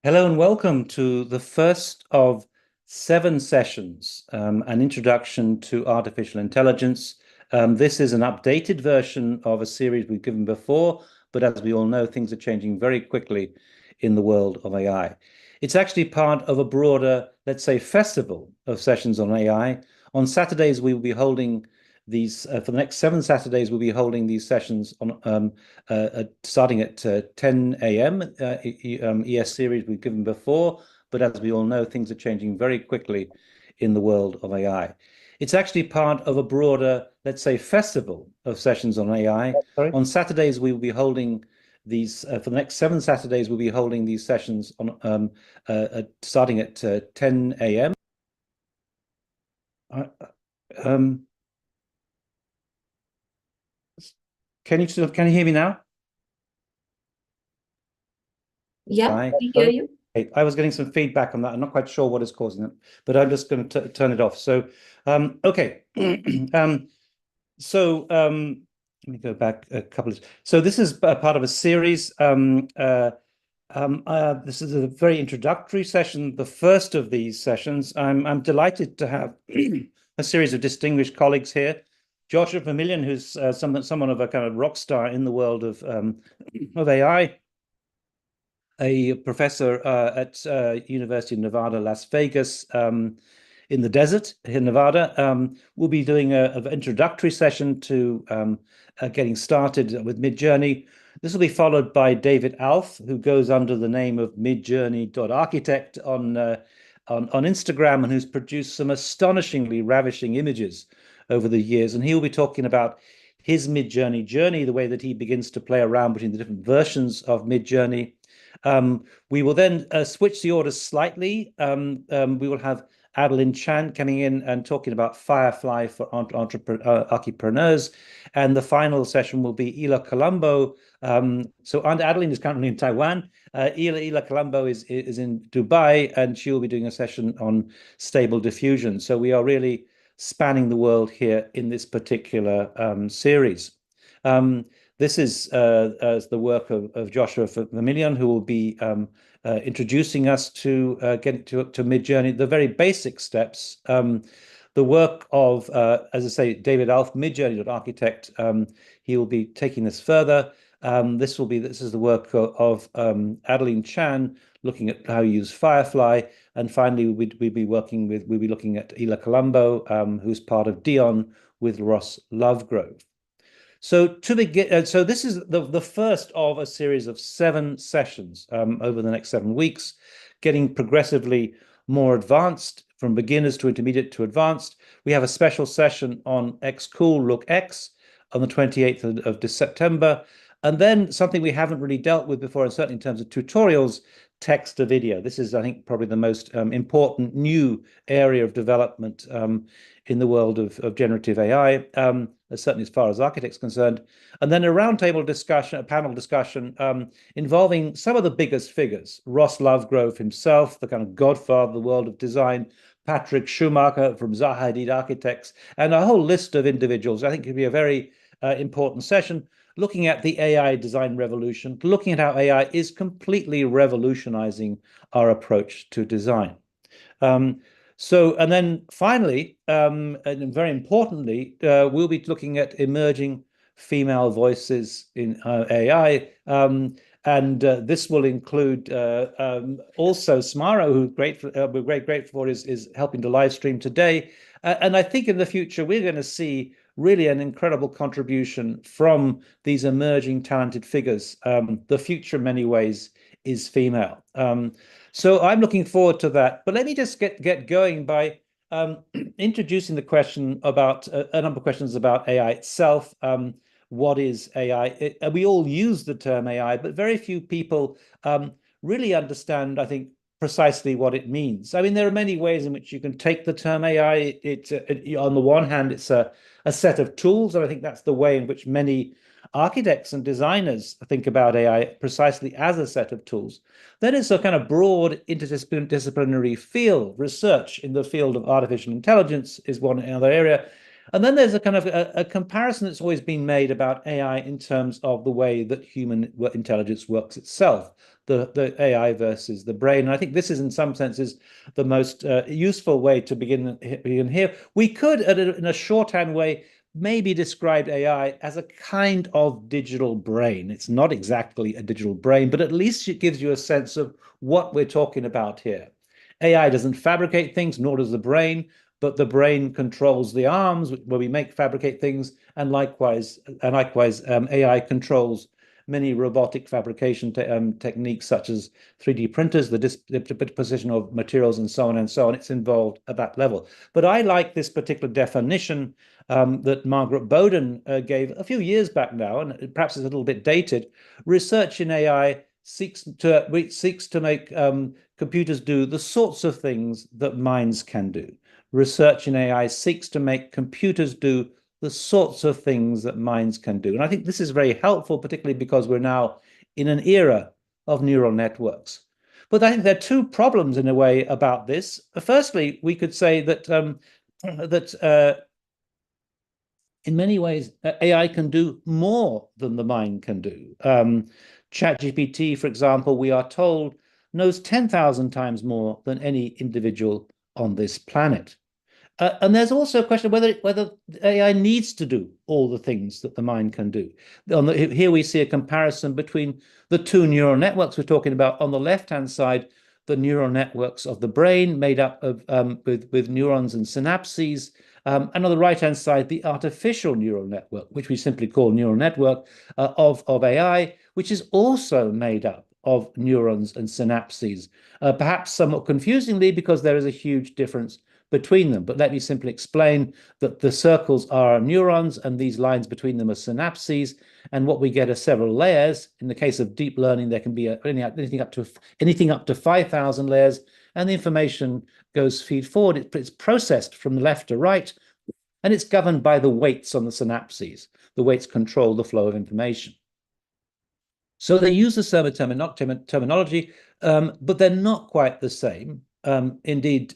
Hello and welcome to the first of 7 sessions, an introduction to artificial intelligence. This is an updated version of a series we've given before, but as we all know, things are changing very quickly in the world of AI. It's actually part of a broader, let's say, festival of sessions on AI. On Saturdays, we will be holding these, for the next 7 Saturdays, we'll be holding these sessions on starting at 10 a.m. ES series we've given before, but as we all know, things are changing very quickly in the world of AI. It's actually part of a broader, let's say, festival of sessions on AI. Sorry? On Saturdays, we will be holding these, for the next 7 Saturdays, we'll be holding these sessions on starting at 10 a.m. Um, can you hear me now? Yeah, we hear you. I was getting some feedback on that. I'm not quite sure what is causing it, but I'm just going to turn it off. So, okay. Let me go back a couple of. So this is part of a series. This is a very introductory session, the first of these sessions. I'm delighted to have a series of distinguished colleagues here. Joshua Vermillion, who's someone of a kind of rock star in the world of AI. A professor at University of Nevada, Las Vegas, in the desert in Nevada. We'll be doing an introductory session to getting started with MidJourney. This will be followed by David Alf, who goes under the name of MidJourney.architect on Instagram, and who's produced some astonishingly ravishing images over the years. And he will be talking about his MidJourney journey, the way that he begins to play around between the different versions of MidJourney. We will then switch the orders slightly. We will have Adeline Chan coming in and talking about Firefly for Archipreneurs. And the final session will be Ila Colombo. So Adeline is currently in Taiwan. Ila Colombo is in Dubai, and she will be doing a session on stable diffusion. So we are really spanning the world here in this particular series. This is the work of Joshua Vermillion, who will be introducing us to get to MidJourney, the very basic steps. The work of, as I say, David Alf, MidJourney.architect. He will be taking this further. This is the work of Adeline Chan, looking at how you use Firefly. And finally, we'll be looking at Ila Colombo, who's part of Dion with Ross Lovegrove. So to begin, so this is the first of a series of 7 sessions over the next 7 weeks, getting progressively more advanced from beginners to intermediate to advanced. We have a special session on XKool, LookX on the 28th of September. And then something we haven't really dealt with before, and certainly in terms of tutorials, text to video. This is, I think, probably the most important new area of development in the world of generative AI, certainly as far as architects concerned. And then a roundtable discussion, a panel discussion involving some of the biggest figures. Ross Lovegrove himself, the kind of godfather of the world of design, Patrick Schumacher from Zaha Hadid Architects, and a whole list of individuals. I think it could be a very important session, looking at the AI design revolution, looking at how AI is completely revolutionizing our approach to design. And then finally, and very importantly, we'll be looking at emerging female voices in AI. And this will include also Smaro, who we're grateful for, is helping to live stream today. And I think in the future, we're going to see really an incredible contribution from these emerging talented figures. The future in many ways is female. So I'm looking forward to that. But let me just get going by introducing the question about a number of questions about AI itself. What is AI? We all use the term AI, but very few people really understand, I think, precisely what it means. I mean, there are many ways in which you can take the term AI. On the one hand, it's a set of tools, and I think that's the way in which many architects and designers think about AI, precisely as a set of tools. Then it's a kind of broad interdisciplinary field. Research in the field of artificial intelligence is one other area. And then there's a kind of a comparison that's always been made about AI in terms of the way that human intelligence works itself, the AI versus the brain. And I think this is, in some senses, the most useful way to begin here. We could, in a shorthand way, maybe describe AI as a kind of digital brain. It's not exactly a digital brain, but at least it gives you a sense of what we're talking about here. AI doesn't fabricate things, nor does the brain, but the brain controls the arms where we fabricate things, and likewise, AI controls many robotic fabrication techniques such as 3D printers, the position of materials, and so on and so on. It's involved at that level. But I like this particular definition that Margaret Bowden gave a few years back now, and perhaps it's a little bit dated. Research in AI seeks to make computers do the sorts of things that minds can do. Research in AI seeks to make computers do the sorts of things that minds can do. And I think this is very helpful, particularly because we're now in an era of neural networks. But I think there are two problems in a way about this. Firstly, we could say that in many ways, AI can do more than the mind can do. ChatGPT, for example, we are told, knows 10,000 times more than any individual on this planet. And there's also a question of whether AI needs to do all the things that the mind can do. Here we see a comparison between the two neural networks we're talking about. On the left-hand side, the neural networks of the brain made up of with neurons and synapses. And on the right-hand side, the artificial neural network, which we simply call neural network of AI, which is also made up of neurons and synapses, perhaps somewhat confusingly because there is a huge difference between them. But let me simply explain that the circles are neurons and these lines between them are synapses. And what we get are several layers. In the case of deep learning, there can be anything up to 5,000 layers, and the information goes feed forward. It's processed from left to right, and it's governed by the weights on the synapses. The weights control the flow of information. So they use the same terminology, but they're not quite the same. Indeed,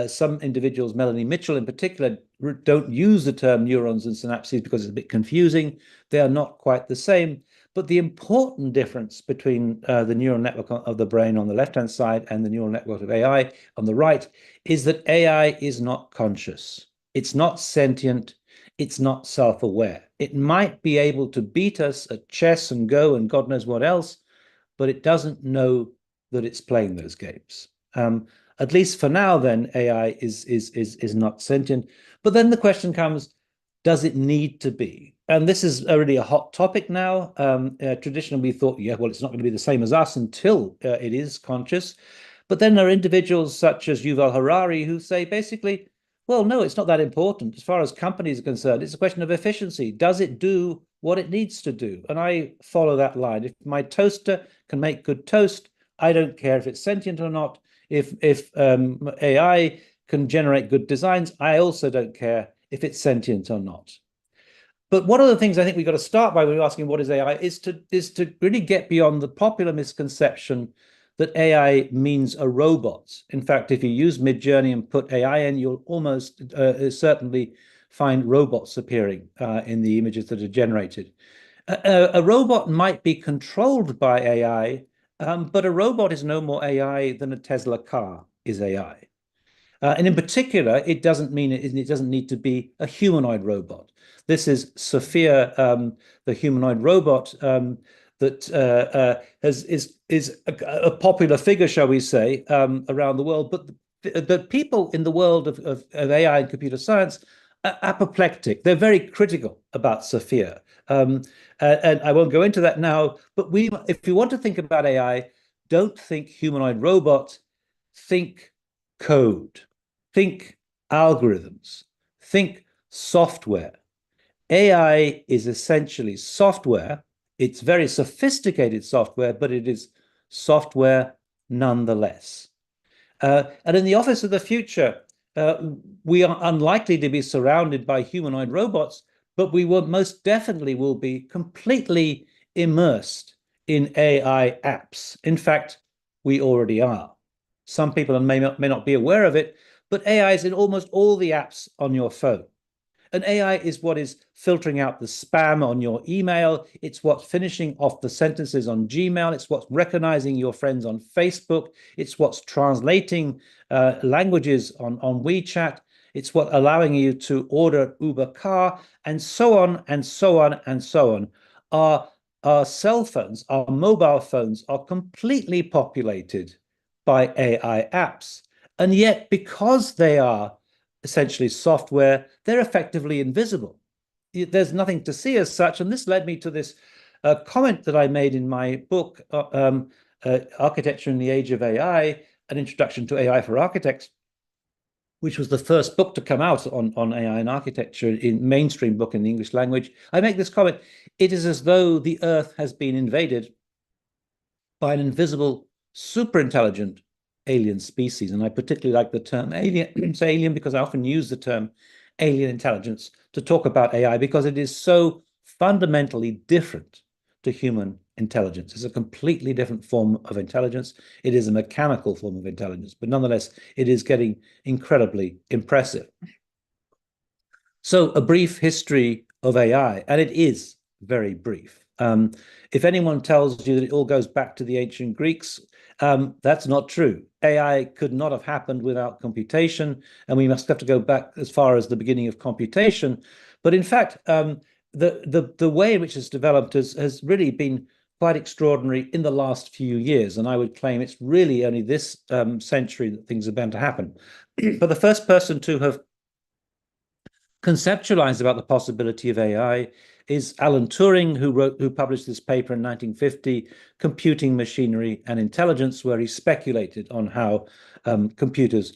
some individuals, Melanie Mitchell in particular, don't use the term neurons and synapses because it's a bit confusing. They are not quite the same. But the important difference between the neural network of the brain on the left-hand side and the neural network of AI on the right is that AI is not conscious. It's not sentient. It's not self-aware. It might be able to beat us at chess and Go and God knows what else, but it doesn't know that it's playing those games. At least for now, then, AI is not sentient. But then the question comes, does it need to be? And this is already a hot topic now. Traditionally, we thought, yeah, well, it's not going to be the same as us until it is conscious. But then there are individuals such as Yuval Harari who say basically, well, no, it's not that important. As far as companies are concerned, it's a question of efficiency. Does it do what it needs to do? And I follow that line. If my toaster can make good toast, I don't care if it's sentient or not. If AI can generate good designs, I also don't care if it's sentient or not. But one of the things I think we've got to start by when we're asking what is AI is to really get beyond the popular misconception that AI means a robot. In fact, if you use MidJourney and put AI in, you'll almost certainly find robots appearing in the images that are generated. A robot might be controlled by AI, but a robot is no more AI than a Tesla car is AI. And in particular, it doesn't need to be a humanoid robot. This is Sophia, the humanoid robot that is a popular figure, shall we say, around the world. But the people in the world of AI and computer science are apoplectic. They're very critical about Sophia. And I won't go into that now, but if you want to think about AI, don't think humanoid robot, think code, think algorithms, think software. AI is essentially software. It's very sophisticated software, but it is software nonetheless. And in the office of the future, we are unlikely to be surrounded by humanoid robots, but we will most definitely will be completely immersed in AI apps. In fact, we already are. Some people may not be aware of it, but AI is in almost all the apps on your phone. And AI is what is filtering out the spam on your email. It's what's finishing off the sentences on Gmail. It's what's recognizing your friends on Facebook. It's what's translating languages on WeChat. It's what allowing you to order Uber car, and so on and so on and so on. Our cell phones, our mobile phones are completely populated by AI apps. And yet, because they are essentially software, they're effectively invisible. There's nothing to see as such. And this led me to this comment that I made in my book, Architecture in the Age of AI, An Introduction to AI for Architects, which was the first book to come out on AI and architecture, in mainstream book in the English language. I make this comment: it is as though the Earth has been invaded by an invisible, super intelligent alien species. And I particularly like the term alien, say alien, because I often use the term alien intelligence to talk about AI, because it is so fundamentally different to human intelligence. It's a completely different form of intelligence. It is a mechanical form of intelligence, but nonetheless, it is getting incredibly impressive. So a brief history of AI, and it is very brief. If anyone tells you that it all goes back to the ancient Greeks, that's not true. AI could not have happened without computation, and we must have to go back as far as the beginning of computation. But in fact, the way in which it's developed has really been quite extraordinary in the last few years, and I would claim it's really only this century that things are bound to happen. But the first person to have conceptualized about the possibility of AI is Alan Turing, who published this paper in 1950, Computing Machinery and Intelligence, where he speculated on how computers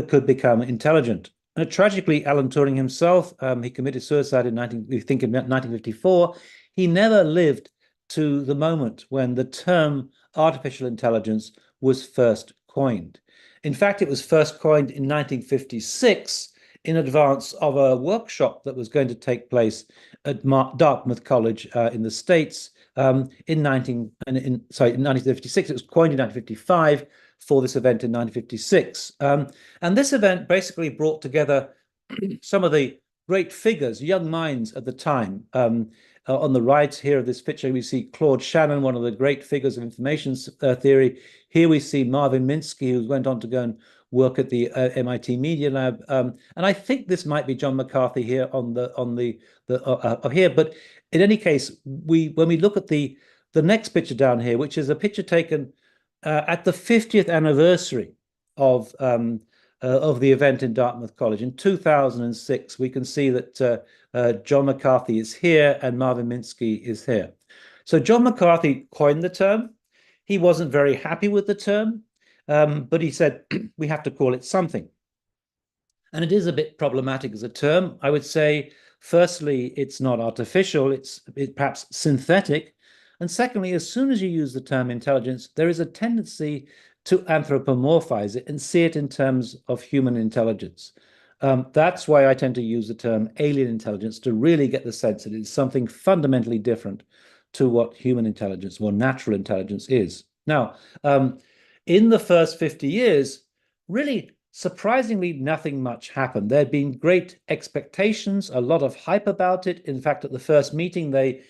could become intelligent. Tragically, Alan Turing himself, he committed suicide in 1954. He never lived to the moment when the term artificial intelligence was first coined. In fact, it was first coined in 1956 in advance of a workshop that was going to take place at Dartmouth College in the States in 1956. It was coined in 1955 for this event in 1956. And this event basically brought together some of the great figures, young minds at the time. On the right here of this picture, we see Claude Shannon, one of the great figures of information theory. Here we see Marvin Minsky, who went on to go and work at the MIT Media Lab, and I think this might be John McCarthy here here. But in any case, when we look at the next picture down here, which is a picture taken at the 50th anniversary of the event in Dartmouth College in 2006, we can see that John McCarthy is here and Marvin Minsky is here. So John McCarthy coined the term. He wasn't very happy with the term. But he said, we have to call it something. And it is a bit problematic as a term. I would say, firstly, it's not artificial, it's perhaps synthetic. And secondly, as soon as you use the term intelligence, there is a tendency to anthropomorphize it and see it in terms of human intelligence. That's why I tend to use the term alien intelligence, to really get the sense that it's something fundamentally different to what human intelligence or natural intelligence is. Now, in the first 50 years, really, surprisingly, nothing much happened. There had been great expectations, a lot of hype about it. In fact, at the first meeting, they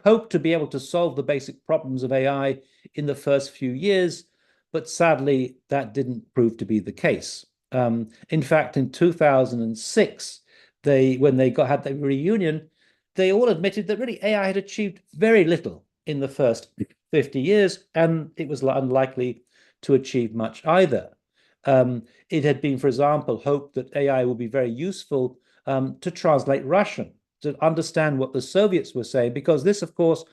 hoped to be able to solve the basic problems of AI in the first few years, but sadly, that didn't prove to be the case. In fact, in 2006, when they had the reunion, they all admitted that really AI had achieved very little in the first 50 years, and it was unlikely to achieve much either. It had been, for example, hoped that AI would be very useful to translate Russian, to understand what the Soviets were saying, because this, of course,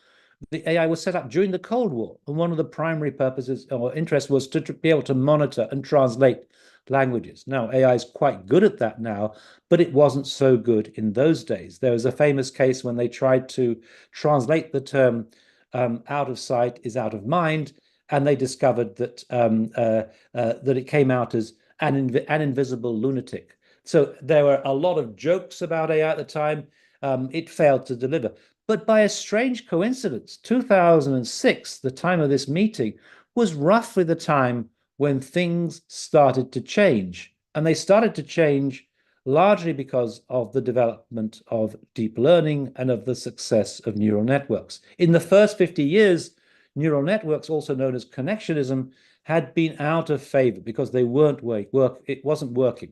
the AI was set up during the Cold War, and one of the primary purposes or interests was to be able to monitor and translate languages. Now, AI is quite good at that now, but it wasn't so good in those days. There was a famous case when they tried to translate the term out of sight is out of mind, and they discovered that that it came out as an invisible lunatic. So there were a lot of jokes about AI at the time. It failed to deliver. But by a strange coincidence, 2006, the time of this meeting, was roughly the time when things started to change. And they started to change largely because of the development of deep learning and of the success of neural networks. In the first 50 years, neural networks, also known as connectionism, had been out of favor because they it wasn't working.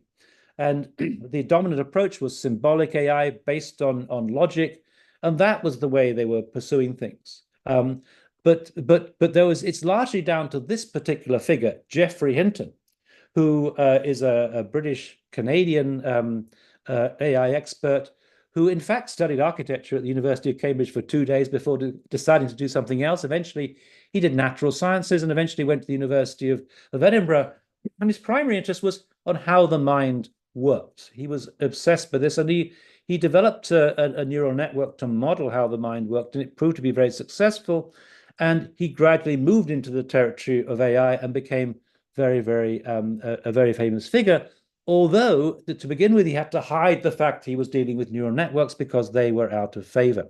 And the dominant approach was symbolic AI based on logic, and that was the way they were pursuing things. But it's largely down to this particular figure, Geoffrey Hinton, who is a British Canadian AI expert who in fact studied architecture at the University of Cambridge for 2 days before deciding to do something else. Eventually, he did natural sciences and eventually went to the University of Edinburgh. And his primary interest was on how the mind worked. He was obsessed with this, and he developed a neural network to model how the mind worked, and it proved to be very successful. And he gradually moved into the territory of AI and became a very famous figure. Although, to begin with, he had to hide the fact he was dealing with neural networks because they were out of favor.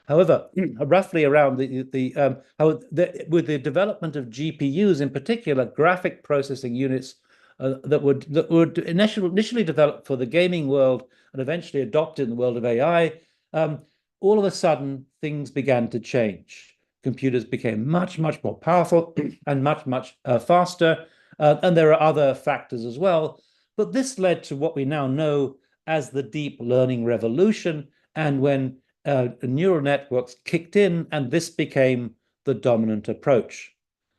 However, roughly around with the development of GPUs, in particular, graphic processing units that would initially develop for the gaming world and eventually adopted in the world of AI, all of a sudden things began to change. Computers became much more powerful and much faster, and there are other factors as well. But this led to what we now know as the deep learning revolution, and when neural networks kicked in, and this became the dominant approach.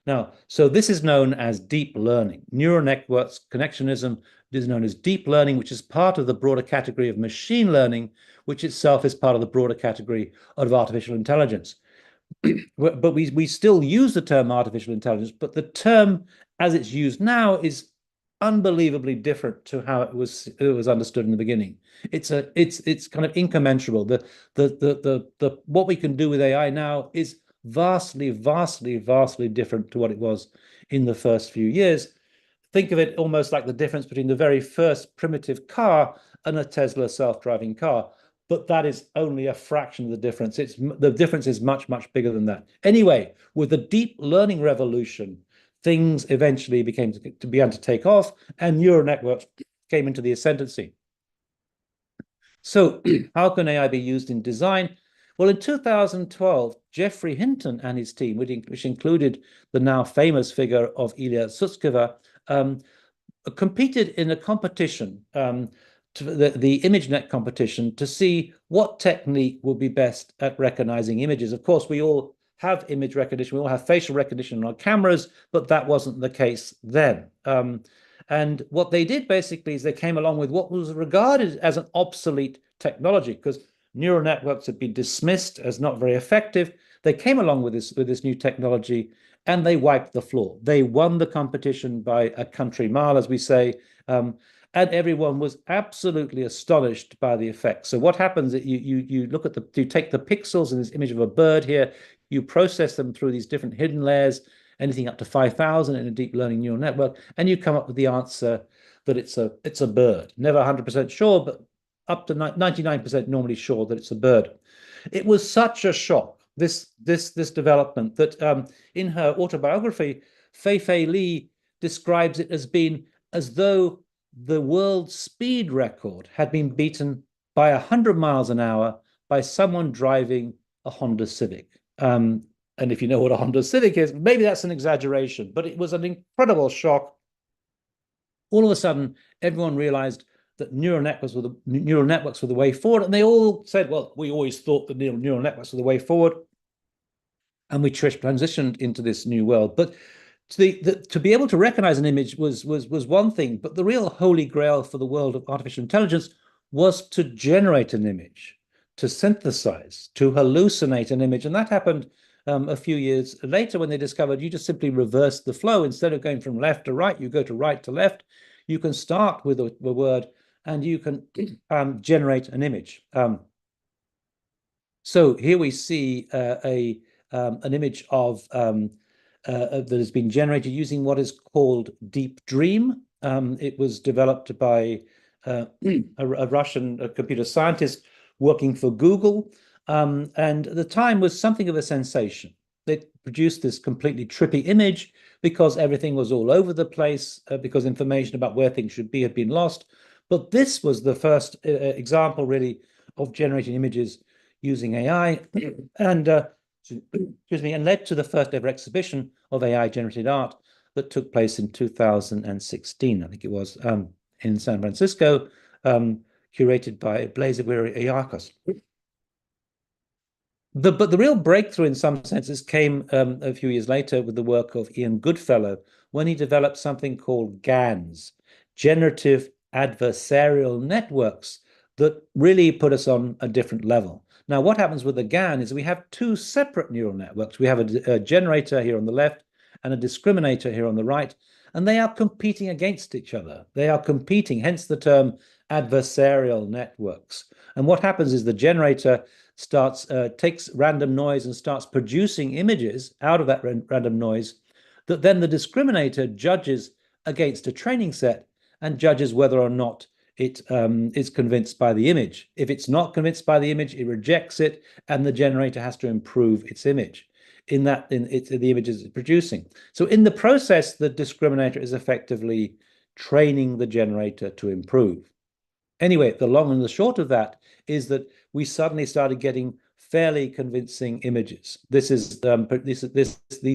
Now, so this is known as deep learning. Neural networks, connectionism is known as deep learning, which is part of the broader category of machine learning, which itself is part of the broader category of artificial intelligence. But we still use the term artificial intelligence, but the term as it's used now is unbelievably different to how it was understood in the beginning. It's kind of incommensurable. The what we can do with AI now is vastly different to what it was in the first few years. Think of it almost like the difference between the very first primitive car and a Tesla self-driving car. But that is only a fraction of the difference. The difference is much bigger than that. Anyway, with the deep learning revolution, things eventually began to take off, and neural networks came into the ascendancy. So how can AI be used in design? Well, in 2012, Geoffrey Hinton and his team, which included the now famous figure of Ilya Sutskever, competed in a competition, the ImageNet competition, to see what technique would be best at recognizing images. Of course, we all have image recognition, we all have facial recognition on our cameras, but that wasn't the case then. And what they did basically is they came along with what was regarded as an obsolete technology, because neural networks had been dismissed as not very effective. They came along with this new technology, and they wiped the floor. They won the competition by a country mile, as we say, and everyone was absolutely astonished by the effects. So what happens is you look at you take the pixels in this image of a bird here, you process them through these different hidden layers, anything up to 5,000 in a deep learning neural network, and you come up with the answer that it's a bird. Never 100% sure, but up to 99% normally sure that it's a bird. It was such a shock, this development, that in her autobiography, Fei Li describes it as though the world speed record had been beaten by 100 miles an hour by someone driving a Honda Civic. And if you know what a Honda Civic is, maybe that's an exaggeration, but it was an incredible shock. All of a sudden, everyone realized that neural networks were the way forward, and they all said, well, we always thought that neural networks were the way forward, and we transitioned into this new world. But to be able to recognize an image was one thing, but the real holy grail for the world of artificial intelligence was to generate an image, to synthesize, to hallucinate an image. And that happened a few years later when they discovered you just simply reverse the flow. Instead of going from left to right, you go to right to left. You can start with a word and you can generate an image. So here we see an image of that has been generated using what is called Deep Dream. It was developed by a Russian computer scientist working for Google, and at the time was something of a sensation. They produced this completely trippy image, because everything was all over the place, because information about where things should be had been lost. But this was the first example, really, of generating images using AI, and excuse me, and led to the first ever exhibition of AI-generated art that took place in 2016, I think it was, in San Francisco, curated by Blaise Iyakos. But the real breakthrough in some senses came a few years later with the work of Ian Goodfellow, when he developed something called GANs, Generative Adversarial Networks, that really put us on a different level. Now, what happens with a GAN is we have two separate neural networks. We have a generator here on the left and a discriminator here on the right, and they are competing against each other. They are competing, hence the term adversarial networks. And what happens is the generator takes random noise and starts producing images out of that random noise that then the discriminator judges against a training set and judges whether or not it is convinced by the image. If it's not convinced by the image, it rejects it, and the generator has to improve its image in the images it's producing. So in the process, the discriminator is effectively training the generator to improve. Anyway, the long and the short of that is that we suddenly started getting fairly convincing images. These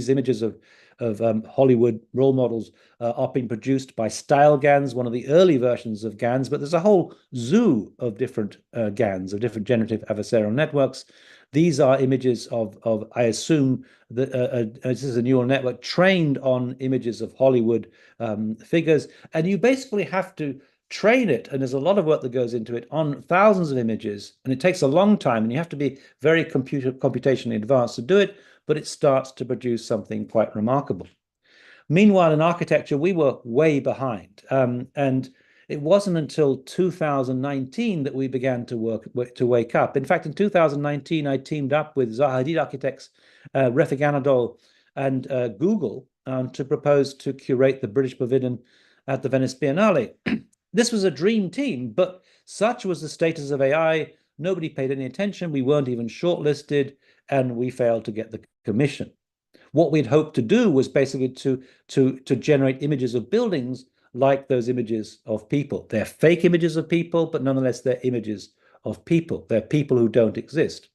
images of Hollywood role models are being produced by style GANs, one of the early versions of GANs, but there's a whole zoo of different GANs, of different generative adversarial networks. These are images of I assume, that this is a neural network trained on images of Hollywood figures, and you basically have to train it, and there's a lot of work that goes into it, on thousands of images, and it takes a long time, and you have to be very computationally advanced to do it, but it starts to produce something quite remarkable. Meanwhile, in architecture, we were way behind, and it wasn't until 2019 that we began to wake up. In fact, in 2019, I teamed up with Zaha Hadid Architects, Refik Anadol, and Google to propose to curate the British Pavilion at the Venice Biennale. This was a dream team, but such was the status of AI, nobody paid any attention, we weren't even shortlisted, and we failed to get the commission. What we'd hoped to do was basically to generate images of buildings like those images of people. They're fake images of people, but nonetheless, they're images of people. They're people who don't exist.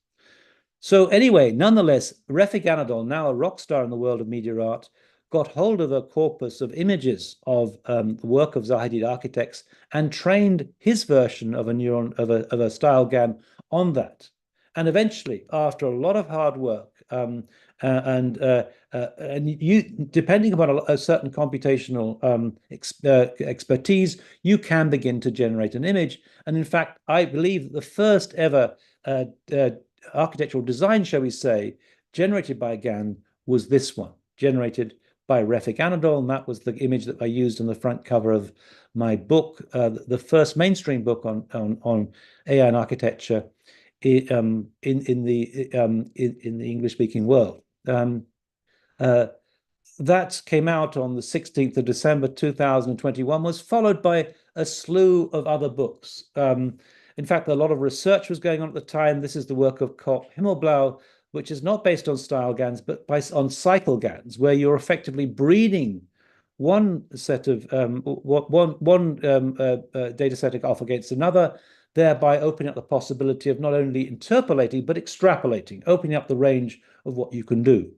So anyway, nonetheless, Refik Anadol, now a rock star in the world of media art, got hold of a corpus of images of the work of Zaha Hadid Architects and trained his version of a style GAN on that. And eventually, after a lot of hard work, depending upon a certain computational expertise, you can begin to generate an image. And in fact, I believe that the first ever architectural design, shall we say, generated by GAN was this one, generated by Refik Anadol, and that was the image that I used on the front cover of my book, the first mainstream book on AI and architecture in the English-speaking world. That came out on the 16th of December 2021, was followed by a slew of other books. In fact, a lot of research was going on at the time. This is the work of Kopp Himmelblau, which is not based on style GANs, but on cycle GANs, where you're effectively breeding one set of data set off against another, thereby opening up the possibility of not only interpolating, but extrapolating, opening up the range of what you can do.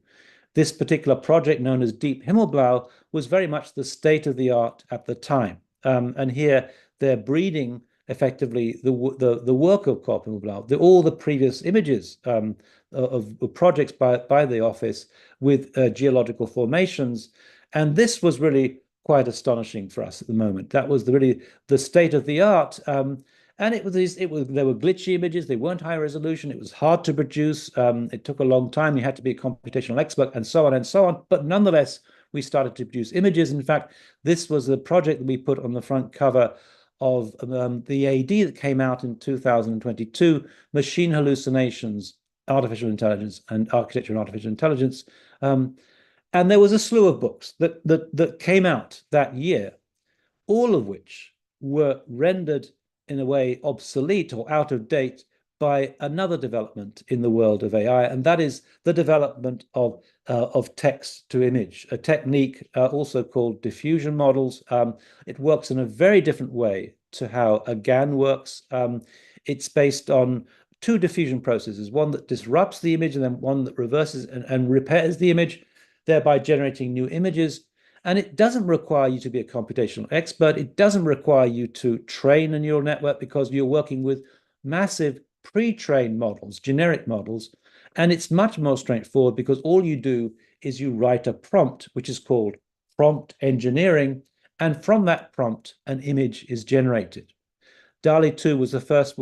This particular project, known as Deep Himmelblau, was very much the state of the art at the time. And here they're breeding effectively the work of Kopp Himmelblau, all the previous images of projects by the office with geological formations. And this was really quite astonishing for us at the moment. That was really the state of the art. And there were glitchy images. They weren't high resolution. It was hard to produce. It took a long time. You had to be a computational expert, and so on and so on. But nonetheless, we started to produce images. In fact, this was the project that we put on the front cover of the AD that came out in 2022, Machine Hallucinations, Artificial Intelligence, and Architecture and Artificial Intelligence. And there was a slew of books that came out that year, all of which were rendered in a way obsolete or out of date by another development in the world of AI, and that is the development of text to image, a technique also called diffusion models. It works in a very different way to how a GAN works. It's based on two diffusion processes, one that disrupts the image and then one that reverses and repairs the image, thereby generating new images. And it doesn't require you to be a computational expert. It doesn't require you to train a neural network because you're working with massive pre-trained models, generic models. And it's much more straightforward because all you do is you write a prompt, which is called prompt engineering. And from that prompt, an image is generated. DALL-E 2 was the first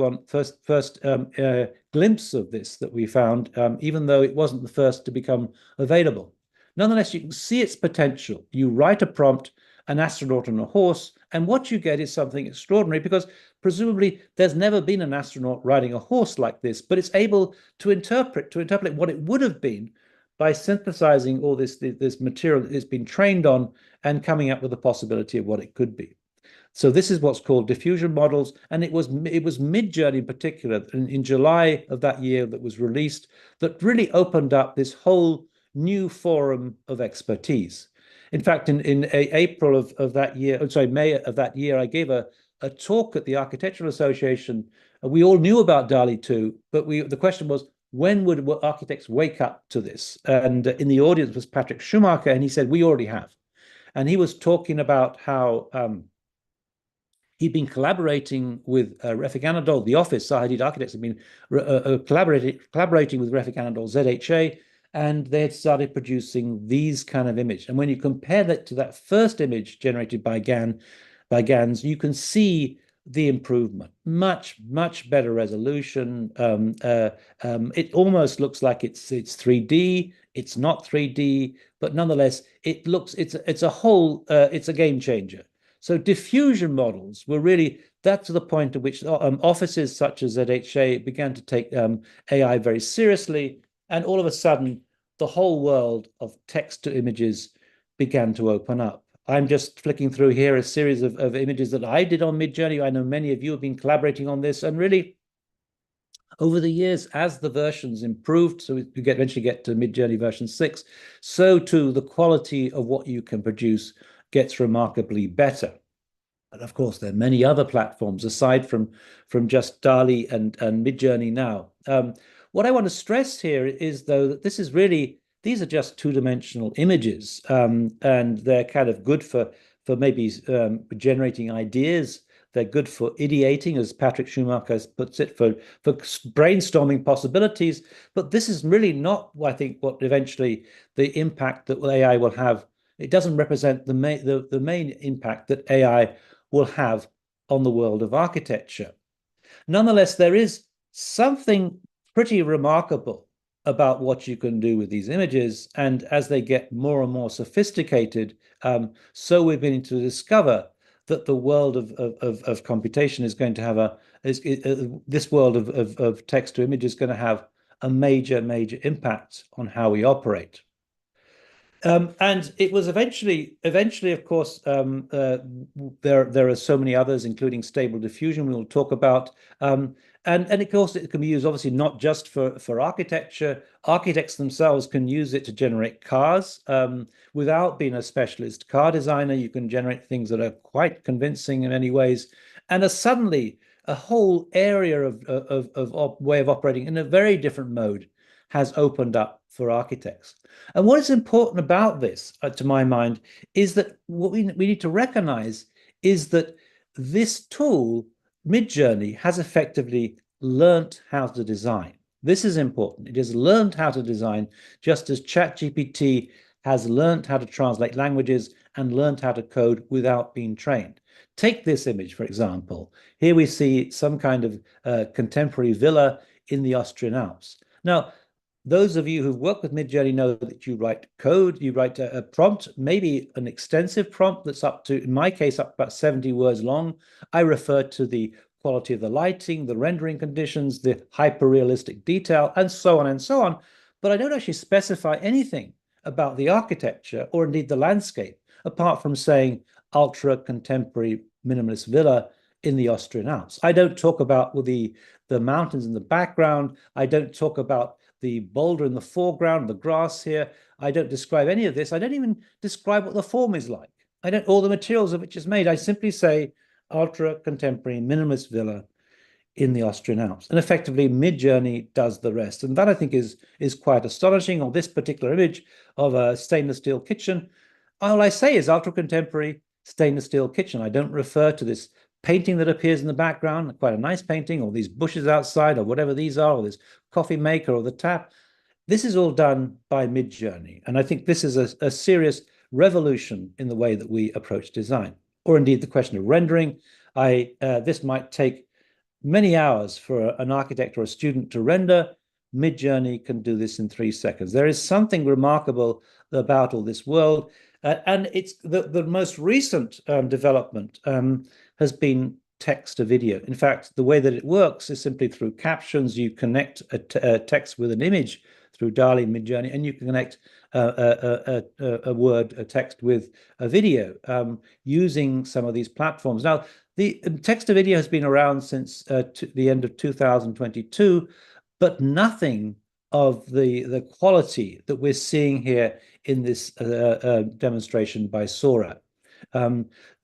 glimpse of this that we found, even though it wasn't the first to become available. Nonetheless, you can see its potential. You write a prompt, an astronaut on a horse, and what you get is something extraordinary because presumably there's never been an astronaut riding a horse like this, but it's able to interpret what it would have been by synthesizing all this material that it's been trained on and coming up with the possibility of what it could be. So this is what's called diffusion models, and it was MidJourney in particular in July of that year that was released that really opened up this whole new forum of expertise. In fact, in April of that year, sorry, May of that year, I gave a talk at the Architectural Association. We all knew about DALL-E 2, but the question was, when would architects wake up to this? And in the audience was Patrick Schumacher, and he said, we already have. And he was talking about how he'd been collaborating with Refik Anadol, the office, Zaha Hadid Architects had been collaborating with Refik Anadol, ZHA, and they had started producing these kind of images. And when you compare that to that first image generated by GANs, you can see the improvement. Much, much better resolution. It almost looks like it's 3D. It's not 3D, but nonetheless, it's a game changer. So diffusion models were really, that's the point at which offices such as ZHA began to take AI very seriously. And all of a sudden, the whole world of text to images began to open up. I'm just flicking through here a series of images that I did on MidJourney. I know many of you have been collaborating on this. And really, over the years, as the versions improved, so we eventually get to MidJourney version 6, so too the quality of what you can produce gets remarkably better. And of course, there are many other platforms aside from just DALL-E and MidJourney now. What I want to stress here is, though, that these are just two-dimensional images, and they're kind of good for maybe generating ideas. They're good for ideating, as Patrick Schumacher puts it, for brainstorming possibilities. But this is really not, I think, what eventually the impact that AI will have. It doesn't represent the main impact that AI will have on the world of architecture. Nonetheless, there is something pretty remarkable about what you can do with these images. And as they get more and more sophisticated, so we're beginning to discover that the world of computation is going to have this world of text to image is going to have a major impact on how we operate. And it was eventually, of course, there are so many others, including stable diffusion, we will talk about. And of course, it can be used, obviously, not just for architecture. Architects themselves can use it to generate cars. Without being a specialist car designer, you can generate things that are quite convincing in many ways. And suddenly, a whole area of way of operating in a very different mode has opened up for architects. And what is important about this, to my mind, is that what we need to recognize is that this tool, MidJourney, has effectively learned how to design. This is important. It has learned how to design, just as ChatGPT has learned how to translate languages and learned how to code without being trained. Take this image, for example. Here we see some kind of contemporary villa in the Austrian Alps. Now, those of you who've worked with MidJourney know that you write code, you write a prompt, maybe an extensive prompt that's up to, in my case, up to about 70 words long. I refer to the quality of the lighting, the rendering conditions, the hyper-realistic detail, and so on and so on. But I don't actually specify anything about the architecture or indeed the landscape, apart from saying ultra-contemporary minimalist villa in the Austrian Alps. I don't talk about the mountains in the background. I don't talk about the boulder in the foreground, the grass here. I don't describe any of this. I don't even describe what the form is like. I don't, all the materials of which is made. I simply say ultra contemporary minimalist villa in the Austrian Alps. And effectively, MidJourney does the rest. And that, I think, is quite astonishing. On this particular image of a stainless steel kitchen, all I say is ultra contemporary stainless steel kitchen. I don't refer to this painting that appears in the background, quite a nice painting, or these bushes outside, or whatever these are, or this coffee maker, or the tap. This is all done by MidJourney. And I think this is a serious revolution in the way that we approach design, or indeed the question of rendering. This might take many hours for an architect or a student to render. MidJourney can do this in 3 seconds. There is something remarkable about all this world. And it's the most recent development has been text to video. In fact, the way that it works is simply through captions. You connect a text with an image through DALL-E MidJourney, and you can connect a text with a video using some of these platforms. Now, the text to video has been around since the end of 2022, but nothing of the quality that we're seeing here in this demonstration by Sora.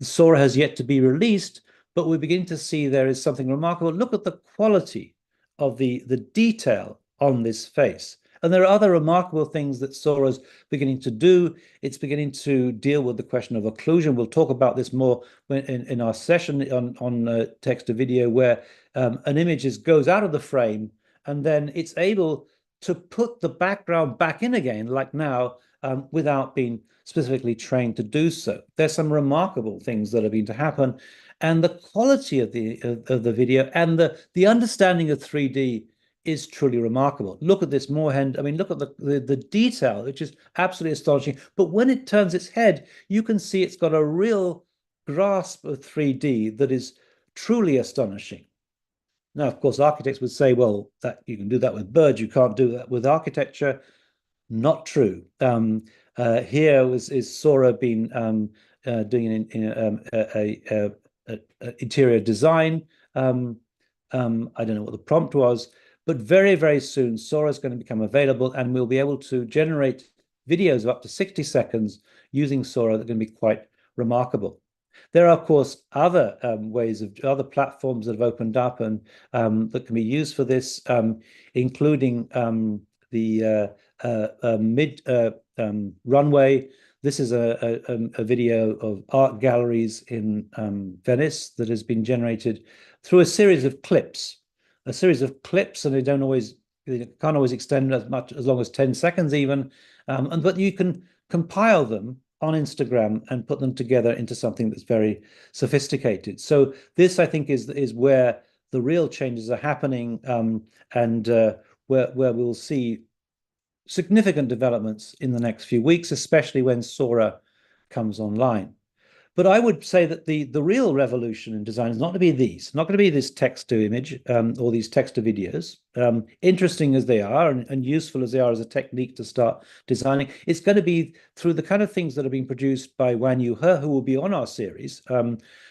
Sora has yet to be released, but we're beginning to see there is something remarkable. Look at the quality of the detail on this face. And there are other remarkable things that Sora's beginning to do. It's beginning to deal with the question of occlusion. We'll talk about this more in our session on text to video, where an image goes out of the frame, and then it's able to put the background back in again, like now, without being specifically trained to do so. There's some remarkable things that are beginning to happen, and the quality of the video and the understanding of 3D is truly remarkable. Look at this moorhen. I mean, look at the detail, which is absolutely astonishing. But when it turns its head, you can see it's got a real grasp of 3D that is truly astonishing. Now, of course, architects would say, well, that you can do that with birds, you can't do that with architecture. Not true. Here is Sora been doing an interior design. I don't know what the prompt was, but very, very soon, Sora is going to become available, and we'll be able to generate videos of up to 60 seconds using Sora that are going to be quite remarkable. There are, of course, other other platforms that have opened up and that can be used for this, including the runway. This is a video of art galleries in Venice that has been generated through a series of clips. And they can't always extend as long as 10 seconds even, but you can compile them on Instagram and put them together into something that's very sophisticated. So this, I think, is where the real changes are happening, and where we'll see significant developments in the next few weeks, especially when Sora comes online. But I would say that the real revolution in design is not going to be these, not going to be this text to image or these text to videos, interesting as they are and useful as they are as a technique to start designing. It's going to be through the kind of things that are being produced by Wan Yu He, who will be on our series.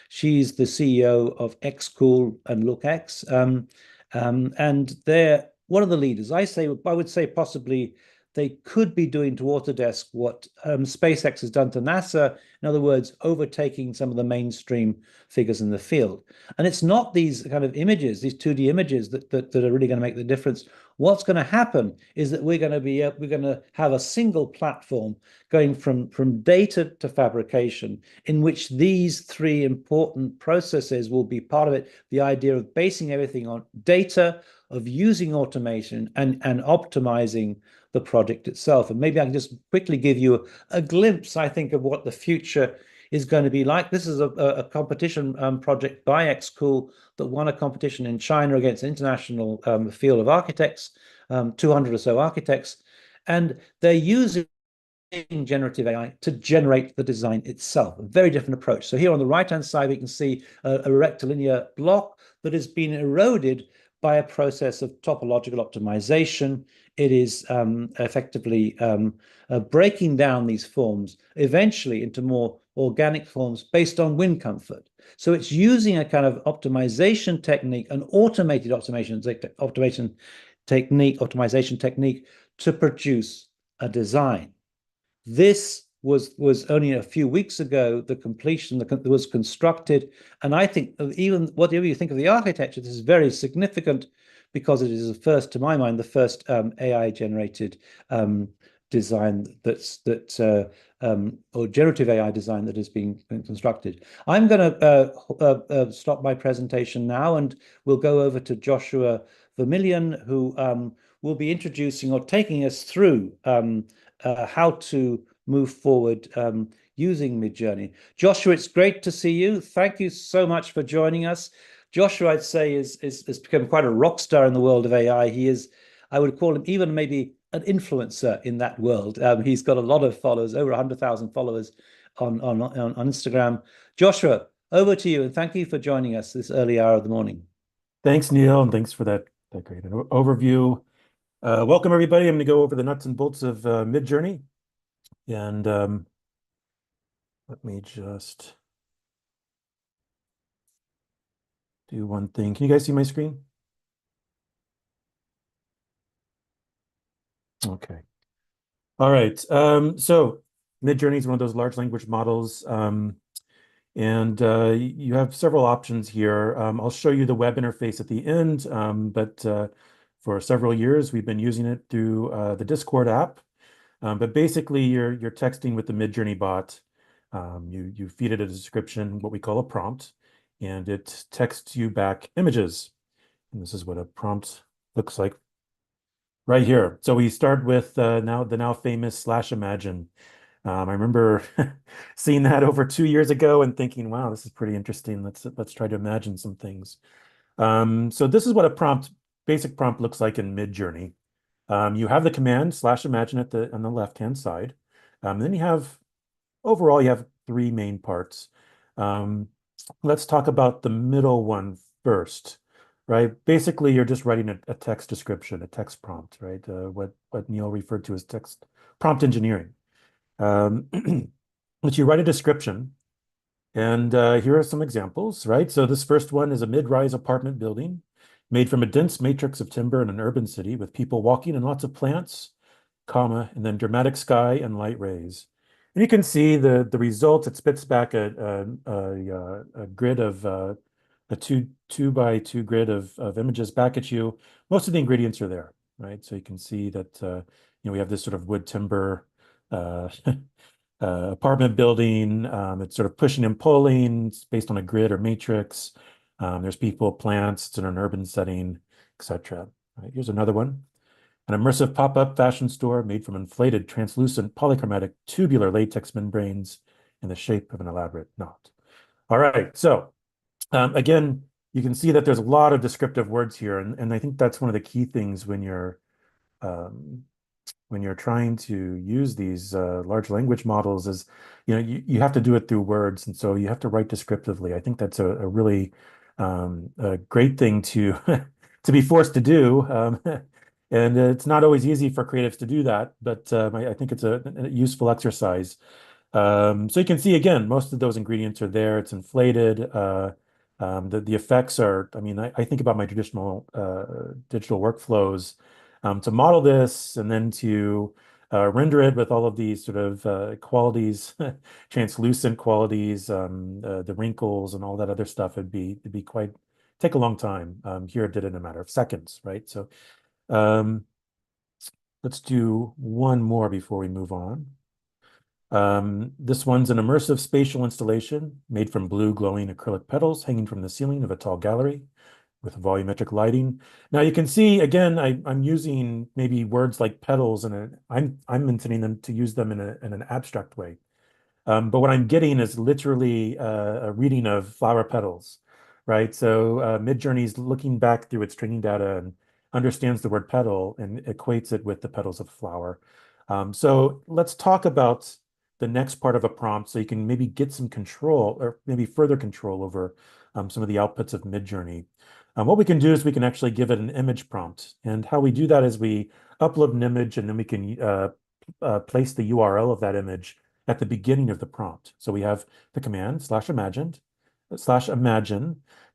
She's the CEO of XKool and LookX, and they're one of the leaders. I would say possibly they could be doing to Autodesk what SpaceX has done to NASA. In other words, overtaking some of the mainstream figures in the field. And it's not these kind of images, these 2D images that are really going to make the difference. What's going to happen is that we're going to have a single platform going from data to fabrication, in which these three important processes will be part of it. The idea of basing everything on data, of using automation and optimizing the project itself. And maybe I can just quickly give you a glimpse, I think, of what the future is going to be like. This is a competition project by XKool that won a competition in China against an international field of architects, 200 or so architects, and they're using generative AI to generate the design itself. A very different approach. So here on the right-hand side, we can see a rectilinear block that has been eroded by a process of topological optimization. It is effectively breaking down these forms eventually into more organic forms based on wind comfort. So it's using a kind of optimization technique, an automated optimization technique to produce a design. This was only a few weeks ago, the completion was constructed. And I think even whatever you think of the architecture, this is very significant because it is the first, to my mind, the first AI generated design or generative AI design that has been constructed. I'm going to stop my presentation now, and we'll go over to Joshua Vermillion, who will be introducing or taking us through how to move forward using MidJourney. Joshua, it's great to see you. Thank you so much for joining us. Joshua, I'd say, has become quite a rock star in the world of AI. He is, I would call him even maybe an influencer in that world. He's got a lot of followers, over 100,000 followers on Instagram. Joshua, over to you, and thank you for joining us this early hour of the morning. Thanks, Neil, and thanks for that great overview. Welcome, everybody. I'm going to go over the nuts and bolts of MidJourney. And let me just do one thing. Can you guys see my screen? Okay. All right. So MidJourney is one of those large language models. And you have several options here. I'll show you the web interface at the end, but for several years, we've been using it through the Discord app. But basically, you're texting with the MidJourney bot. You feed it a description, what we call a prompt, and it texts you back images. And this is what a prompt looks like right here. So we start with the now famous /imagine. I remember seeing that over 2 years ago and thinking, wow, this is pretty interesting. Let's try to imagine some things. So this is what a basic prompt looks like in MidJourney. You have the command /imagine on the left-hand side. Then overall, you have 3 main parts. Let's talk about the middle one first, right? Basically, you're just writing a text description, a text prompt, right? What Neil referred to as text prompt engineering. But you write a description, and here are some examples, right? So this first one is a mid-rise apartment building made from a dense matrix of timber in an urban city with people walking and lots of plants, comma, and then dramatic sky and light rays. And you can see the result. It spits back a grid of a two by two grid of images back at you. Most of the ingredients are there, right? So you can see that we have this sort of wood timber apartment building. It's sort of pushing and pulling. It's based on a grid or matrix. There's people, plants. It's in an urban setting, etc. Right, here's another one. An immersive pop-up fashion store made from inflated, translucent, polychromatic, tubular latex membranes in the shape of an elaborate knot. All right, so again, you can see that there's a lot of descriptive words here, and I think that's one of the key things when you're trying to use these large language models is, you have to do it through words, and so you have to write descriptively. I think that's a really a great thing to to be forced to do. And it's not always easy for creatives to do that, but I think it's a useful exercise. So you can see, again, most of those ingredients are there. It's inflated. The effects are, I think about my traditional digital workflows to model this and then to render it with all of these sort of qualities, translucent qualities, the wrinkles and all that other stuff. It'd be take a long time. Here it did it in a matter of seconds, right? So let's do one more before we move on. This one's an immersive spatial installation made from blue glowing acrylic petals hanging from the ceiling of a tall gallery with volumetric lighting. Now you can see, again, I'm using maybe words like petals, and I'm intending them to use them in an abstract way. But what I'm getting is literally a reading of flower petals, right? So MidJourney is looking back through its training data and understands the word petal and equates it with the petals of a flower. So let's talk about the next part of a prompt so you can maybe get some control or maybe further control over some of the outputs of MidJourney. What we can do is we can actually give it an image prompt. And how we do that is we upload an image, and then we can place the URL of that image at the beginning of the prompt. So we have the command /imagine,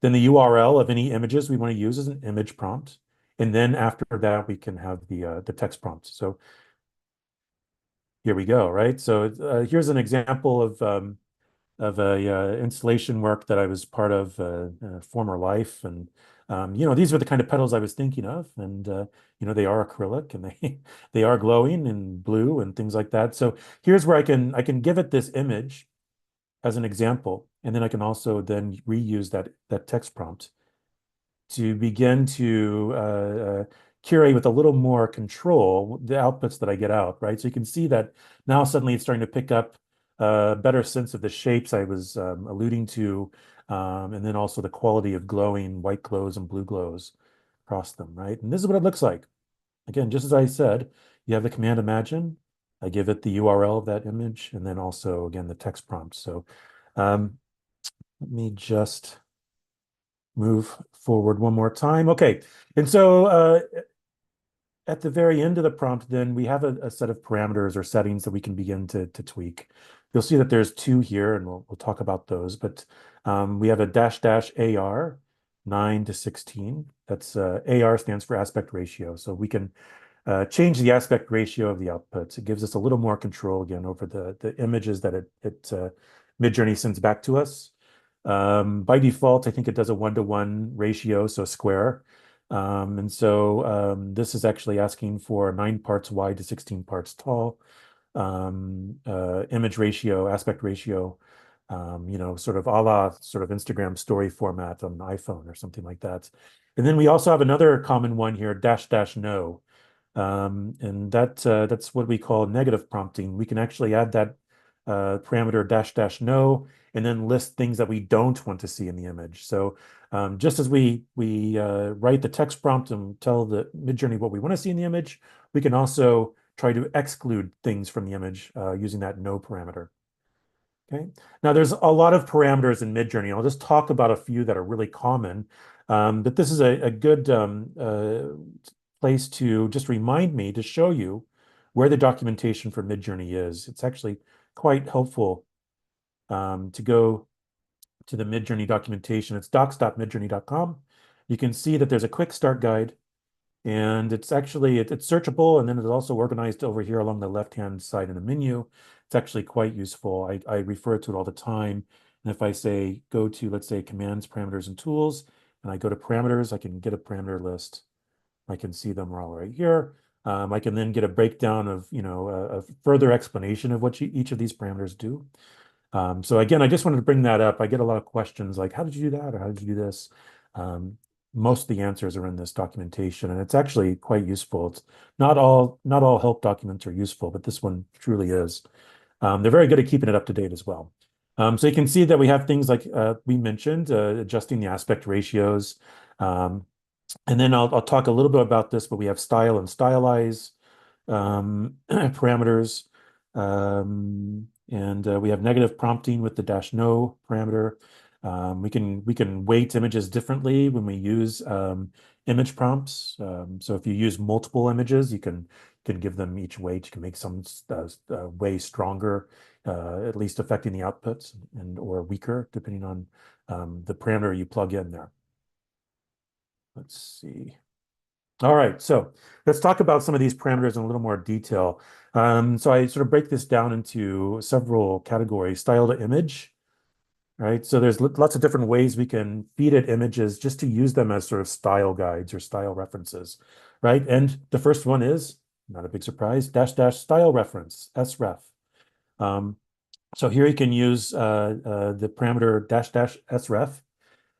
then the URL of any images we want to use as an image prompt. And then after that, we can have the text prompt. So here we go, right? So here's an example of a installation work that I was part of in a former life. And, these were the kind of petals I was thinking of. And, they are acrylic and they are glowing and blue and things like that. So here's where I can give it this image as an example. And then I can also then reuse that text prompt to begin to curate with a little more control the outputs that I get out, right? So you can see that now suddenly it's starting to pick up a better sense of the shapes I was alluding to, and then also the quality of glowing white glows and blue glows across them, right? And this is what it looks like. Again, just as I said, you have the command imagine. I give it the URL of that image, and then also, again, the text prompt. So let me just move forward one more time. Okay, and so at the very end of the prompt, then we have a set of parameters or settings that we can begin to tweak. You'll see that there's two here, and we'll talk about those. But we have a --AR 9 to 16. That's AR stands for aspect ratio. So we can change the aspect ratio of the outputs. It gives us a little more control again over the images that MidJourney sends back to us. By default, I think it does a 1-to-1 ratio, so square. And so this is actually asking for 9 parts wide to 16 parts tall. Image ratio, aspect ratio, sort of a la sort of Instagram story format on an iPhone or something like that. And then we also have another common one here, --no. And that's what we call negative prompting. We can actually add that parameter --no and then list things that we don't want to see in the image. So just as we write the text prompt and tell the MidJourney what we want to see in the image, we can also try to exclude things from the image using that no parameter. Okay. Now there's a lot of parameters in MidJourney. I'll just talk about a few that are really common. But this is a good place to just remind me to show you where the documentation for MidJourney is. It's actually quite helpful to go to the MidJourney documentation. It's docs.midjourney.com. You can see that there's a quick start guide, and it's actually it's searchable, and then it's also organized over here along the left-hand side in the menu. It's actually quite useful. I refer to it all the time. And if I say go to, let's say, commands, parameters, and tools, and I go to parameters, I can get a parameter list. I can see them all right here. I can then get a breakdown of, a further explanation of what each of these parameters do. So again, I just wanted to bring that up. I get a lot of questions like, how did you do that? Or how did you do this? Most of the answers are in this documentation, and it's actually quite useful. It's not all help documents are useful, but this one truly is. They're very good at keeping it up to date as well. So you can see that we have things like we mentioned, adjusting the aspect ratios. And then I'll talk a little bit about this, but we have style and stylize parameters. And we have negative prompting with the -no parameter. We can weight images differently when we use image prompts. So if you use multiple images, you can give them each weight. You can make some way stronger, at least affecting the outputs, or weaker, depending on the parameter you plug in there. Let's see. All right, so let's talk about some of these parameters in a little more detail. So I sort of break this down into several categories. Style to image, right? So there's lots of different ways we can feed it images just to use them as sort of style guides or style references, right? And the first one is, not a big surprise, --style reference, sref. So here you can use the parameter --sref.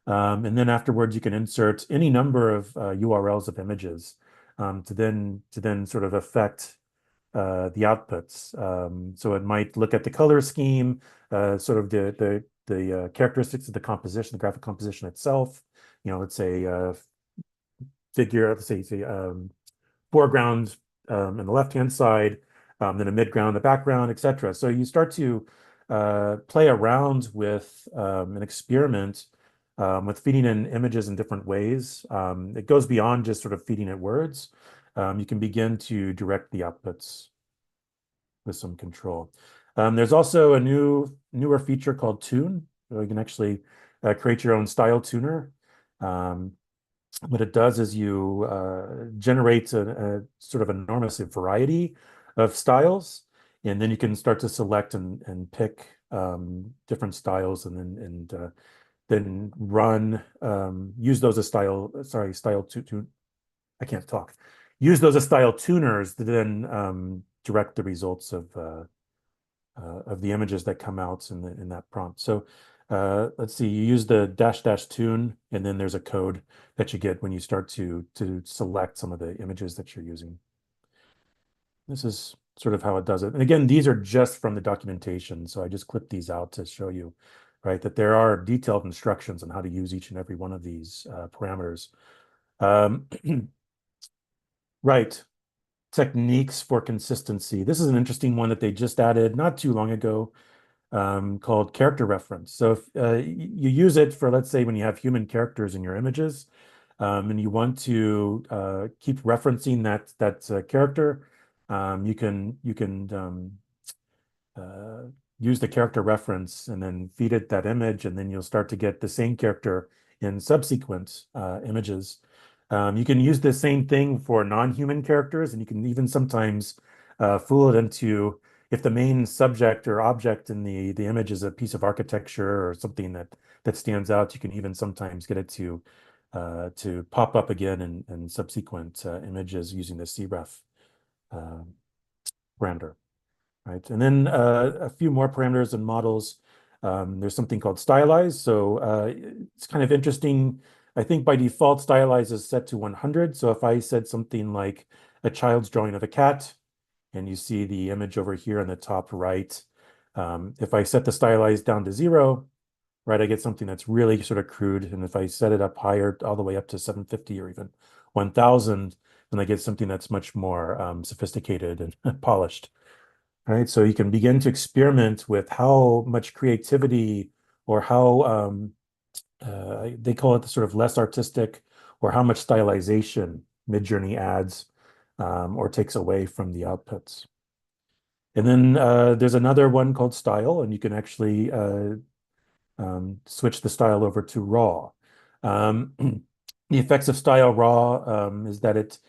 And then afterwards, you can insert any number of URLs of images to then sort of affect the outputs. So it might look at the color scheme, sort of the characteristics of the composition, the graphic composition itself. Let's say figure, let's say foreground on the left-hand side, then a midground, a background, etc. So you start to play around with an experiment with feeding in images in different ways. It goes beyond just sort of feeding it words. You can begin to direct the outputs with some control. There's also a newer feature called Tune. So you can actually create your own style tuner. What it does is you generate a sort of enormous variety of styles, and then you can start to select and pick different styles, and then run use those as I can't talk. Use those as style tuners to then direct the results of the images that come out in that prompt. So let's see, you use the -- tune, and then there's a code that you get when you start to select some of the images that you're using. This is sort of how it does it. And again, these are just from the documentation, so I just clipped these out to show you, right, that there are detailed instructions on how to use each and every one of these parameters. Right. Techniques for consistency. This is an interesting one that they just added not too long ago, called character reference. So if you use it for, let's say, when you have human characters in your images, and you want to keep referencing that character, you can use the character reference and then feed it that image, and then you'll start to get the same character in subsequent images. You can use the same thing for non-human characters, and you can even sometimes fool it into, if the main subject or object in the image is a piece of architecture or something that stands out, you can even sometimes get it to pop up again in subsequent images using the cref parameter, right? And then a few more parameters and models. There's something called stylize. So it's kind of interesting. I think by default, stylize is set to 100. So if I said something like a child's drawing of a cat, and you see the image over here on the top right, if I set the stylize down to 0, right, I get something that's really sort of crude. And if I set it up higher, all the way up to 750 or even 1000, then I get something that's much more sophisticated and polished. Right, so you can begin to experiment with how much creativity, or how they call it the sort of less artistic, or how much stylization MidJourney adds or takes away from the outputs. And then there's another one called style, and you can actually switch the style over to raw. The effects of style raw is that it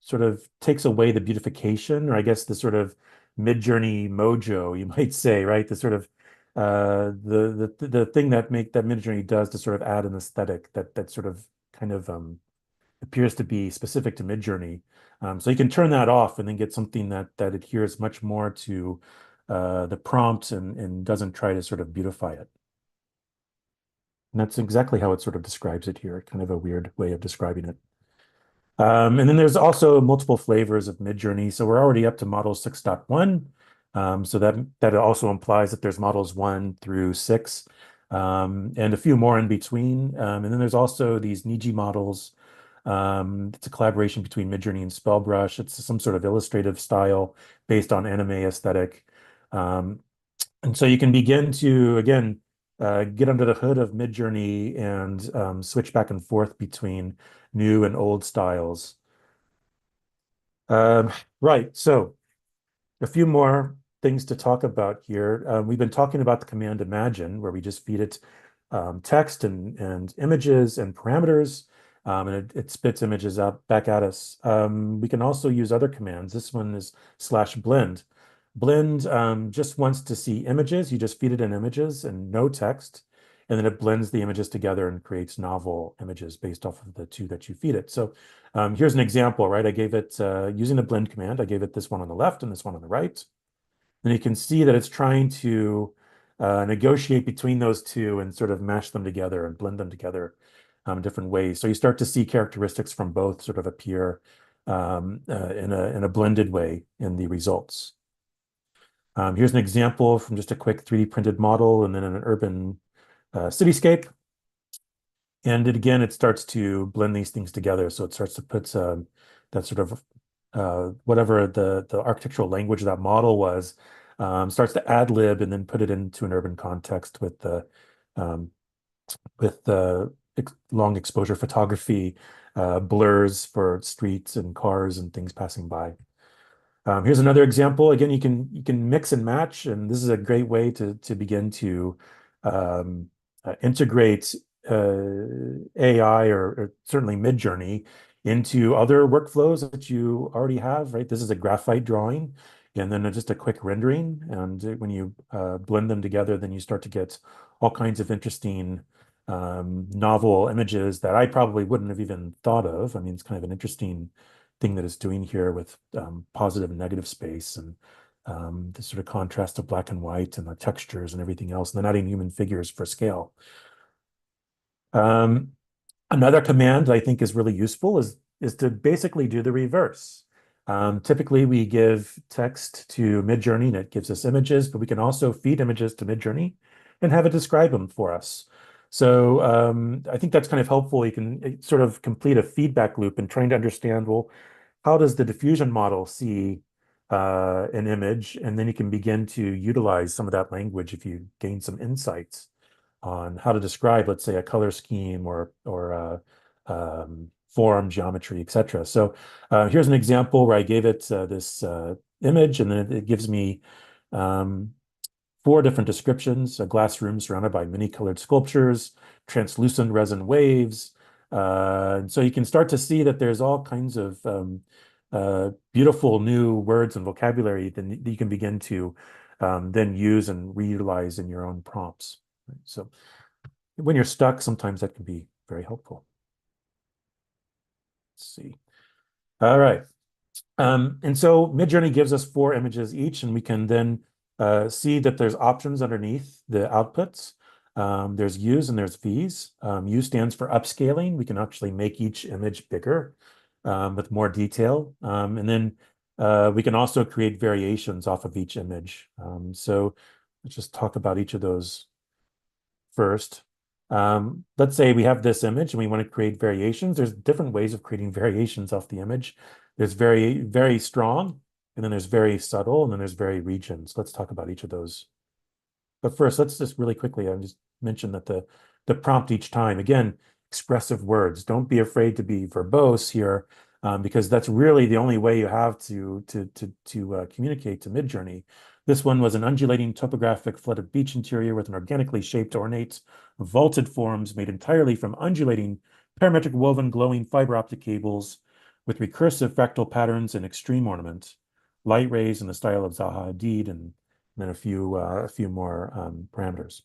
sort of takes away the beautification, or I guess the sort of MidJourney mojo, you might say, right? The sort of the thing that MidJourney does to sort of add an aesthetic that sort of kind of appears to be specific to MidJourney. So you can turn that off and then get something that adheres much more to the prompt and doesn't try to sort of beautify it. And that's exactly how it sort of describes it here, kind of a weird way of describing it. And then there's also multiple flavors of MidJourney. So we're already up to model 6.1. So that also implies that there's models 1 through 6, and a few more in between. And then there's also these Niji models. It's a collaboration between MidJourney and Spellbrush. It's some sort of illustrative style based on anime aesthetic. And so you can begin to, again, get under the hood of MidJourney and switch back and forth between new and old styles. Right, so a few more things to talk about here. We've been talking about the command imagine, where we just feed it text and images and parameters, and it spits images out back at us. We can also use other commands. This one is /blend. Blend just wants to see images. You just feed it in images and no text, and then it blends the images together and creates novel images based off of the two that you feed it. So here's an example, right? I gave it, using the blend command, I gave it this one on the left and this one on the right. And you can see that it's trying to negotiate between those two and sort of mash them together and blend them together in different ways. So you start to see characteristics from both sort of appear in a blended way in the results. Here's an example from just a quick 3D printed model and then an urban cityscape. And again, it starts to blend these things together. So it starts to put that sort of whatever the architectural language of that model was, starts to ad lib and then put it into an urban context with the long exposure photography, blurs for streets and cars and things passing by. Here's another example. Again, you can mix and match, and this is a great way to begin to integrate AI or certainly MidJourney into other workflows that you already have, right? This is a graphite drawing, and then just a quick rendering. And when you blend them together, then you start to get all kinds of interesting novel images that I probably wouldn't have even thought of. I mean, it's kind of an interesting thing that it's doing here with positive and negative space and the sort of contrast of black and white and the textures and everything else, and then adding human figures for scale. Another command I think is really useful is to basically do the reverse. Typically, we give text to MidJourney and it gives us images, but we can also feed images to MidJourney and have it describe them for us. So I think that's kind of helpful. You can sort of complete a feedback loop in trying to understand, well, how does the diffusion model see an image? And then you can begin to utilize some of that language if you gain some insights on how to describe, let's say, a color scheme or form, geometry, etc. So here's an example where I gave it this image, and then it gives me 4 different descriptions: a glass room surrounded by many colored sculptures, translucent resin waves. And so you can start to see that there's all kinds of beautiful new words and vocabulary that you can begin to then use and reutilize in your own prompts. So when you're stuck, sometimes that can be very helpful. Let's see. All right. And so MidJourney gives us 4 images each, and we can then see that there's options underneath the outputs. There's U's and there's V's. U stands for upscaling. We can actually make each image bigger with more detail. And then we can also create variations off of each image. So let's just talk about each of those first. Let's say we have this image and we want to create variations. There's different ways of creating variations off the image. There's very, very strong, and then there's very subtle, and then there's very regions. Let's talk about each of those. But first, let's just really quickly, I just mention that the prompt each time, again, expressive words. Don't be afraid to be verbose here, because that's really the only way you have to communicate to MidJourney. This one was an undulating topographic flooded beach interior with an organically shaped, ornate, vaulted forms made entirely from undulating, parametric woven, glowing fiber optic cables with recursive fractal patterns and extreme ornament, light rays in the style of Zaha Hadid, and then a few more parameters.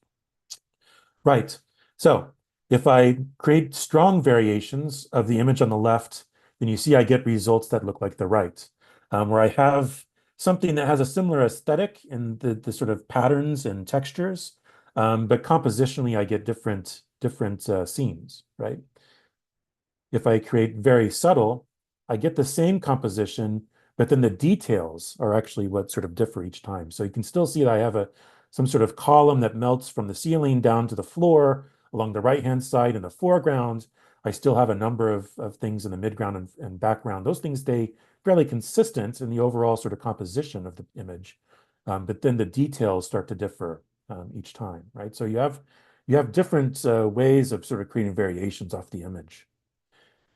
Right. So if I create strong variations of the image on the left, then you see I get results that look like the right, where I have something that has a similar aesthetic in the sort of patterns and textures, but compositionally I get different scenes, right? If I create very subtle, I get the same composition, but then the details are actually what sort of differ each time. So you can still see that I have some sort of column that melts from the ceiling down to the floor along the right-hand side in the foreground. I still have a number of things in the midground and background. Those things stay fairly consistent in the overall sort of composition of the image. But then the details start to differ each time, right? So you have different ways of sort of creating variations off the image.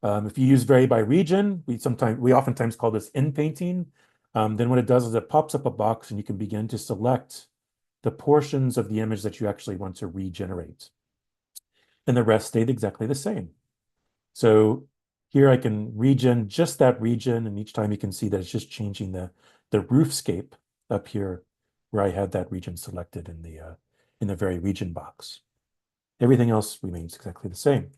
If you use vary by region, we oftentimes call this in-painting. Then what it does is it pops up a box and you can begin to select the portions of the image that you actually want to regenerate. And the rest stayed exactly the same. So here I can regen just that region, and each time you can see that it's just changing the roofscape up here where I had that region selected in the vary region box. Everything else remains exactly the same.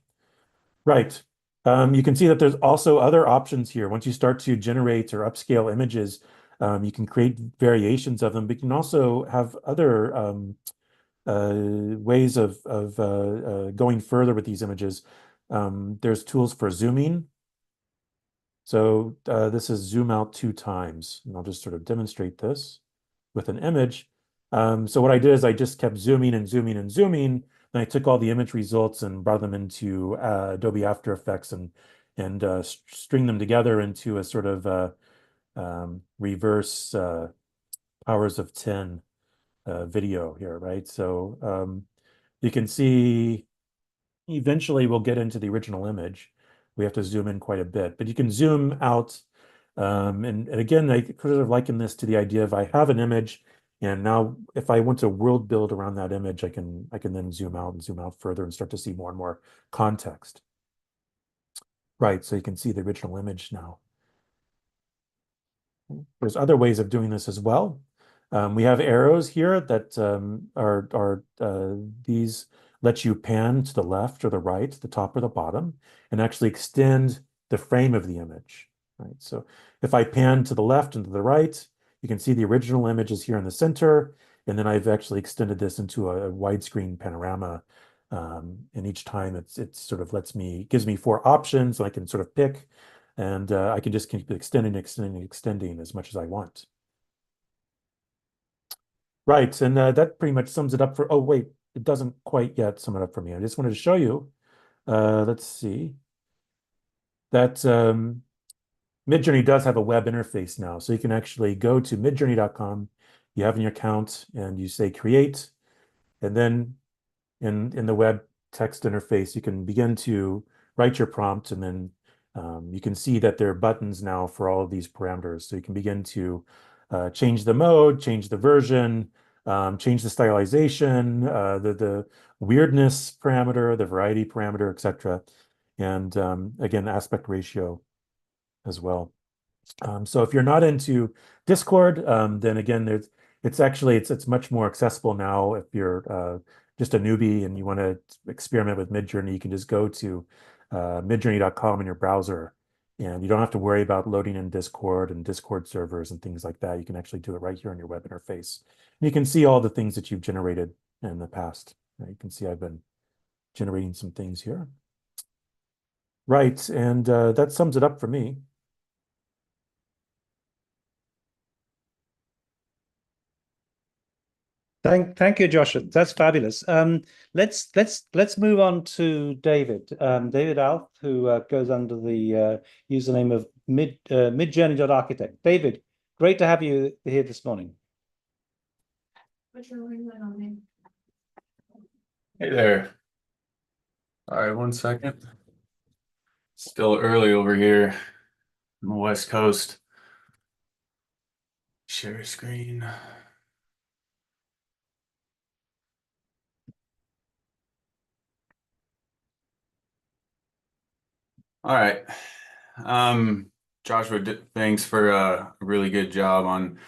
Right. You can see that there's also other options here. Once you start to generate or upscale images, you can create variations of them, but you can also have other ways of going further with these images. There's tools for zooming. So this is zoom out 2 times, and I'll just sort of demonstrate this with an image. So what I did is I just kept zooming and zooming and zooming. And I took all the image results and brought them into Adobe After Effects and string them together into a sort of reverse powers of 10 video here, right? So you can see eventually we'll get into the original image. We have to zoom in quite a bit, but you can zoom out And again, I could have likened this to the idea of I have an image, and now if I want to world build around that image, I can then zoom out and zoom out further and start to see more and more context. Right, so you can see the original image now. There's other ways of doing this as well. We have arrows here that these let you pan to the left or the right, the top or the bottom, and actually extend the frame of the image. Right. So if I pan to the left and to the right, you can see the original image is here in the center, and then I've actually extended this into a widescreen panorama. And each time it sort of gives me 4 options, so I can sort of pick, and I can just keep extending as much as I want. Right, and that pretty much sums it up for, oh wait, it doesn't quite yet sum it up for me. I just wanted to show you, let's see, that MidJourney does have a web interface now. So you can actually go to midjourney.com, you have an account, and you say create, and then in the web text interface, you can begin to write your prompt, and then you can see that there are buttons now for all of these parameters. So you can begin to change the mode, change the version, change the stylization, the weirdness parameter, the variety parameter, etc. And again, aspect ratio as well. So if you're not into Discord, then again, it's much more accessible now. If you're just a newbie and you want to experiment with MidJourney, you can just go to midjourney.com in your browser, and you don't have to worry about loading in Discord and Discord servers and things like that. You can actually do it right here on your web interface. And you can see all the things that you've generated in the past. You can see I've been generating some things here. Right, and that sums it up for me. Thank you, Josh. That's fabulous. Let's move on to David. David Alf, who goes under the username of midjourney.architect. David, great to have you here this morning. Hey there. All right, 1 second. Still early over here on the West Coast. Share screen. All right. Joshua, thanks for a really good job on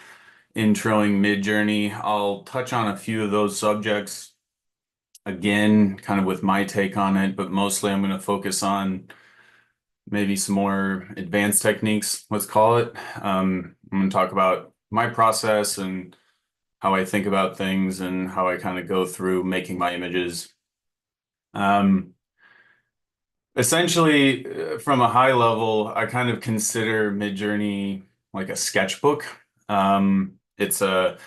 introing MidJourney. I'll touch on a few of those subjects again, kind of with my take on it, but mostly I'm going to focus on maybe some more advanced techniques, let's call it. I'm going to talk about my process and how I think about things and how I kind of go through making my images. Essentially, from a high level, I kind of consider MidJourney like a sketchbook. It's a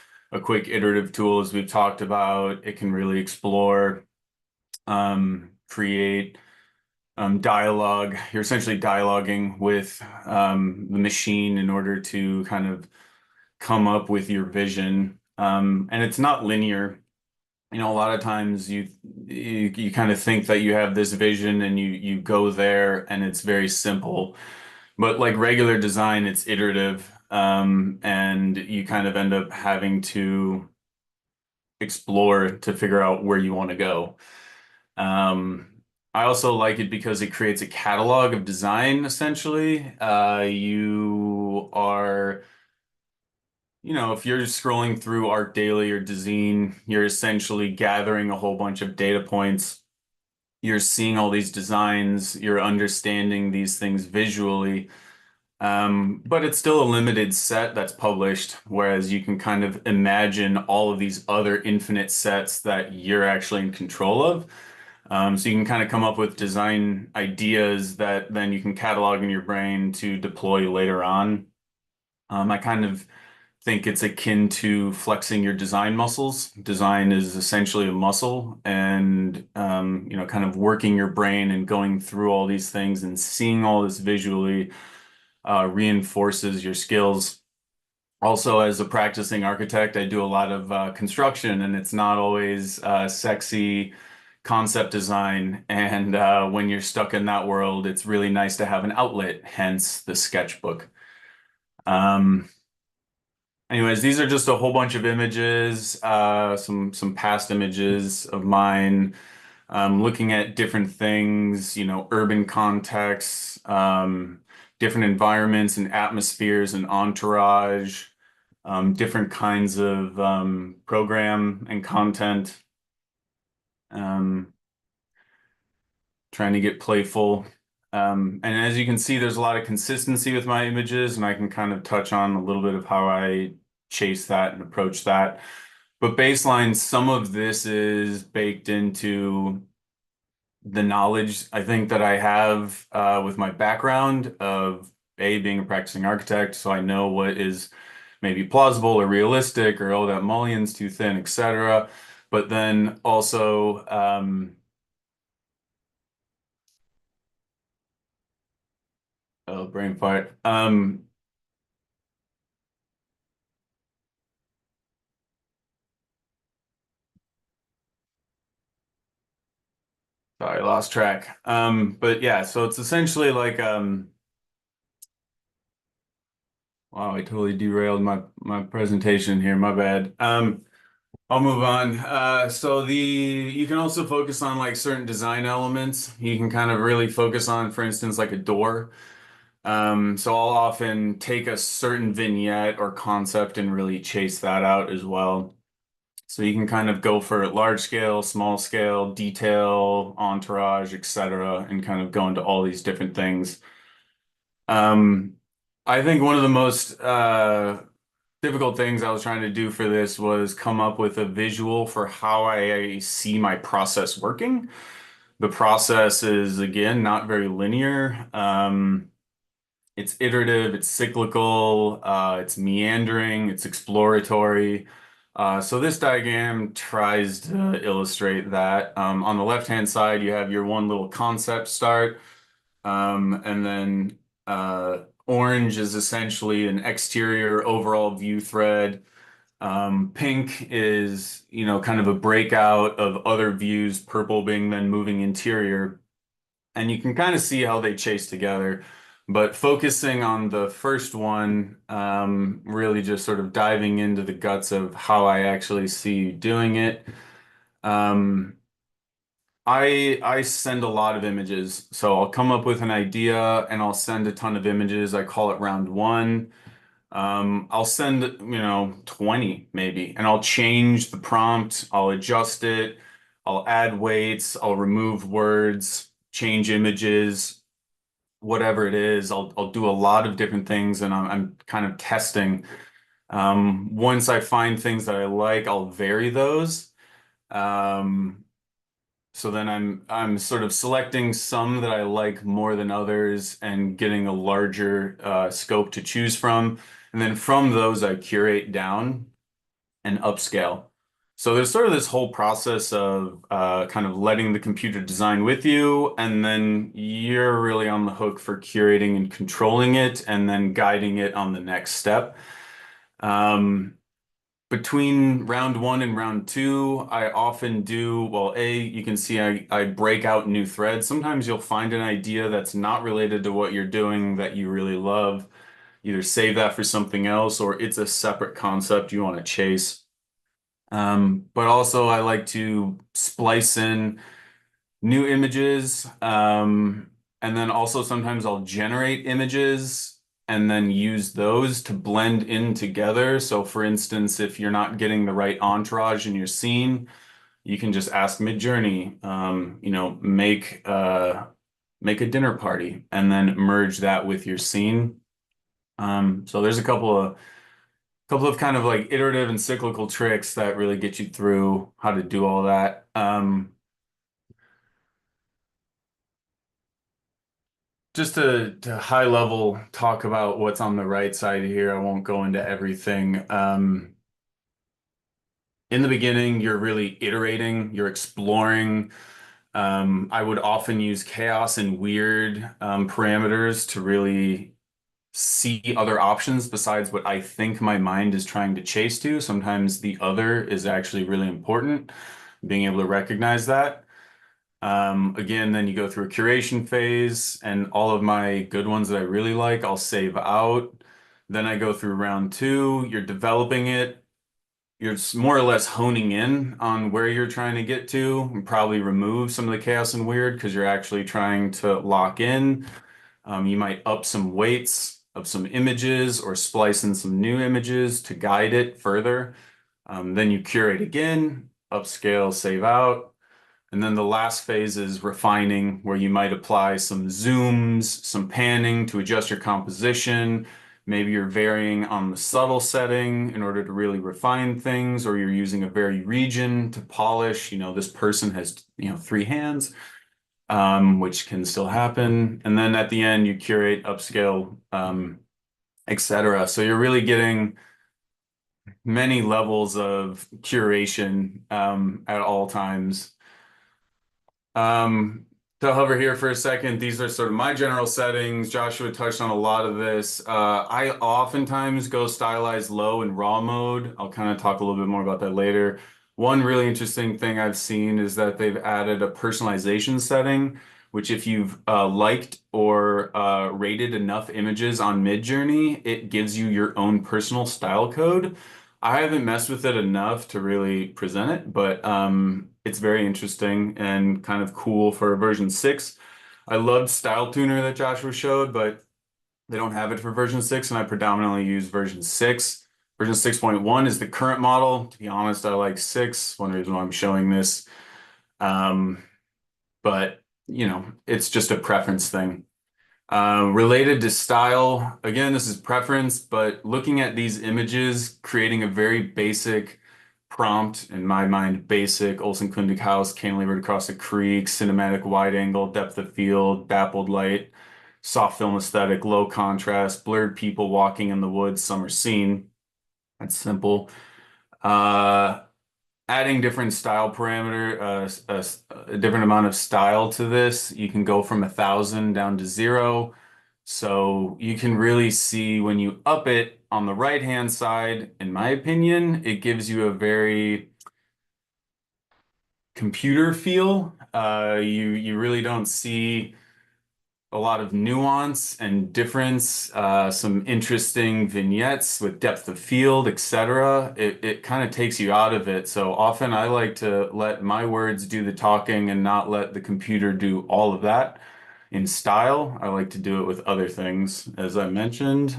quick iterative tool, as we've talked about. It can really explore, create dialogue. You're essentially dialoguing with the machine in order to kind of come up with your vision. And it's not linear. You know, a lot of times you kind of think that you have this vision and you go there and it's very simple. But like regular design, it's iterative, and you kind of end up having to explore to figure out where you want to go. I also like it because it creates a catalog of design, essentially. You know, if you're scrolling through Art Daily or Dezeen, you're essentially gathering a whole bunch of data points. You're seeing all these designs, you're understanding these things visually. But it's still a limited set that's published, whereas you can kind of imagine all of these other infinite sets that you're actually in control of. So you can kind of come up with design ideas that then you can catalog in your brain to deploy later on. I kind of think it's akin to flexing your design muscles. Design is essentially a muscle, and you know, kind of working your brain and going through all these things and seeing all this visually reinforces your skills. Also, as a practicing architect, I do a lot of construction, and it's not always sexy concept design. And when you're stuck in that world, it's really nice to have an outlet, hence the sketchbook. Anyways, these are just a whole bunch of images, some past images of mine, looking at different things, you know, urban contexts, different environments and atmospheres and entourage, different kinds of program and content, trying to get playful. And as you can see, there's a lot of consistency with my images, and I can kind of touch on a little bit of how I chase that and approach that. But baseline, some of this is baked into the knowledge I think that I have with my background of being a practicing architect, so I know what is maybe plausible or realistic, or oh, that mullion's too thin, etc. But then also oh, brain fart. Sorry, lost track. But yeah, so it's essentially like wow, I totally derailed my presentation here. My bad. I'll move on. So you can also focus on like certain design elements. You can kind of really focus on, for instance, like a door. So I'll often take a certain vignette or concept and really chase that out as well. So you can kind of go for large scale, small scale, detail, entourage, etc., and kind of go into all these different things. I think one of the most difficult things I was trying to do for this was come up with a visual for how I see my process working. The process is, again, not very linear. It's iterative, it's cyclical, it's meandering, it's exploratory. So this diagram tries to illustrate that. On the left-hand side, you have your one little concept start, and then orange is essentially an exterior overall view thread. Pink is, you know, kind of a breakout of other views, purple being then moving interior. And you can kind of see how they chase together. But focusing on the first one, really just sort of diving into the guts of how I actually see you doing it. I send a lot of images. So I'll come up with an idea and I'll send a ton of images. I call it round one. I'll send, you know, 20 maybe, and I'll change the prompt, I'll adjust it, I'll add weights, I'll remove words, change images, whatever it is. I'll do a lot of different things, and I'm kind of testing. Once I find things that I like, I'll vary those. So then I'm sort of selecting some that I like more than others and getting a larger scope to choose from. And then from those, I curate down and upscale. So there's sort of this whole process of kind of letting the computer design with you, and then you're really on the hook for curating and controlling it, and then guiding it on the next step. Between round one and round two, I often do, well, you can see I break out new threads. Sometimes you'll find an idea that's not related to what you're doing that you really love. Either save that for something else, or it's a separate concept you want to chase. But also I like to splice in new images. And then also sometimes I'll generate images and then use those to blend in together. So for instance, if you're not getting the right entourage in your scene, you can just ask MidJourney, you know, make a dinner party and then merge that with your scene. So there's a couple of kind of like iterative and cyclical tricks that really get you through how to do all that. Just to high level talk about what's on the right side here, I won't go into everything. In the beginning, you're really iterating, you're exploring. I would often use chaos and weird parameters to really see other options besides what I think my mind is trying to chase to. Sometimes the other is actually really important, being able to recognize that. Again, then you go through a curation phase, and all of my good ones that I really like, I'll save out. Then I go through round 2. You're developing it. You're more or less honing in on where you're trying to get to, and probably remove some of the chaos and weird because you're actually trying to lock in. You might up some weights of some images or splice in some new images to guide it further. Then you curate again, upscale, save out. And then the last phase is refining, where you might apply some zooms, some panning to adjust your composition. Maybe you're varying on the subtle setting in order to really refine things, or you're using a very region to polish. This person has, 3 hands, which can still happen. And then at the end, you curate, upscale, etc. So you're really getting many levels of curation at all times. To hover here for a second, these are sort of my general settings. Joshua touched on a lot of this. I oftentimes go stylized low in raw mode. I'll kind of talk a little bit more about that later. One really interesting thing I've seen is that they've added a personalization setting, which if you've liked or rated enough images on MidJourney, it gives you your own personal style code. I haven't messed with it enough to really present it, but it's very interesting and kind of cool for version 6. I loved Style Tuner that Joshua showed, but they don't have it for version 6, and I predominantly use version 6. Version 6.1 is the current model. To be honest, I like 6. One reason why I'm showing this. But, it's just a preference thing. Related to style, again, this is preference, but looking at these images, creating a very basic prompt, in my mind, basic Olsen-Kundig house, cantilevered across a creek, cinematic wide angle, depth of field, dappled light, soft film aesthetic, low contrast, blurred people walking in the woods, summer scene. That's simple. Adding different style parameter, a different amount of style to this. You can go from 1,000 down to 0. So you can really see when you up it on the right-hand side, in my opinion, it gives you a very computer feel. You really don't see a lot of nuance and difference, some interesting vignettes with depth of field, etc. It kind of takes you out of it. So often I like to let my words do the talking and not let the computer do all of that. In style, I like to do it with other things, as I mentioned.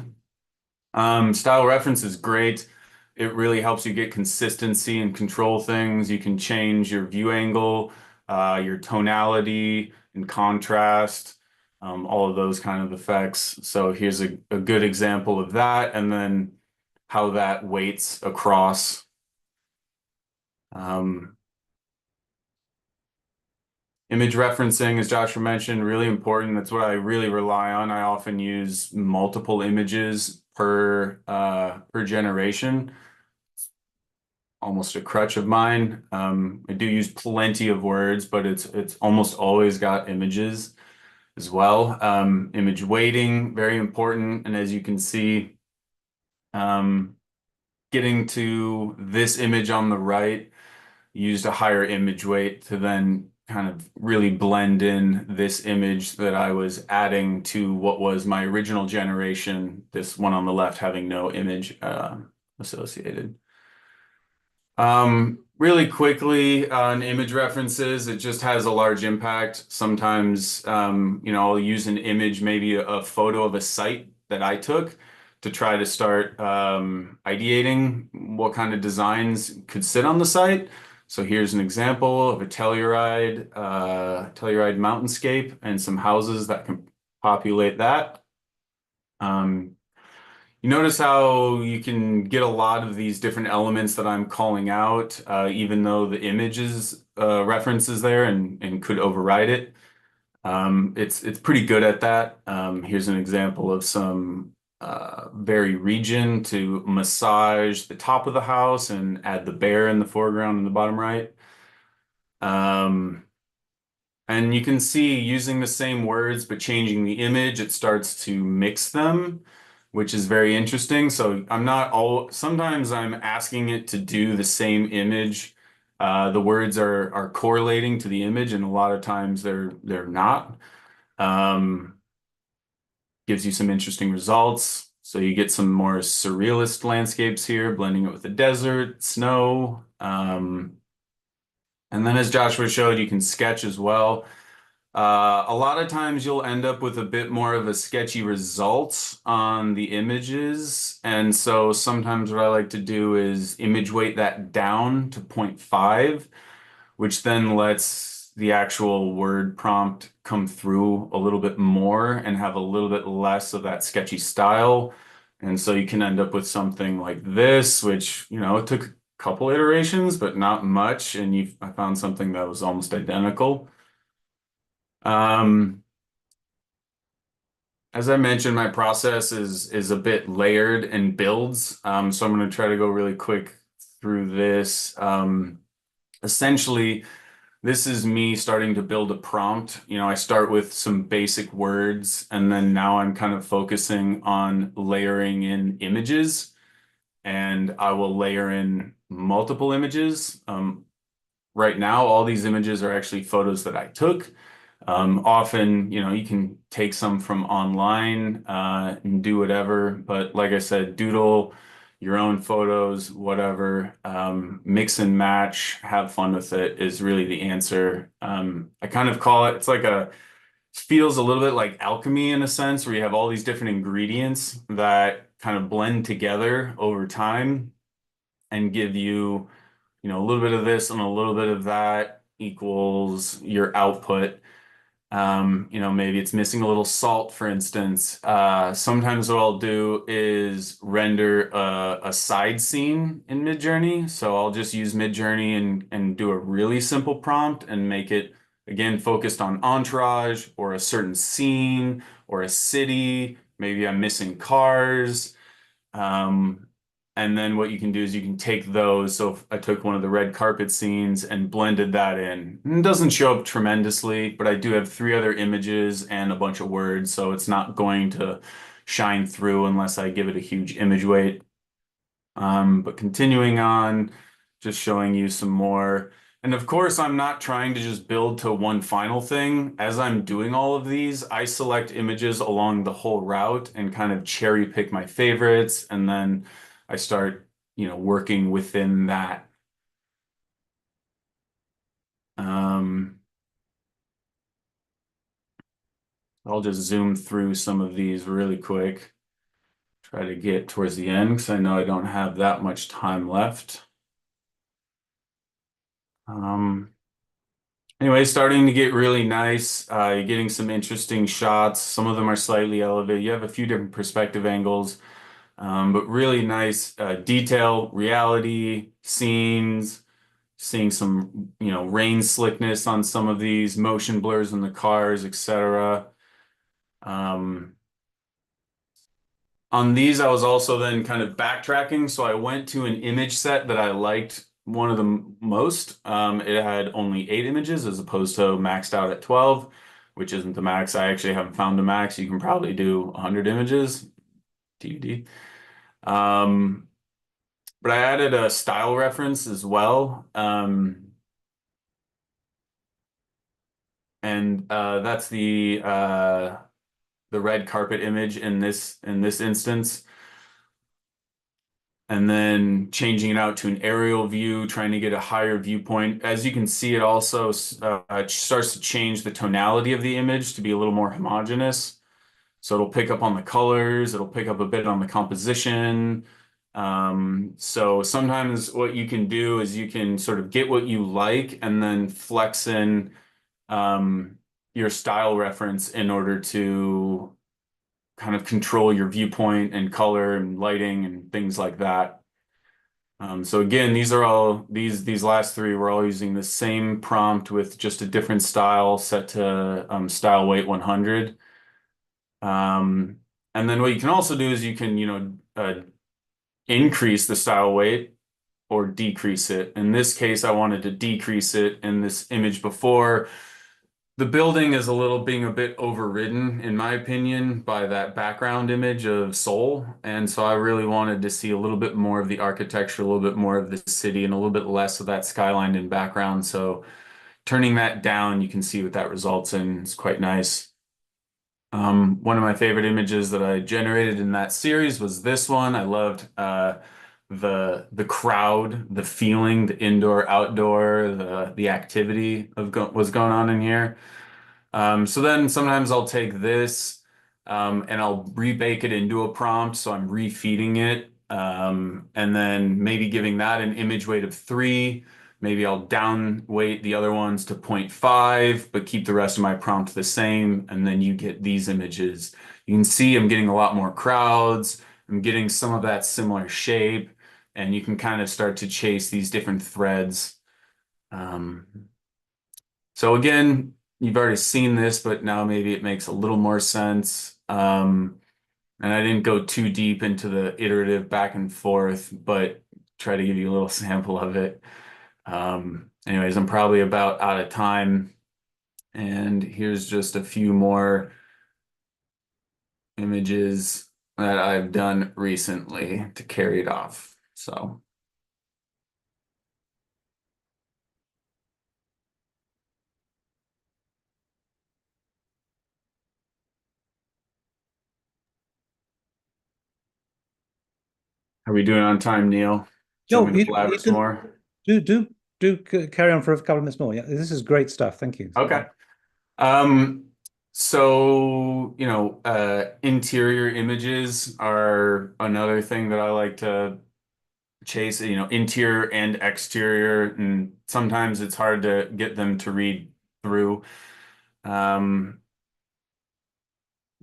Style reference is great. It really helps you get consistency and control things. You can change your view angle, your tonality and contrast, all of those kind of effects. So here's a good example of that, and then how that weights across. Image referencing, as Joshua mentioned, really important. That's what I really rely on. I often use multiple images per generation. It's almost a crutch of mine. I do use plenty of words, but it's almost always got images as well. Image weighting, very important. And as you can see, getting to this image on the right, used a higher image weight to then kind of really blend in this image that I was adding to what was my original generation, this one on the left having no image associated. Really quickly on image references, it just has a large impact. Sometimes, I'll use an image, maybe a photo of a site that I took to try to start ideating what kind of designs could sit on the site. So here's an example of a Telluride mountainscape and some houses that can populate that. You notice how you can get a lot of these different elements that I'm calling out, even though the images reference is there and could override it. It's pretty good at that. Here's an example of some very region to massage the top of the house and add the bear in the foreground in the bottom right. And you can see using the same words but changing the image, it starts to mix them, which is very interesting. So sometimes I'm asking it to do the same image. The words are correlating to the image, and a lot of times they're not. Gives you some interesting results. So you get some more surrealist landscapes here, blending it with the desert, snow. And then as Joshua showed, you can sketch as well. A lot of times you'll end up with a bit more of a sketchy result on the images. And so sometimes what I like to do is image weight that down to 0.5, which then lets the actual word prompt come through a little bit more and have a little bit less of that sketchy style. And so you can end up with something like this, which, you know, it took a couple iterations, but not much. And I found something that was almost identical. As I mentioned, my process is a bit layered and builds. So I'm going to try to go really quick through this. Essentially, this is me starting to build a prompt. You know, I start with some basic words, and then now I'm kind of focusing on layering in images, and I will layer in multiple images. Right now, all these images are actually photos that I took. Often, you know, you can take some from online and do whatever, but like I said, doodle your own photos, whatever, mix and match, have fun with it is really the answer. I kind of call it, feels a little bit like alchemy in a sense, where you have all these different ingredients that kind of blend together over time and give you, you know, a little bit of this and a little bit of that equals your output. You know, maybe it's missing a little salt, for instance. Sometimes what I'll do is render a side scene in MidJourney. So I'll just use MidJourney and do a really simple prompt and make it, again, focused on entourage or a certain scene or a city. Maybe I'm missing cars. And then what you can do is you can take those. So if I took one of the red carpet scenes and blended that in. It doesn't show up tremendously, but I do have 3 other images and a bunch of words, so it's not going to shine through unless I give it a huge image weight. But continuing on, just showing you some more. And of course, I'm not trying to just build to one final thing. As I'm doing all of these, I select images along the whole route and kind of cherry pick my favorites, and then I start, you know, working within that. I'll just zoom through some of these really quick. Try to get towards the end because I know I don't have that much time left. Anyway, starting to get really nice. You're getting some interesting shots. Some of them are slightly elevated. You have a few different perspective angles. But really nice detail, reality, scenes, seeing some, you know, rain slickness on some of these, motion blurs in the cars, etc. On these, I was also then kind of backtracking. So I went to an image set that I liked one of the most. It had only 8 images as opposed to maxed out at 12, which isn't the max. I actually haven't found a max. You can probably do 100 images, TBD. But I added a style reference as well. And that's the red carpet image in this instance. And then changing it out to an aerial view, trying to get a higher viewpoint. As you can see, it also starts to change the tonality of the image to be a little more homogeneous. So it'll pick up on the colors, it'll pick up a bit on the composition. So sometimes what you can do is you can sort of get what you like and then flex in your style reference in order to kind of control your viewpoint and color and lighting and things like that. So again, these last 3 we're all using the same prompt with just a different style set to style weight 100. And then what you can also do is you can, you know, increase the style weight or decrease it. In this case, I wanted to decrease it in this image before. The building is being a bit overridden, in my opinion, by that background image of Seoul. And so I really wanted to see a little bit more of the architecture, a little bit more of the city, and a little bit less of that skyline in background. So turning that down, you can see what that results in. It's quite nice. One of my favorite images that I generated in that series was this one. I loved the crowd, the feeling, the indoor, outdoor, the activity of was going on in here. So then sometimes I'll take this and I'll rebake it into a prompt. So I'm refeeding it and then maybe giving that an image weight of 3. Maybe I'll down weight the other ones to 0.5, but keep the rest of my prompt the same. And then you get these images. You can see I'm getting a lot more crowds. I'm getting some of that similar shape, and you can kind of start to chase these different threads. So again, you've already seen this, but now maybe it makes a little more sense. And I didn't go too deep into the iterative back and forth, but try to give you a little sample of it. Anyways, I'm probably about out of time. And here's just a few more images that I've done recently to carry it off. So. How are we doing on time, Neil? Do you want me to blabber some more? Carry on for a couple of minutes more. Yeah, this is great stuff. Thank you. Okay. So, interior images are another thing that I like to chase, interior and exterior, and sometimes it's hard to get them to read through.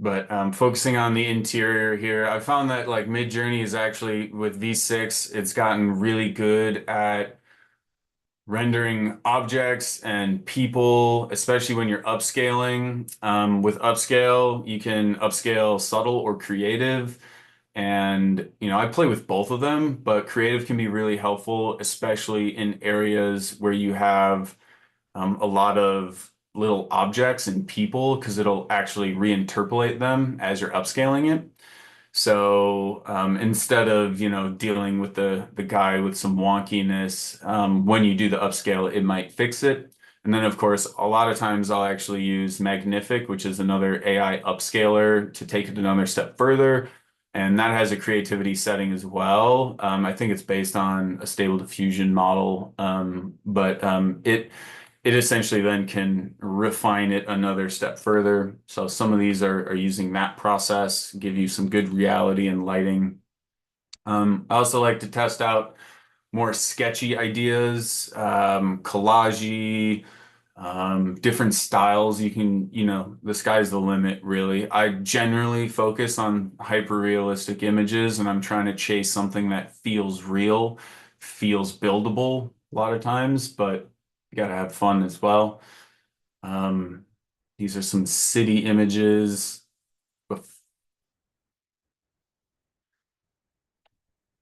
But focusing on the interior here, I found that like MidJourney is actually with V6, it's gotten really good at rendering objects and people, especially when you're upscaling. With upscale, you can upscale subtle or creative. And, I play with both of them, but creative can be really helpful, especially in areas where you have a lot of little objects and people, because it'll actually reinterpolate them as you're upscaling it. So instead of dealing with the guy with some wonkiness, when you do the upscale, it might fix it. And then of course, a lot of times I'll actually use Magnific, which is another AI upscaler, to take it another step further. And that has a creativity setting as well. I think it's based on a stable diffusion model, but it essentially then can refine it another step further. So some of these are using that process, give you some good reality and lighting. I also like to test out more sketchy ideas, collagey, different styles. You can, the sky's the limit, really. I generally focus on hyper-realistic images, and I'm trying to chase something that feels real, feels buildable a lot of times, but you gotta have fun as well. These are some city images.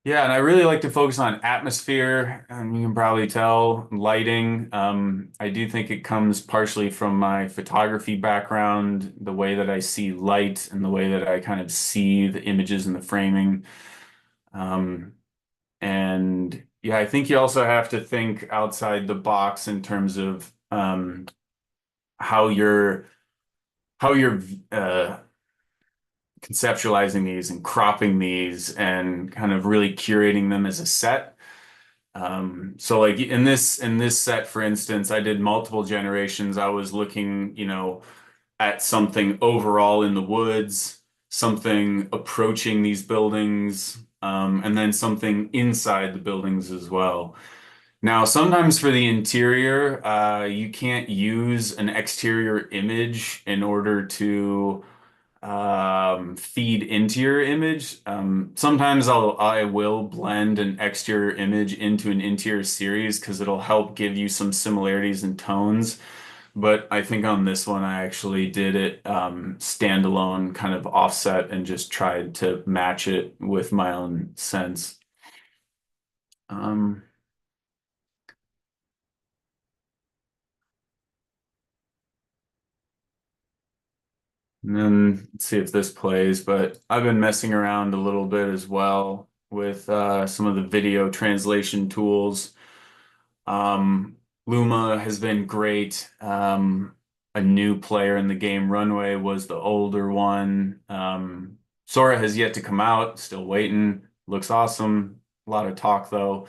Yeah, and I really like to focus on atmosphere, and you can probably tell lighting. I do think it comes partially from my photography background, the way that I see light and the way that I kind of see the images and the framing. And yeah, I think you also have to think outside the box in terms of how you're conceptualizing these and cropping these and kind of really curating them as a set. So like in this set, for instance, I did multiple generations. I was looking, at something overall in the woods, something approaching these buildings, and then something inside the buildings as well. Now, sometimes for the interior, you can't use an exterior image in order to feed into your image. Sometimes I will blend an exterior image into an interior series because it'll help give you some similarities in tones. But I think on this one, I actually did it standalone, kind of offset, and just tried to match it with my own sense. And then let's see if this plays, but I've been messing around a little bit as well with some of the video translation tools. Luma has been great. I a new player in the game. Runway was the older one. Sora has yet to come out, still waiting. Looks awesome. A lot of talk though.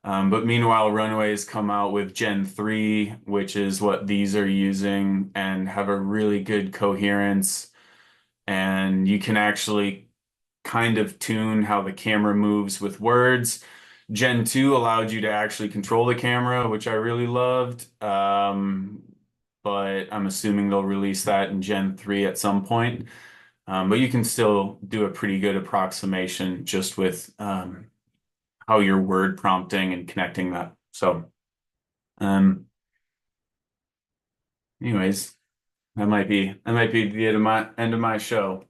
But meanwhile, Runway's come out with Gen 3, which is what these are using, and have a really good coherence. And you can actually kind of tune how the camera moves with words. Gen 2 allowed you to actually control the camera, which I really loved. But I'm assuming they'll release that in Gen 3 at some point. But you can still do a pretty good approximation just with how you're word prompting and connecting that. So, anyways, that might be the end of my show.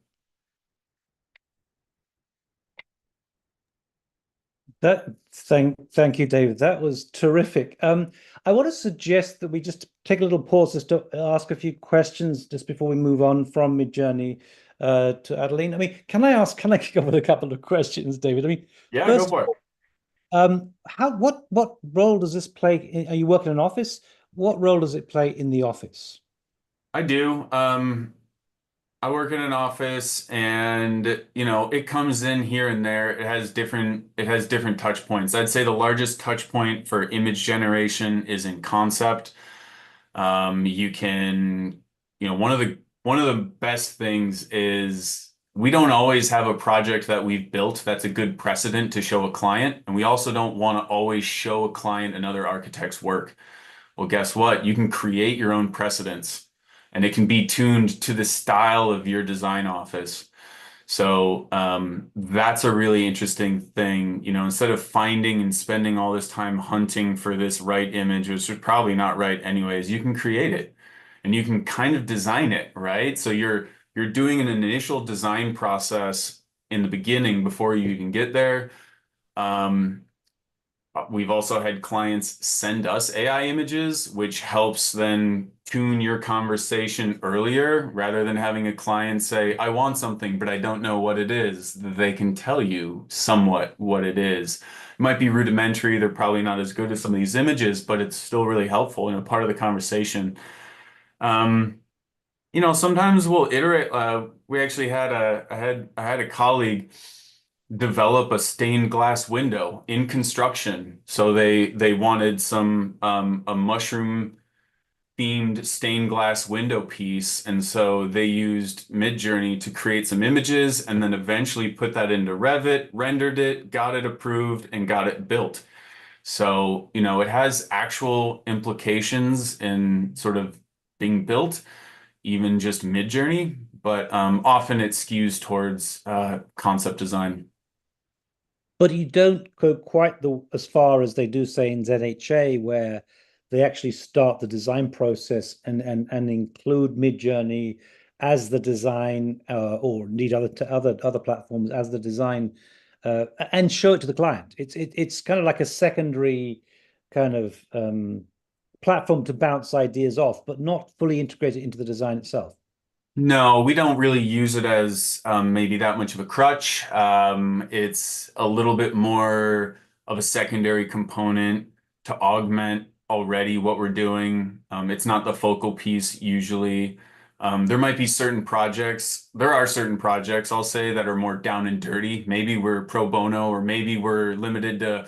Thank you, David. That was terrific. I want to suggest that we just take a little pause just to ask a few questions just before we move on from MidJourney to Adeline. I mean, can I kick off with a couple of questions, David? I mean, Yeah, first, go for it. What role does this play? Are you working in an office? What role does it play in the office? I do. I work in an office, and it comes in here and there. It has different touch points. I'd say the largest touch point for image generation is in concept. You can, one of the best things is we don't always have a project that we've built that's a good precedent to show a client, and we also don't want to always show a client another architect's work. Well, guess what? You can create your own precedents, and it can be tuned to the style of your design office. So that's a really interesting thing. Instead of finding and spending all this time hunting for this right image, which is probably not right anyways, you can create it and you can kind of design it, right? So you're doing an initial design process in the beginning before you even get there. We've also had clients send us AI images, which helps then tune your conversation earlier rather than having a client say, I want something, but I don't know what it is. They can tell you somewhat what it is. It might be rudimentary. They're probably not as good as some of these images, but it's still really helpful and a part of the conversation. Sometimes we'll iterate. We actually had I had a colleague develop a stained glass window in construction. So they wanted some a mushroom themed stained glass window piece, and so they used MidJourney to create some images and then eventually put that into Revit, rendered it, got it approved, and got it built. So, it has actual implications in sort of being built, even just MidJourney, but often it skews towards concept design. But you don't go quite as far as they do, say, in ZHA, where they actually start the design process and include MidJourney as the design, or indeed other platforms as the design, and show it to the client. It's kind of like a secondary kind of platform to bounce ideas off, but not fully integrated into the design itself. No, we don't really use it as maybe that much of a crutch. It's a little bit more of a secondary component to augment already what we're doing. It's not the focal piece usually. There might be certain projects. There are certain projects, I'll say, that are more down and dirty. Maybe we're pro bono, or maybe we're limited to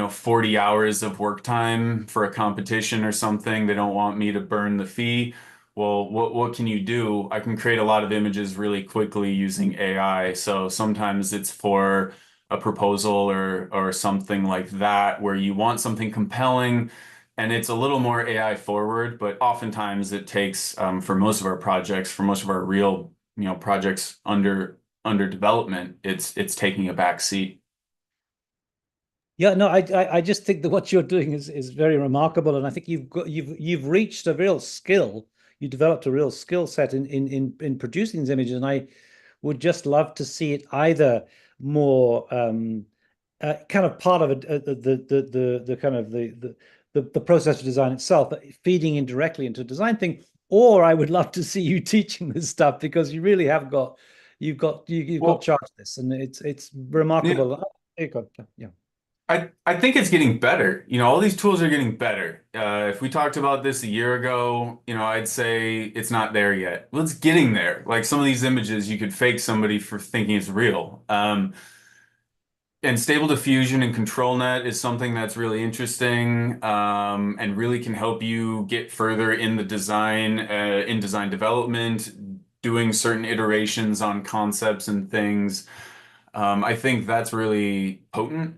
40 hours of work time for a competition or something. They don't want me to burn the fee. Well, what can you do? I can create a lot of images really quickly using AI. So sometimes it's for a proposal or something like that, where you want something compelling and it's a little more AI forward, but oftentimes it takes, for most of our projects, for most of our real, projects under development, it's taking a back seat. Yeah, no, I just think that what you're doing is very remarkable, and I think you've reached a real skill. You developed a real skill set in producing these images, and I would just love to see it either more kind of part of the kind of the process of design itself, but feeding in directly into a design thing. Or I would love to see you teaching this stuff, because you really have you've got charge of this, and it's remarkable. Yeah. Yeah. I think it's getting better. You know, all these tools are getting better. If we talked about this a year ago, you know, I'd say it's not there yet. Well, it's getting there. Like some of these images, you could fake somebody for thinking it's real. And Stable Diffusion and ControlNet is something that's really interesting, and really can help you get further in the design, in design development, doing certain iterations on concepts and things. I think that's really potent.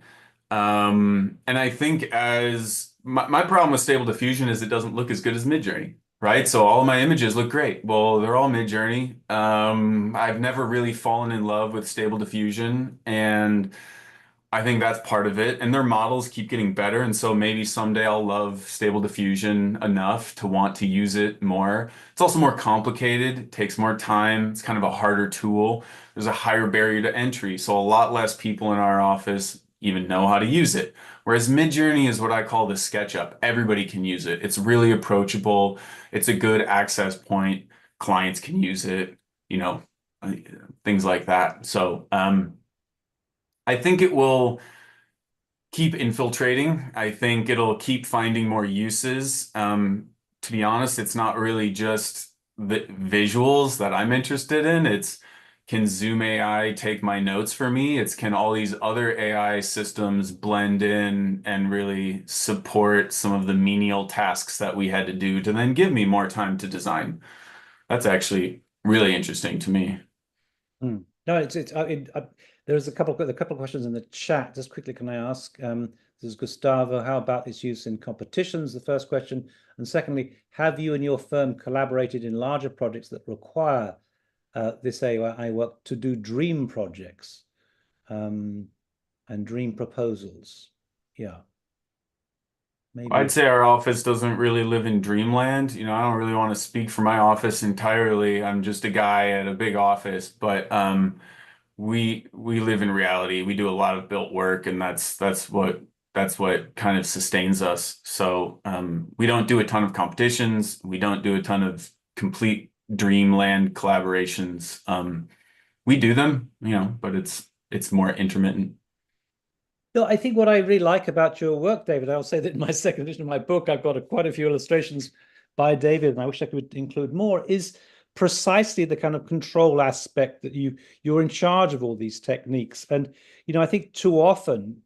And I think as my problem with Stable Diffusion is it doesn't look as good as MidJourney, right? So all my images look great. Well, they're all MidJourney. I've never really fallen in love with Stable Diffusion, and I think that's part of it. And their models keep getting better. And so maybe someday I'll love Stable Diffusion enough to want to use it more. It's also more complicated, it takes more time. It's kind of a harder tool. There's a higher barrier to entry. So a lot less people in our office even know how to use it. Whereas MidJourney is what I call the SketchUp. Everybody can use it. It's really approachable. It's a good access point. Clients can use it, you know, things like that. So, I think it will keep infiltrating. I think it'll keep finding more uses. To be honest, it's not really just the visuals that I'm interested in. It's can Zoom AI take my notes for me? It's can all these other AI systems blend in and really support some of the menial tasks that we had to do to then give me more time to design. That's actually really interesting to me. No, there's a couple of questions in the chat. Just quickly, can I ask? This is Gustavo. How about its use in competitions? The first question, and secondly, have you and your firm collaborated in larger projects that require this AI work to do dream projects and dream proposals? Yeah. Maybe. I'd say our office doesn't really live in dreamland. You know, I don't really want to speak for my office entirely. I'm just a guy at a big office, but we live in reality. We do a lot of built work, and that's what kind of sustains us. So we don't do a ton of competitions. We don't do a ton of complete dreamland collaborations. We do them, you know, but it's more intermittent. No, I think what I really like about your work, David, I'll say that in my second edition of my book, I've got quite a few illustrations by David, and I wish I could include more, is precisely the kind of control aspect that you're in charge of all these techniques. And, you know, I think too often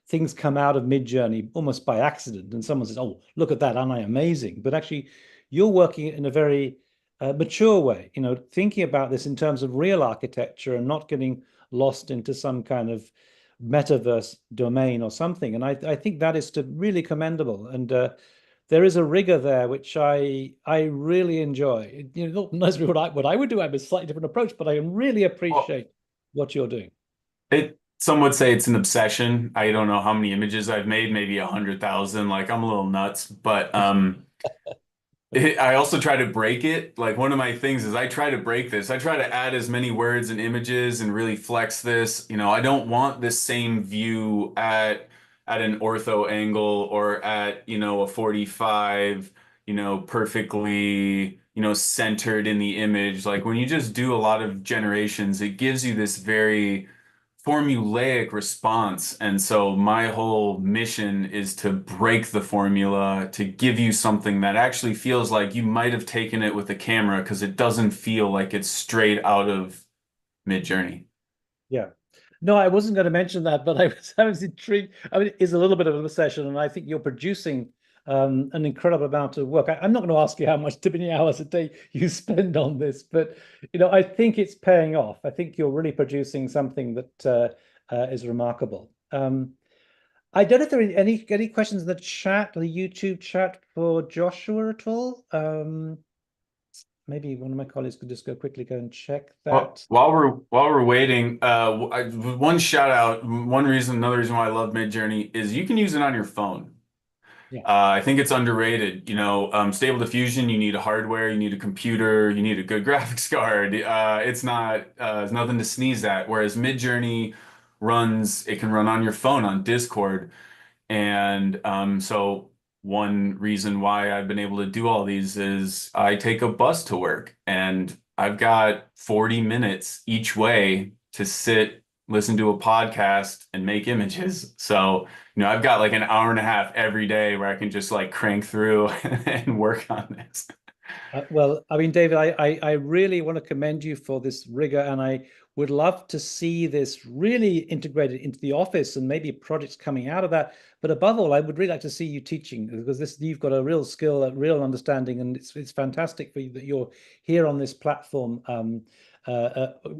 things come out of MidJourney almost by accident, and someone says, oh, look at that, aren't I amazing? But actually, you're working in a very mature way, you know, thinking about this in terms of real architecture and not getting lost into some kind of metaverse domain or something. And I think that is really commendable. And there is a rigor there which I really enjoy. You know, not necessarily what I would do. I have a slightly different approach, but I really appreciate what you're doing. Some would say it's an obsession. I don't know how many images I've made, maybe 100,000. Like I'm a little nuts, but I also try to break it. Like one of my things is I try to break this. I try to add as many words and images and really flex this. You know, I don't want this same view at an ortho angle or at, you know, a 45, you know, perfectly, you know, centered in the image. Like when you just do a lot of generations, it gives you this very formulaic response. And so my whole mission is to break the formula, to give you something that actually feels like you might have taken it with a camera because it doesn't feel like it's straight out of MidJourney. Yeah. No, I wasn't going to mention that, but I was intrigued. I mean, it's a little bit of an obsession, and I think you're producing an incredible amount of work. I'm not going to ask you how many hours a day you spend on this, but you know, I think it's paying off. I think you're really producing something that is remarkable. I don't know if there are any questions in the chat, the YouTube chat for Joshua at all. Maybe one of my colleagues could just quickly go and check that. While we're waiting, one shout out, another reason why I love MidJourney is you can use it on your phone. Yeah. I think it's underrated. You know, Stable Diffusion, you need hardware, you need a computer, you need a good graphics card. It's nothing to sneeze at. Whereas MidJourney it can run on your phone on Discord. And so one reason why I've been able to do all these is I take a bus to work and I've got 40 minutes each way to sit listen to a podcast, and make images. So, I've got like an hour and a half every day where I can just like crank through and work on this. Well, I mean, David, I really want to commend you for this rigor, and I would love to see this really integrated into the office and maybe projects coming out of that. But above all, I would really like to see you teaching, because you've got a real skill, a real understanding, and it's fantastic for you that you're here on this platform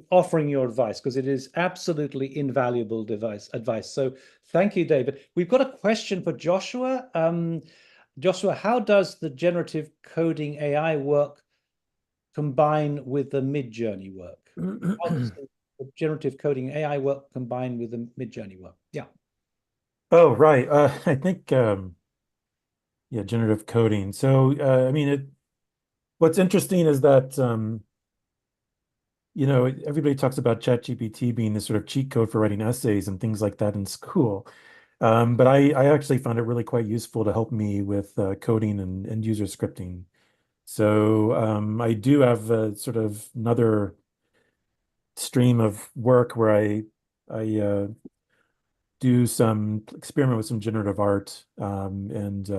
offering your advice, because it is absolutely invaluable advice. So thank you, David. We've got a question for Joshua. Joshua, how does the generative coding AI work combine with the MidJourney work? How does the generative coding AI work combine with the MidJourney work? Yeah. Oh, right. I think, yeah, generative coding. So, I mean, what's interesting is that, everybody talks about ChatGPT being this sort of cheat code for writing essays and things like that in school. But I actually found it really quite useful to help me with coding and user scripting. So I do have sort of another stream of work where I do some experiment with some generative art and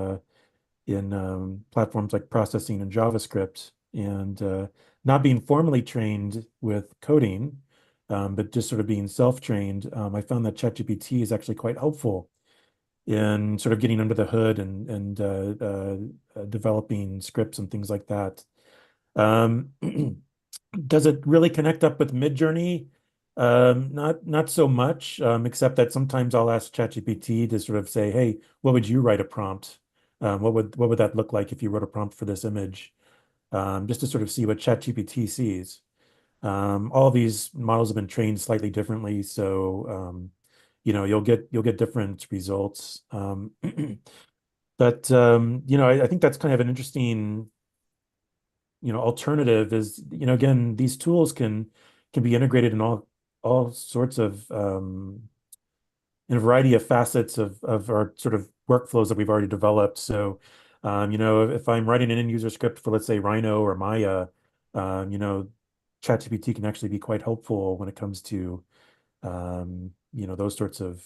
in platforms like processing and JavaScript, and not being formally trained with coding, but just sort of being self-trained. I found that ChatGPT is actually quite helpful in sort of getting under the hood and developing scripts and things like that. Does it really connect up with MidJourney? Not so much, except that sometimes I'll ask ChatGPT to sort of say, "Hey, what would you write a prompt? What would that look like if you wrote a prompt for this image?" Just to sort of see what ChatGPT sees. All these models have been trained slightly differently, so you'll get different results. But I think that's kind of an interesting alternative is, again, these tools can be integrated in all sorts of in a variety of facets of our sort of workflows that we've already developed. So if I'm writing an end user script for, let's say, Rhino or Maya, ChatGPT can actually be quite helpful when it comes to those sorts of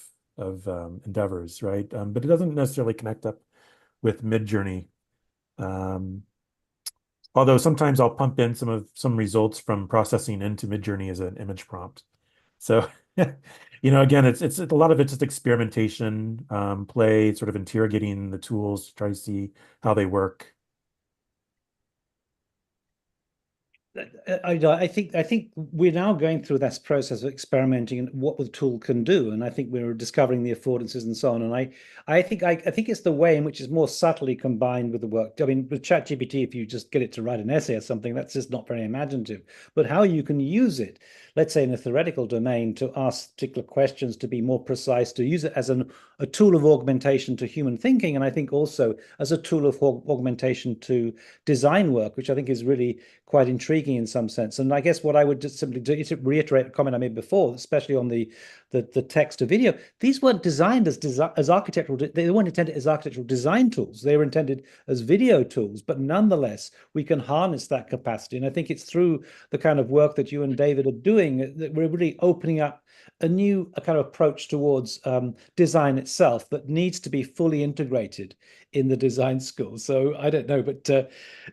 endeavors, right? But it doesn't necessarily connect up with MidJourney. Although sometimes I'll pump in some results from processing into MidJourney as an image prompt. So, again, it's a lot of it's just experimentation, play, sort of interrogating the tools to try to see how they work. I think we're now going through this process of experimenting and what the tool can do, and I think we're discovering the affordances and so on. And I think it's the way in which it's more subtly combined with the work. I mean, with ChatGPT, if you just get it to write an essay or something, that's just not very imaginative. But how you can use it, let's say in a theoretical domain, to ask particular questions, to be more precise, to use it as a tool of augmentation to human thinking, and I think also as a tool of augmentation to design work, which I think is really quite intriguing in some sense. And I guess what I would just simply do is reiterate a comment I made before, especially on the text to video. These weren't designed as architectural. They weren't intended as architectural design tools. They were intended as video tools. But nonetheless, we can harness that capacity. And I think it's through the kind of work that you and David are doing that we're really opening up a kind of approach towards design itself that needs to be fully integrated in the design school. So I don't know, but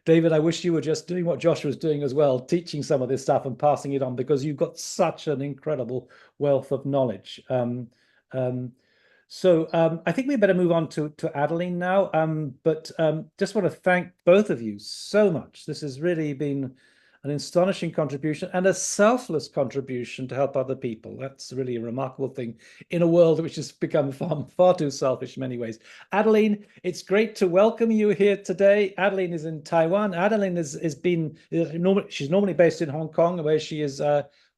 David, I wish you were just doing what Joshua was doing as well, teaching some of this stuff and passing it on, because you've got such an incredible wealth of knowledge. So I think we better move on to Adeline now. But just want to thank both of you so much. This has really been an astonishing contribution and a selfless contribution to help other people. That's really a remarkable thing in a world which has become far too selfish in many ways. Adeline, it's great to welcome you here today. Adeline is in Taiwan. Adeline she's normally based in Hong Kong, where she is,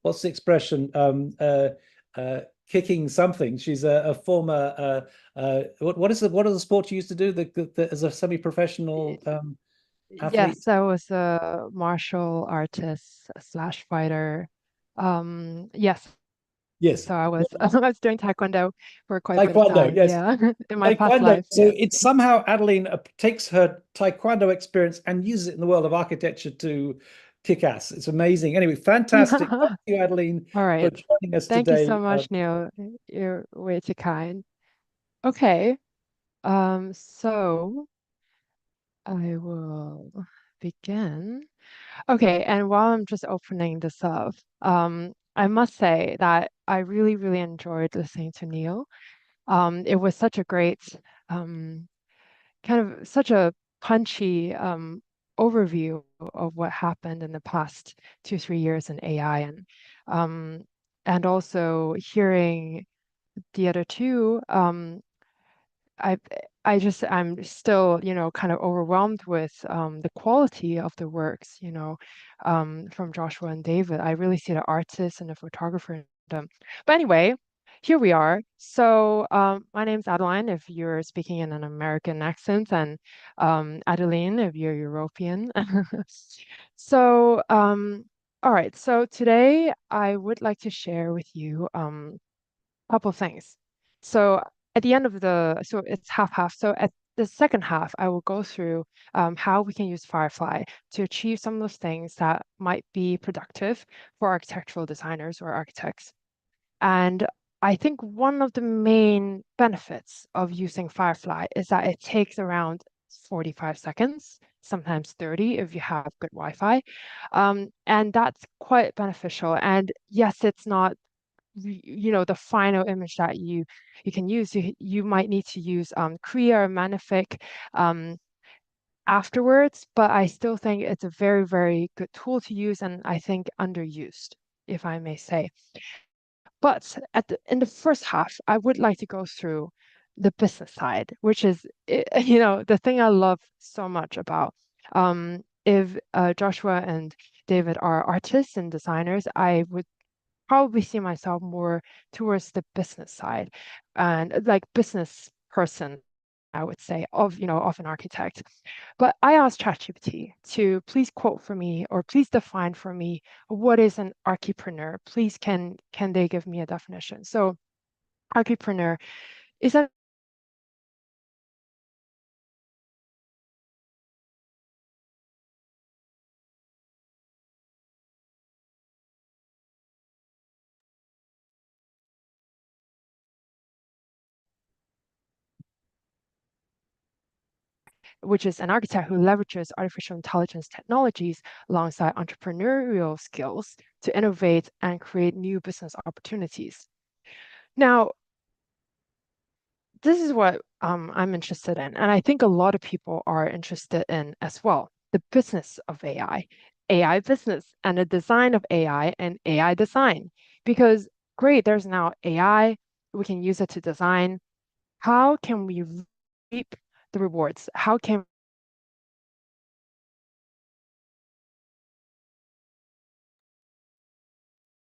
what's the expression? Kicking something. She's a former, what are the sports you used to do as a semi-professional athlete? Yes, I was a martial artist slash fighter. Yes. Yes. So I was doing Taekwondo for quite a bit of Taekwondo, time. yes. Yeah, in my past life. So Yeah. it's somehow Adeline takes her Taekwondo experience and uses it in the world of architecture to kick-ass. It's amazing. Anyway, fantastic. Thank you, Adeline, All for right. joining us Thank today. you so much, Neil. You're way too kind. Okay. So I will begin. Okay, and while I'm just opening this up, I must say that I really, really enjoyed listening to Neil. It was such a great, um, kind of such a punchy overview of what happened in the past 2, 3 years in AI, and also hearing the other two. I I'm still, kind of overwhelmed with the quality of the works, from Joshua and David. I really see the artist and the photographer in them. But anyway, here we are. So my name's Adeline, if you're speaking in an American accent, and Adeline, if you're European. So all right. So today I would like to share with you couple of things. So at the end of so it's half. So at the second half, I will go through how we can use Firefly to achieve some of those things that might be productive for architectural designers or architects. And I think one of the main benefits of using Firefly is that it takes around 45 seconds, sometimes 30 if you have good Wi-Fi. And that's quite beneficial. And yes, it's not the final image that you can use. You might need to use Kriya or Magnific afterwards, but I still think it's a very, very good tool to use, and I think underused, if I may say. But in the first half, I would like to go through the business side, which is the thing I love so much about. If Joshua and David are artists and designers, I would probably see myself more towards the business side, and like business person, I would say, of an architect. But I asked ChatGPT to please quote for me, or please define for me, what is an archipreneur? Please, can they give me a definition? So archipreneur is a which is an architect who leverages artificial intelligence technologies alongside entrepreneurial skills to innovate and create new business opportunities. Now, this is what I'm interested in, and I think a lot of people are interested in as well, the business of AI business, and the design of AI and AI design. Because great, there's now AI, we can use it to design. How can we reap the rewards? How can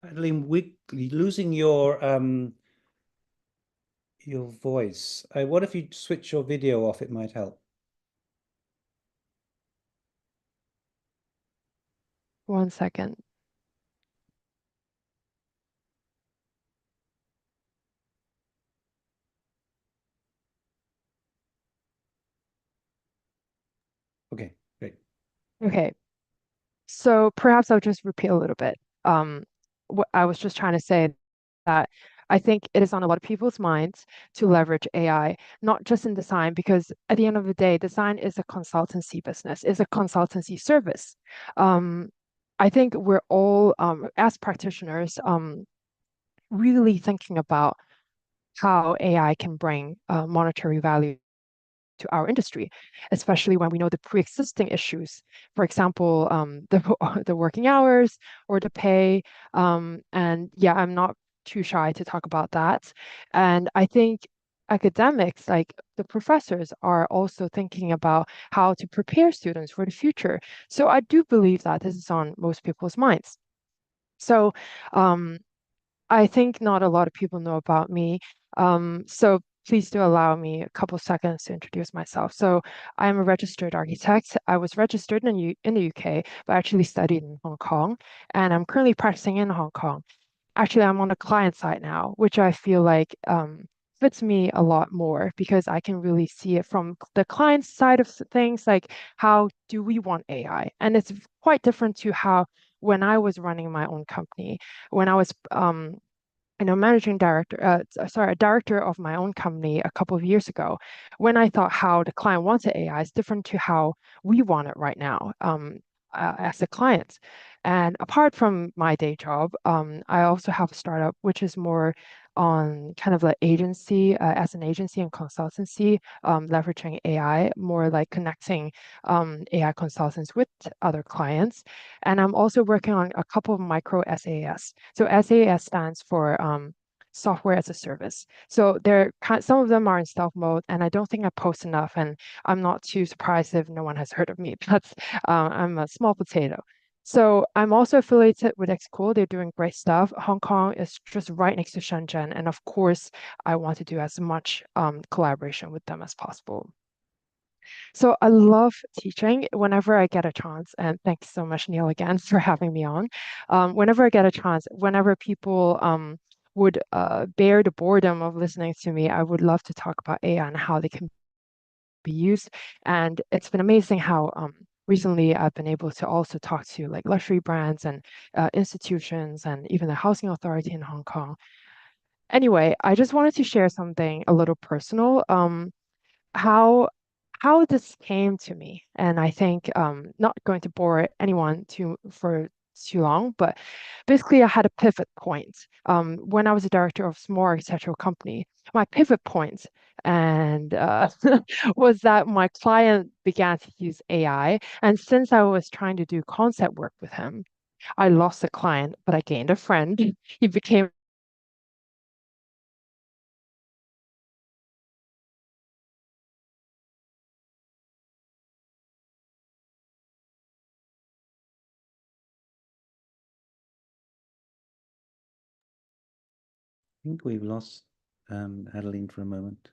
Adeline, we're losing your voice. What if you switch your video off? It might help. One second. Okay, great. Okay, so perhaps I'll just repeat a little bit. What I was just trying to say, that I think it is on a lot of people's minds to leverage AI, not just in design, because at the end of the day, design is a consultancy business, is a consultancy service. I think we're all, as practitioners, really thinking about how AI can bring monetary value to our industry, especially when we know the pre-existing issues. For example, the working hours or the pay. And yeah, I'm not too shy to talk about that. And I think academics, like the professors, are also thinking about how to prepare students for the future. So I do believe that this is on most people's minds. So I think not a lot of people know about me. So please do allow me a couple seconds to introduce myself. So I am a registered architect. I was registered in the UK, but actually studied in Hong Kong, and I'm currently practicing in Hong Kong. Actually, I'm on the client side now, which I feel like fits me a lot more because I can really see it from the client side of things, like how do we want AI? And it's quite different to how when I was running my own company, when I was managing director, a director of my own company a couple of years ago, when I thought how the client wanted AI is different to how we want it right now, as a client. And apart from my day job, I also have a startup which is more on kind of like agency, as an agency and consultancy, leveraging AI, more like connecting AI consultants with other clients. And I'm also working on a couple of micro SaaS. So SaaS stands for software as a service. So some of them are in stealth mode, and I don't think I post enough. And I'm not too surprised if no one has heard of me. That's I'm a small potato. So I'm also affiliated with XKool. They're doing great stuff. Hong Kong is just right next to Shenzhen, and of course, I want to do as much collaboration with them as possible. So I love teaching whenever I get a chance. And thanks so much, Neil, again, for having me on. Whenever I get a chance, whenever people would bear the boredom of listening to me, I would love to talk about AI and how they can be used. And it's been amazing how recently I've been able to also talk to like luxury brands and institutions and even the housing authority in Hong Kong. Anyway, I just wanted to share something a little personal. How this came to me, and I think not going to bore anyone for too long, but basically I had a pivot point when I was a director of a small architectural company. My pivot point and was that my client began to use AI, and since I was trying to do concept work with him, I lost a client, but I gained a friend. He became I think we've lost Adeline for a moment.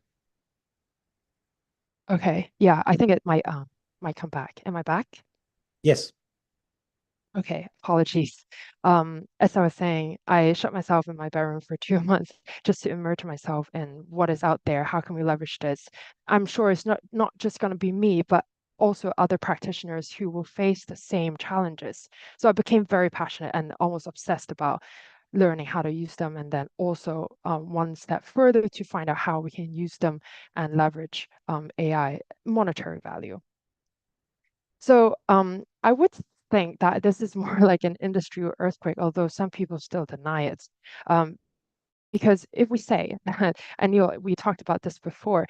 okay. Yeah, I think it might come back. Am I back? Yes. Okay, apologies. As I was saying, I shut myself in my bedroom for 2 months just to immerse myself in what is out there. How can we leverage this? I'm sure it's not just going to be me, but also other practitioners who will face the same challenges. So I became very passionate and almost obsessed about learning how to use them, and then also one step further to find out how we can use them and leverage AI monetary value. So I would think that this is more like an industry earthquake, although some people still deny it. Because if we say, and we talked about this before,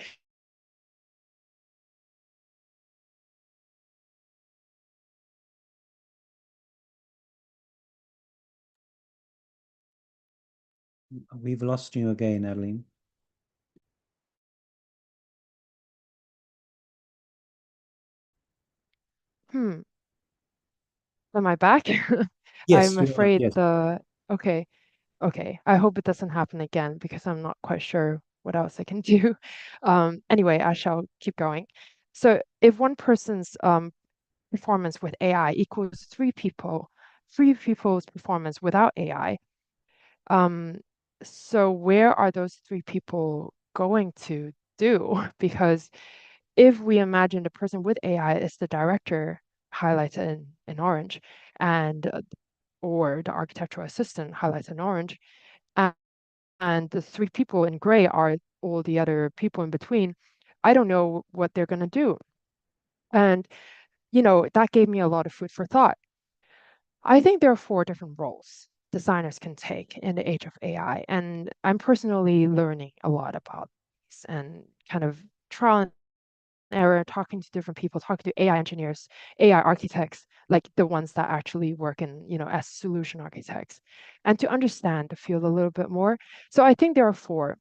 We've lost you again, Adeline. am I back? Yes, I'm you are. afraid Yes. okay, I hope it doesn't happen again because I'm not quite sure what else I can do. Anyway, I shall keep going. So if one person's performance with AI equals three people's performance without AI, so where are those three people going to do? Because if we imagine the person with AI is the director highlighted in orange, and or the architectural assistant highlighted in orange, and, the three people in gray are all the other people in between, I don't know what they're going to do. And, that gave me a lot of food for thought. I think there are four different roles designers can take in the age of AI, and I'm personally learning a lot about these and kind of trial and error, talking to different people, talking to AI engineers, AI architects, like the ones that actually work in, as solution architects, and to understand the field a little bit more. So I think there are four,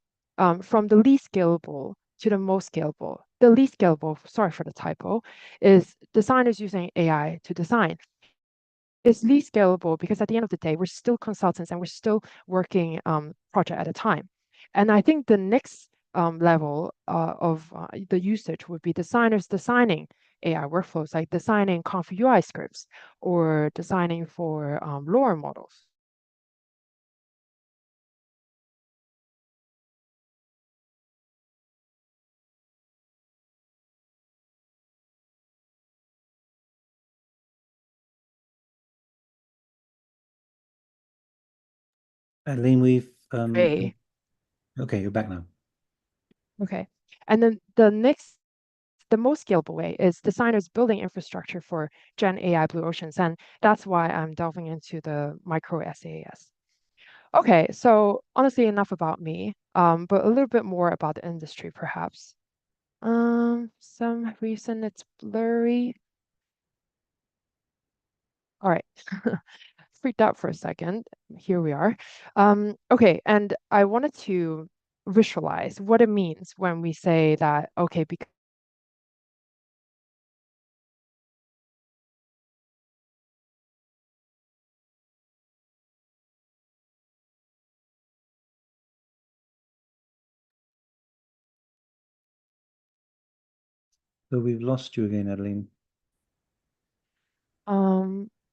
from the least scalable to the most scalable. The least scalable, sorry for the typo, is designers using AI to design. It's least scalable because at the end of the day, we're still consultants and we're still working project at a time. And I think the next level of the usage would be designers designing AI workflows, like designing Conf UI scripts or designing for LoRa models. Adeline, we've Great. okay, you're back now. Okay. And then the most scalable way is designers building infrastructure for Gen AI Blue Oceans. And that's why I'm delving into the micro SaaS. Okay, so honestly, enough about me, but a little bit more about the industry, perhaps. Some reason it's blurry. All right. Freaked out for a second. Here we are. Okay, and I wanted to visualize what it means when we say that, okay, because So we've lost you again, Adeline.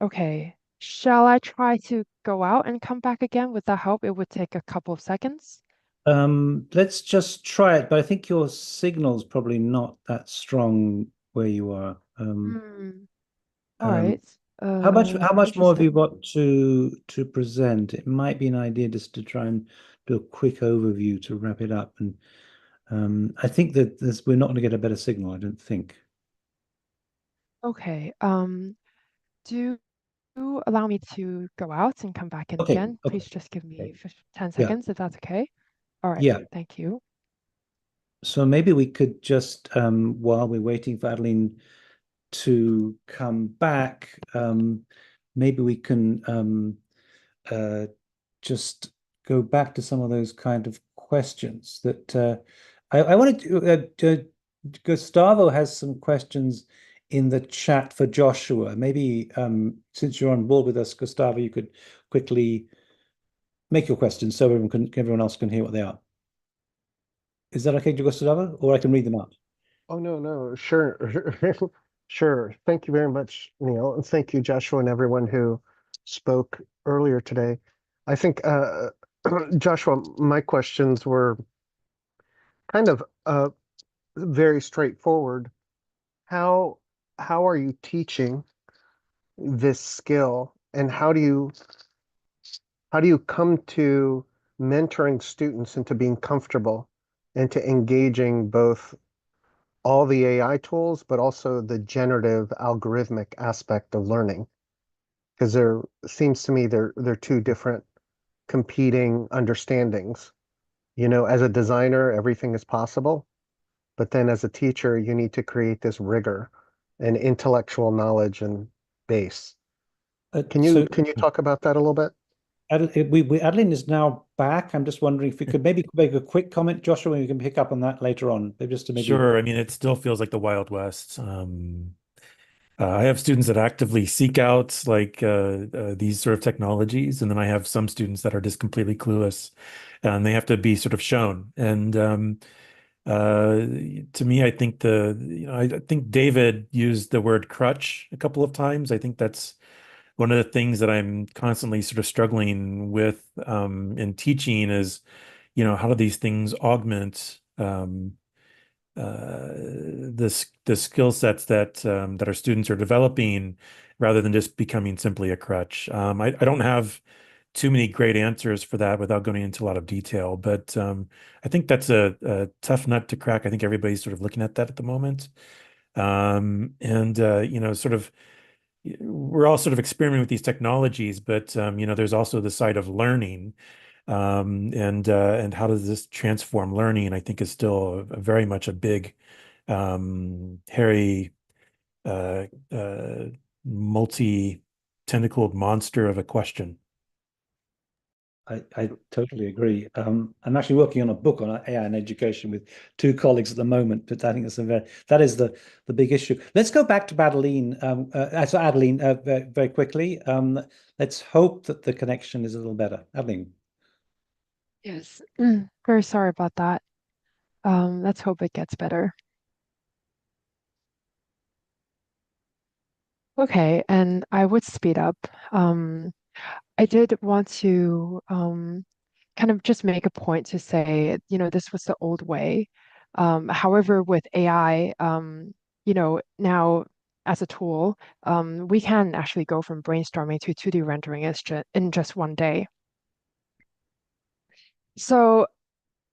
okay. Shall I try to go out and come back again? Would that help? It would take a couple of seconds. Let's just try it, but I think your signal's probably not that strong where you are. All right. How much more have you Interesting. got to present? It might be an idea just to try and do a quick overview to wrap it up. And I think that we're not going to get a better signal, I don't think. Okay. Do allow me to go out and come back in Okay, again. okay, Please just give me okay. 10 Yeah, seconds if that's okay. All right. yeah. Thank you. So maybe we could just, while we're waiting for Adeline to come back, maybe we can uh, just go back to some of those kind of questions that I wanted to. Gustavo has some questions in the chat for Joshua. Maybe since you're on board with us, Gustavo, you could quickly make your questions so everyone else can hear what they are. Is that okay, Gustavo? Or I can read them out. Oh, no, sure. Sure. Thank you very much, Neil. And thank you, Joshua, and everyone who spoke earlier today. I think, Joshua, my questions were kind of very straightforward. How how are you teaching this skill, and how do you come to mentoring students into being comfortable and to engaging both all the AI tools, but also the generative algorithmic aspect of learning? Because there seems to me they're two different competing understandings. You know, as a designer, everything is possible, but then as a teacher, you need to create this rigor and intellectual knowledge and base. Can So you talk about that a little bit? Adeline is now back. I'm just wondering if you could maybe make a quick comment, Joshua, and we can pick up on that later on. Maybe just to maybe. Sure. I mean, it still feels like the Wild West. I have students that actively seek out these sort of technologies, and then I have some students that are just completely clueless, and they have to be sort of shown. And to me, I think I think David used the word crutch a couple of times. I think that's one of the things that I'm constantly sort of struggling with in teaching is, how do these things augment the skill sets that our students are developing rather than just becoming simply a crutch. I don't have too many great answers for that without going into a lot of detail, but I think that's a tough nut to crack. I think everybody's sort of looking at that at the moment. And sort of we're all sort of experimenting with these technologies, but there's also the side of learning, and how does this transform learning? I think is still very much a big, hairy, uh, uh, multi-tentacled monster of a question. I totally agree. I'm actually working on a book on AI and education with two colleagues at the moment, but I think that is the big issue. Let's go back to Adeline. So Adeline, very, very quickly. Let's hope that the connection is a little better. Adeline. Yes. Very sorry about that. Let's hope it gets better. Okay, and I would speed up. I did want to kind of just make a point to say, this was the old way. However, with AI, now as a tool, we can actually go from brainstorming to 2D rendering in just one day. So,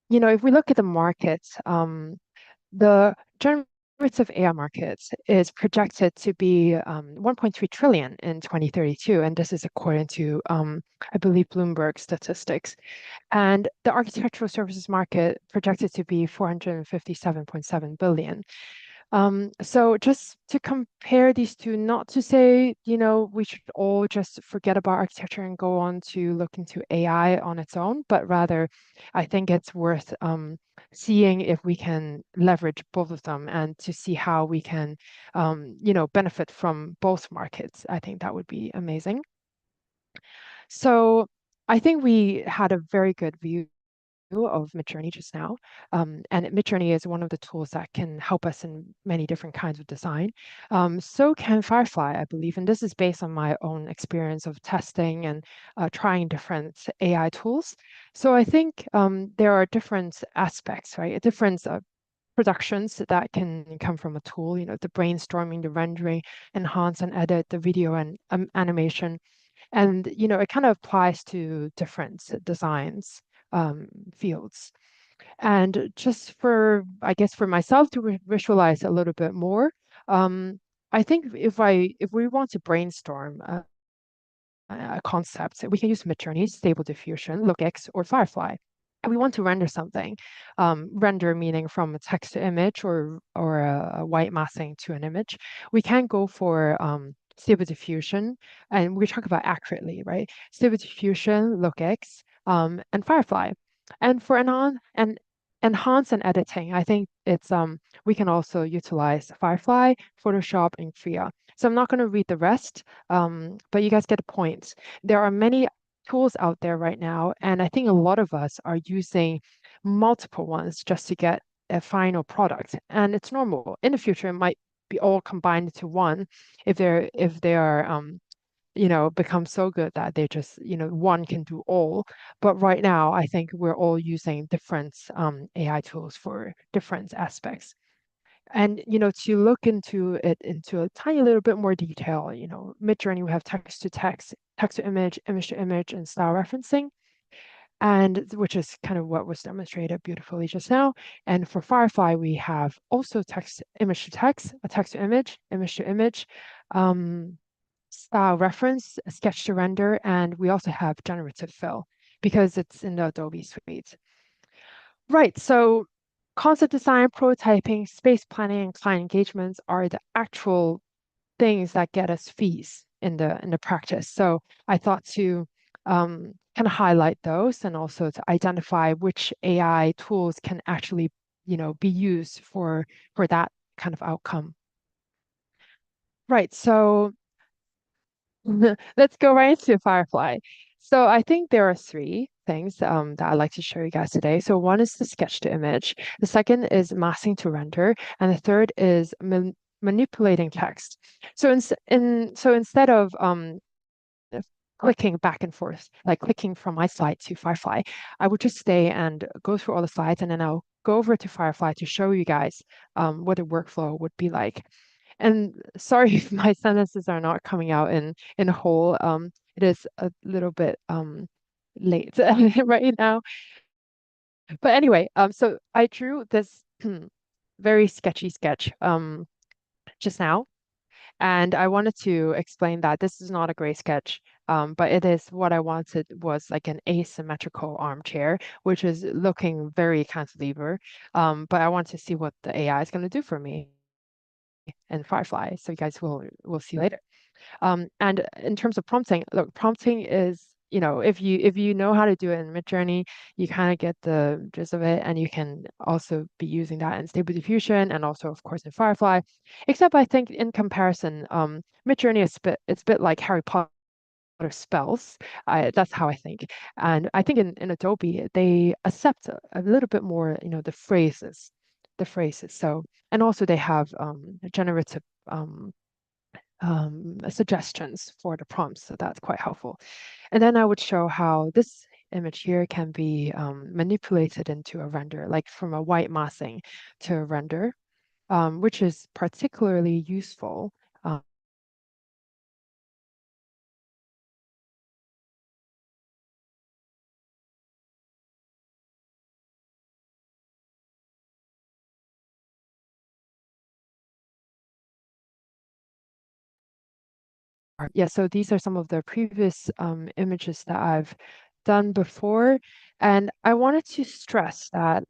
if we look at the market, the generative AI market is projected to be 1.3 trillion in 2032, and this is according to, I believe, Bloomberg statistics. And the architectural services market projected to be 457.7 billion. So just to compare these two, not to say, we should all just forget about architecture and go on to look into AI on its own, but rather I think it's worth seeing if we can leverage both of them and to see how we can, benefit from both markets. I think that would be amazing. So I think we had a very good view of MidJourney just now. And MidJourney is one of the tools that can help us in many different kinds of design. So can Firefly, I believe, and this is based on my own experience of testing and trying different AI tools. So I think there are different aspects, right? Different productions that can come from a tool, the brainstorming, the rendering, enhance and edit, the video and animation. And, it kind of applies to different designs fields. And just I guess for myself to visualize a little bit more, I think if we want to brainstorm a concept, we can use MidJourney, Stable Diffusion, LookX, or Firefly. And we want to render something, render meaning from a text to image or a white massing to an image. We can go for Stable Diffusion, and we talk about accurately, right? Stable Diffusion, LookX, and Firefly. And for enhance and editing, I think it's we can also utilize Firefly, Photoshop, and Krea. So I'm not going to read the rest, but you guys get the point. There are many tools out there right now, and I think a lot of us are using multiple ones just to get a final product. And it's normal. In the future, it might be all combined into one if they are become so good that they just, one can do all. But right now, I think we're all using different AI tools for different aspects. And, to look into it into a tiny little bit more detail, MidJourney, we have text to text, text to image, image to image, and style referencing, and which is kind of what was demonstrated beautifully just now. And for Firefly, we have also text, image to text, a text to image to image, style reference, a sketch to render, and we also have generative fill because it's in the Adobe suite. Right, so concept design, prototyping, space planning, and client engagements are the actual things that get us fees in the practice. So I thought to kind of highlight those and also to identify which AI tools can actually, be used for that kind of outcome. Right, so let's go right into Firefly. So I think there are three things that I'd like to show you guys today. So one is the sketch to image. The second is masking to render. And the third is manipulating text. So instead of clicking back and forth, like clicking from my slide to Firefly, I would just stay and go through all the slides, and then I'll go over to Firefly to show you guys what the workflow would be like. And sorry if my sentences are not coming out in whole. It is a little bit late right now. But anyway, so I drew this very sketchy sketch just now, and I wanted to explain that this is not a great sketch, but it is what I wanted was like an asymmetrical armchair, which is looking very cantilever. But I want to see what the AI is going to do for me in Firefly. So you guys will see later. And in terms of prompting, look, prompting is, if you know how to do it in MidJourney, you kind of get the gist of it, and you can also be using that in Stable Diffusion and also, of course, in Firefly. Except I think in comparison, MidJourney is it's a bit like Harry Potter spells. That's how I think. And I think in Adobe, they accept a little bit more, the phrases. So, and also they have generative suggestions for the prompts, so that's quite helpful. And then I would show how this image here can be manipulated into a render, like from a white massing to a render, which is particularly useful Yeah, so these are some of the previous images that I've done before, and I wanted to stress that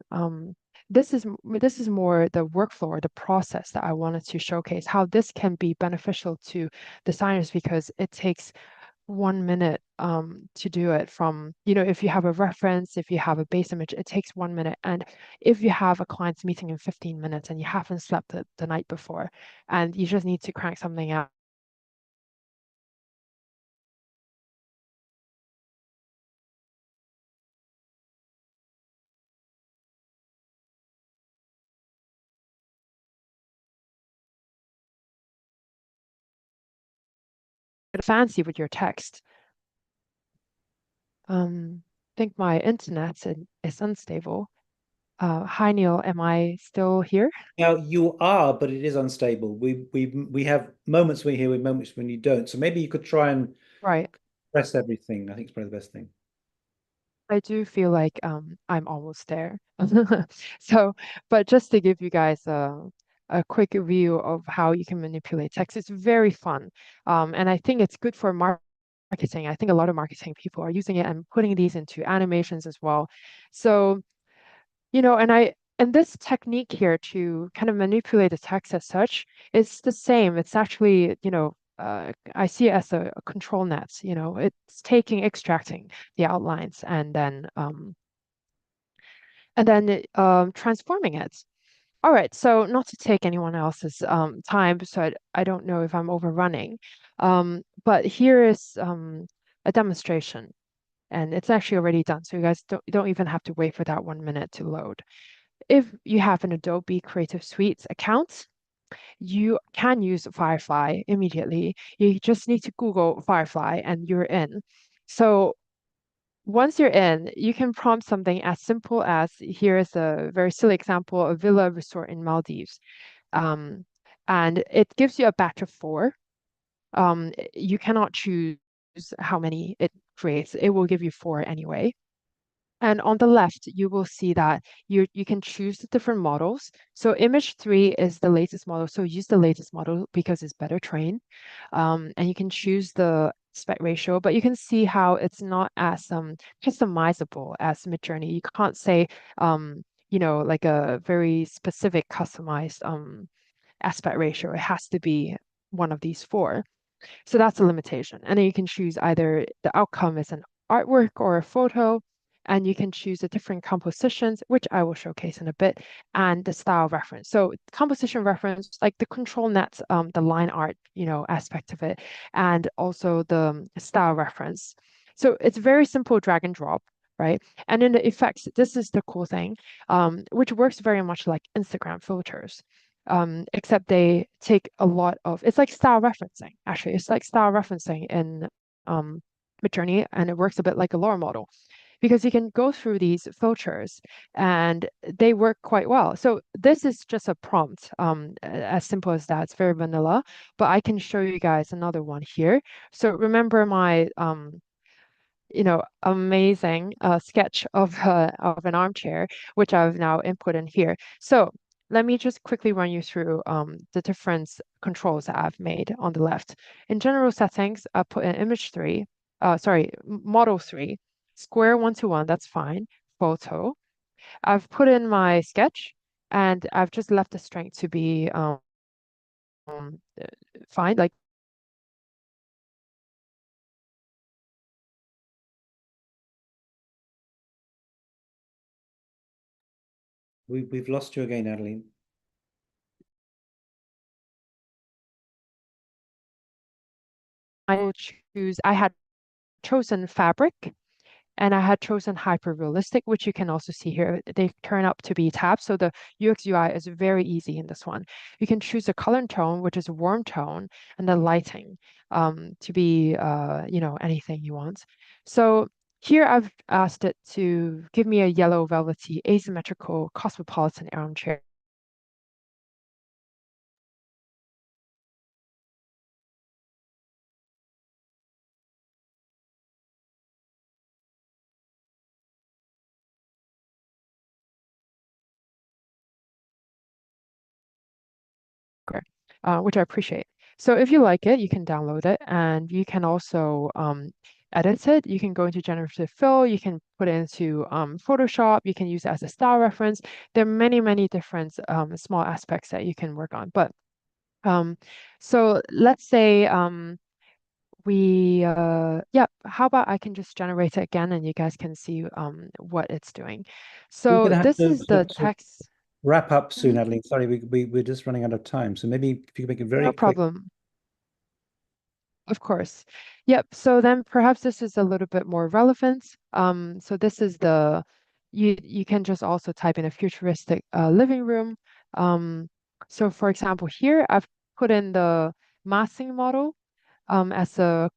this is more the workflow or the process that I wanted to showcase how this can be beneficial to designers because it takes 1 minute to do it from, if you have a reference, if you have a base image, it takes 1 minute. And if you have a client's meeting in 15 minutes and you haven't slept the night before and you just need to crank something out, fancy with your text. I think my internet is unstable. Hi Neil, am I still here? Now you are, but it is unstable. We have moments when you hear with moments when you don't. So maybe you could try and Right. press everything. I think it's probably the best thing. I do feel like I'm almost there. So, but just to give you guys a quick view of how you can manipulate text, it's very fun. And I think it's good for marketing. I think a lot of marketing people are using it and putting these into animations as well. So, and this technique here to kind of manipulate the text as such is the same. It's actually, I see it as a control net, it's extracting the outlines and then transforming it. All right, so not to take anyone else's time, so I don't know if I'm overrunning, but here is a demonstration, and it's actually already done, so you guys don't even have to wait for that 1 minute to load. If you have an Adobe Creative Suite account, you can use Firefly immediately. You just need to Google Firefly and you're in. So once you're in, you can prompt something as simple as here's a very silly example, a villa resort in Maldives. And it gives you a batch of 4. You cannot choose how many it creates. It will give you 4 anyway. And on the left, you will see that you can choose the different models. So image 3 is the latest model. So use the latest model because it's better trained. And you can choose the aspect ratio, but you can see how it's not as customizable as MidJourney. You can't say, like a very specific customized aspect ratio. It has to be one of these 4. So that's a limitation. And then you can choose either the outcome is an artwork or a photo, and you can choose the different compositions, which I will showcase in a bit, and the style reference. So composition reference, like the control net, the line art, aspect of it, and also the style reference. So it's very simple drag and drop, right? And in the effects, this is the cool thing, which works very much like Instagram filters. Except they take a lot of, it's like style referencing, actually. It's like style referencing in MidJourney, and it works a bit like a lore model because you can go through these filters and they work quite well. So this is just a prompt, as simple as that. It's very vanilla, but I can show you guys another one here. So remember my amazing sketch of an armchair, which I've now input in here. So let me just quickly run you through the different controls that I've made on the left. In general settings, I put in image 3, model 3, square 1:1, that's fine, photo. I've put in my sketch and I've just left the strength to be fine, like We've lost you again, Adeline. I had chosen fabric and I had chosen hyper realistic, which you can also see here. They turn up to be tabs. So the UX UI is very easy in this one. You can choose a color and tone, which is a warm tone, and the lighting to be, anything you want. So here I've asked it to give me a yellow velvety asymmetrical cosmopolitan armchair. Which I appreciate. So if you like it, you can download it, and you can also edit it. You can go into Generative Fill, you can put it into Photoshop, you can use it as a style reference. There are many, many different small aspects that you can work on. But so let's say how about I can just generate it again and you guys can see what it's doing. We're So gonna have this to, is the to text. wrap up soon, Mhm. Adeline. Sorry, we're just running out of time. So maybe if you could make it very No quick. problem. Of course. Yep. So then perhaps this is a little bit more relevant. So this is you can just also type in a futuristic living room. So for example, here I've put in the massing model as a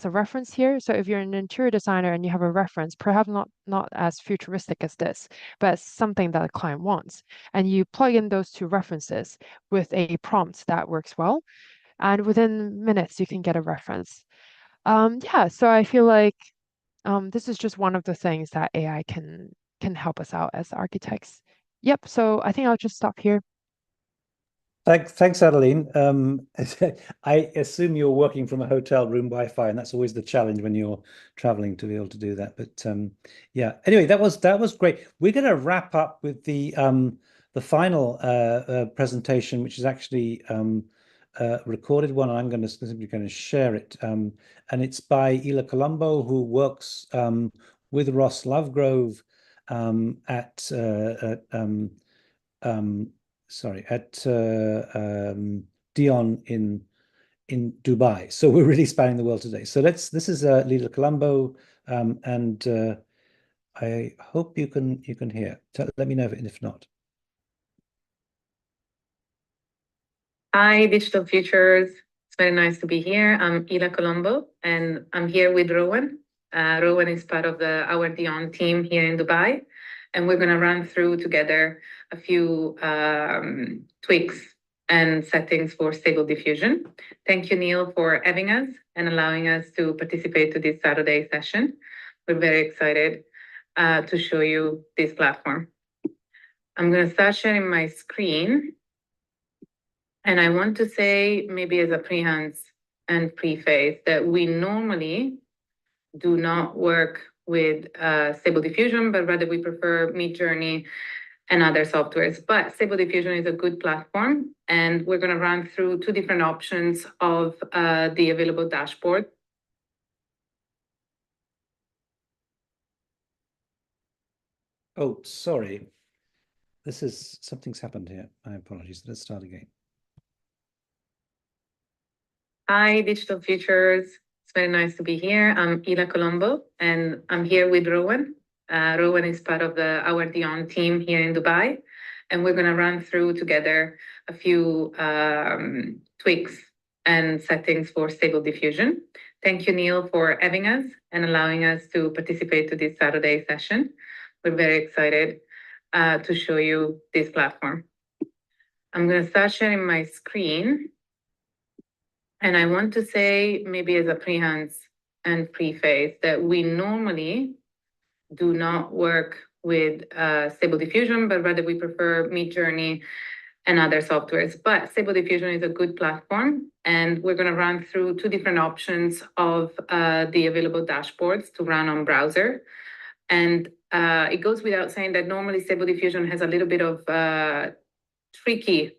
reference here. So if you're an interior designer and you have a reference, perhaps not as futuristic as this, but as something that a client wants, and you plug in those two references with a prompt that works well, and within minutes you can get a reference. Yeah, so I feel like this is just one of the things that AI can help us out as architects. Yep, so I think I'll just stop here. Thanks, Adeline. I assume you're working from a hotel room Wi-Fi, and that's always the challenge when you're traveling to be able to do that. But yeah, anyway, that was great. We're going to wrap up with the final presentation, which is actually recorded one. I'm simply going to share it, and it's by Colombo, who works with Ross Lovegrove at Dion in Dubai. So we're really spanning the world today. So this is Lila Colombo, and I hope you can hear. Let me know if not. Hi, Digital Futures. It's very nice to be here. I'm Ila Colombo, and I'm here with Rowan. Rowan is part of our Dion team here in Dubai, and we're going to run through together a few tweaks and settings for Stable Diffusion. Thank you, Neil, for having us and allowing us to participate to this Saturday session. We're very excited to show you this platform. I'm going to start sharing my screen. And I want to say, maybe as a prehense and preface, that we normally do not work with Stable Diffusion, but rather we prefer MidJourney and other softwares. But Stable Diffusion is a good platform, and we're going to run through two different options of the available dashboard. Oh, sorry. Something's happened here. My apologies. Let's start again. Hi, Digital Futures. It's very nice to be here. I'm Ila Colombo, and I'm here with Rowan. Rowan is part of our Dion team here in Dubai, and we're going to run through together a few tweaks and settings for Stable Diffusion. Thank you, Neil, for having us and allowing us to participate to this Saturday session. We're very excited to show you this platform. I'm going to start sharing my screen. And I want to say, maybe as a prehense and preface, that we normally do not work with Stable Diffusion, but rather we prefer MidJourney and other softwares. But Stable Diffusion is a good platform, and we're going to run through two different options of the available dashboards to run on browser. And it goes without saying that normally Stable Diffusion has a little bit of tricky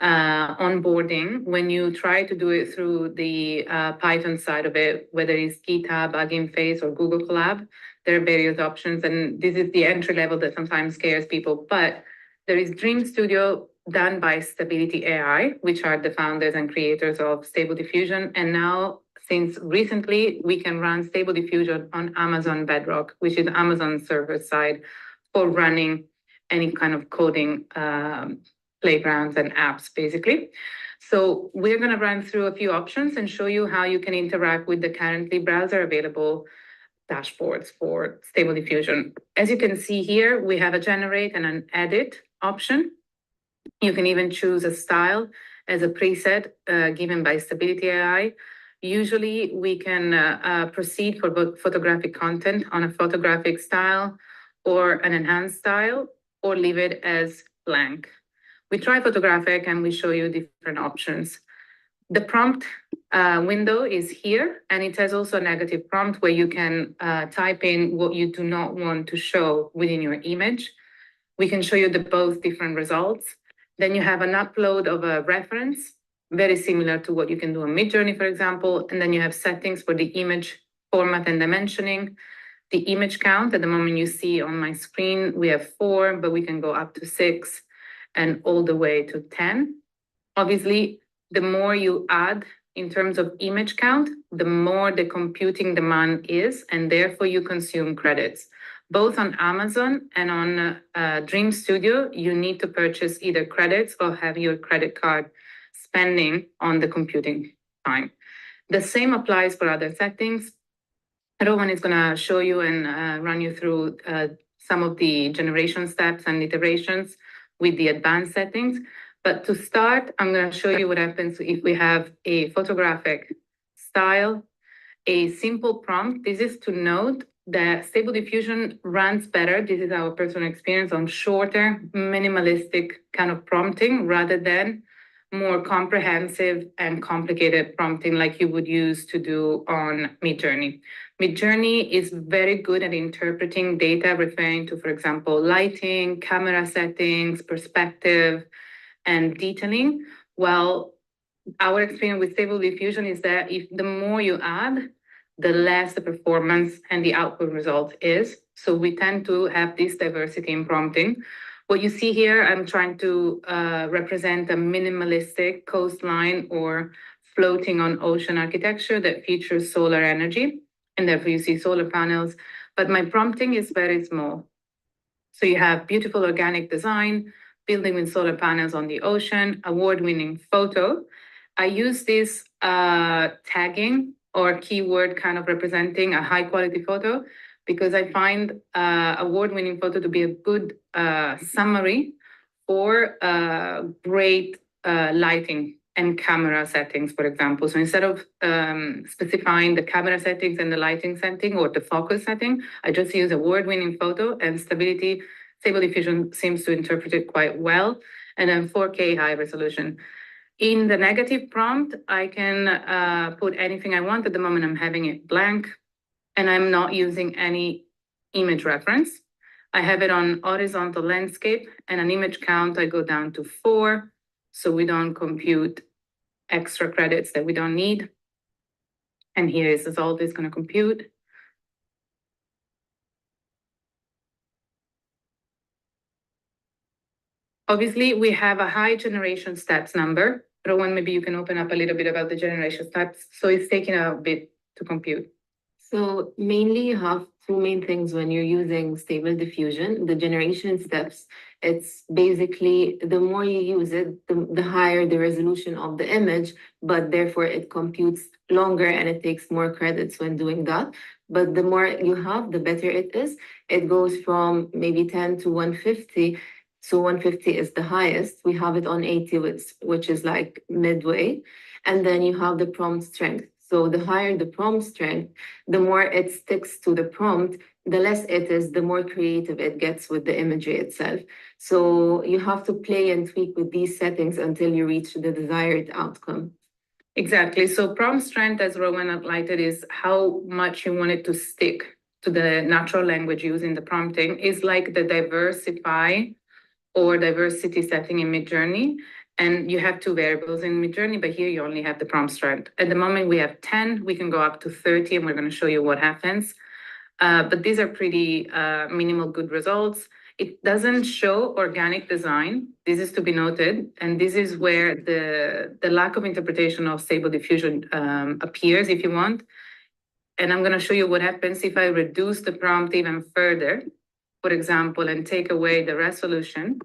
onboarding when you try to do it through the Python side of it, whether it's GitHub, Hugging Face, or Google Colab. There are various options, and this is the entry level that sometimes scares people. But there is Dream Studio done by Stability AI, which are the founders and creators of Stable Diffusion. And now, since recently, we can run Stable Diffusion on Amazon Bedrock, which is Amazon server side for running any kind of coding playgrounds and apps, basically. So we're going to run through a few options and show you how you can interact with the currently browser available dashboards for Stable Diffusion. As you can see here, we have a generate and an edit option. You can even choose a style as a preset given by Stability AI. Usually we can proceed for both photographic content on a photographic style or an enhanced style, or leave it as blank. We try photographic and we show you different options. The prompt window is here, and it has also a negative prompt where you can type in what you do not want to show within your image. We can show you both different results. Then you have an upload of a reference, very similar to what you can do on MidJourney, for example. And then you have settings for the image format and dimensioning. The image count, at the moment you see on my screen, we have 4, but we can go up to 6 and all the way to 10. Obviously, the more you add in terms of image count, the more the computing demand is, and therefore you consume credits. Both on Amazon and on Dream Studio, you need to purchase either credits or have your credit card spending on the computing time. The same applies for other settings. Rowan is going to show you and run you through some of the generation steps and iterations with the advanced settings. But to start, I'm going to show you what happens if we have a photographic style, a simple prompt. This is to note that Stable Diffusion runs better. This is our personal experience on shorter, minimalistic kind of prompting rather than more comprehensive and complicated prompting like you would use to do on MidJourney. MidJourney is very good at interpreting data referring to, for example, lighting, camera settings, perspective, and detailing. While our experience with Stable Diffusion is that if the more you add, the less the performance and the output result is. So we tend to have this diversity in prompting. What you see here, I'm trying to represent a minimalistic coastline or floating on ocean architecture that features solar energy, and therefore you see solar panels, but my prompting is very small. So you have beautiful organic design, building with solar panels on the ocean, award-winning photo. I use this tagging or keyword kind of representing a high-quality photo because I find award-winning photo to be a good summary for great lighting and camera settings, for example. So instead of specifying the camera settings and the lighting setting or the focus setting, I just use award-winning photo, and Stable Diffusion seems to interpret it quite well, and then 4K high resolution. In the negative prompt, I can put anything I want. At the moment, I'm having it blank, and I'm not using any image reference. I have it on horizontal landscape, and an image count, I go down to 4, so we don't compute extra credits that we don't need. And here is the result it's going to compute. Obviously, we have a high generation steps number. Rowan, maybe you can open up a little bit about the generation steps. So it's taking a bit to compute. So mainly you have two main things when you're using Stable Diffusion. The generation steps, it's basically the more you use it, the higher the resolution of the image, but therefore it computes longer and it takes more credits when doing that. But the more you have, the better it is. It goes from maybe 10 to 150. So 150 is the highest. We have it on 80, which is like midway. And then you have the prompt strength. So the higher the prompt strength, the more it sticks to the prompt, the less it is, the more creative it gets with the imagery itself. So you have to play and tweak with these settings until you reach the desired outcome. Exactly. So prompt strength, as Rowan highlighted, is how much you want it to stick to the natural language used in the prompting. Is like the diversify or diversity setting in MidJourney. And you have two variables in MidJourney, but here you only have the prompt strength. At the moment, we have 10. We can go up to 30, and we're going to show you what happens. But these are pretty minimal good results. It doesn't show organic design. This is to be noted. And this is where the lack of interpretation of Stable Diffusion appears, if you want. And I'm going to show you what happens if I reduce the prompt even further, for example, and take away the resolution,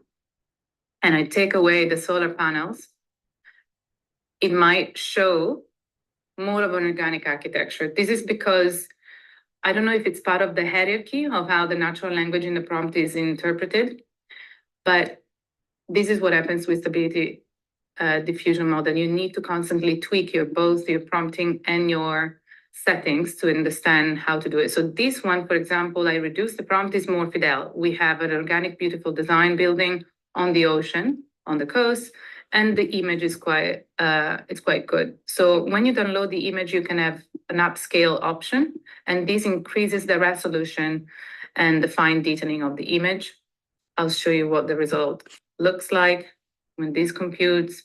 and I take away the solar panels. It might show more of an organic architecture. This is because I don't know if it's part of the hierarchy of how the natural language in the prompt is interpreted, but this is what happens with Stability Diffusion model. You need to constantly tweak both your prompting and your settings to understand how to do it. So this one, for example, I reduced the prompt, is more fidel. We have an organic, beautiful design building on the ocean, and the image count is 4. and the image is quite it's quite good. So when you download the image, you can have an upscale option, and this increases the resolution and the fine detailing of the image. I'll show you what the result looks like when this computes.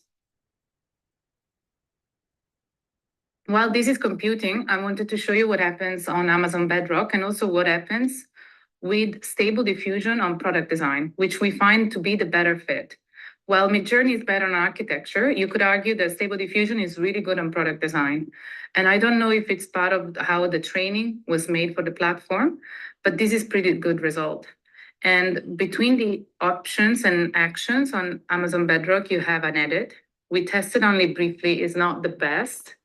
While this is computing, I wanted to show you what happens on Amazon Bedrock and also what happens with Stable Diffusion on product design, which we find to be the better fit. While MidJourney is better on architecture, you could argue that Stable Diffusion is really good on product design. And I don't know if it's part of how the training was made for the platform, but this is pretty good result. And between the options and actions on Amazon Bedrock, you have an edit. We tested only briefly, is not the best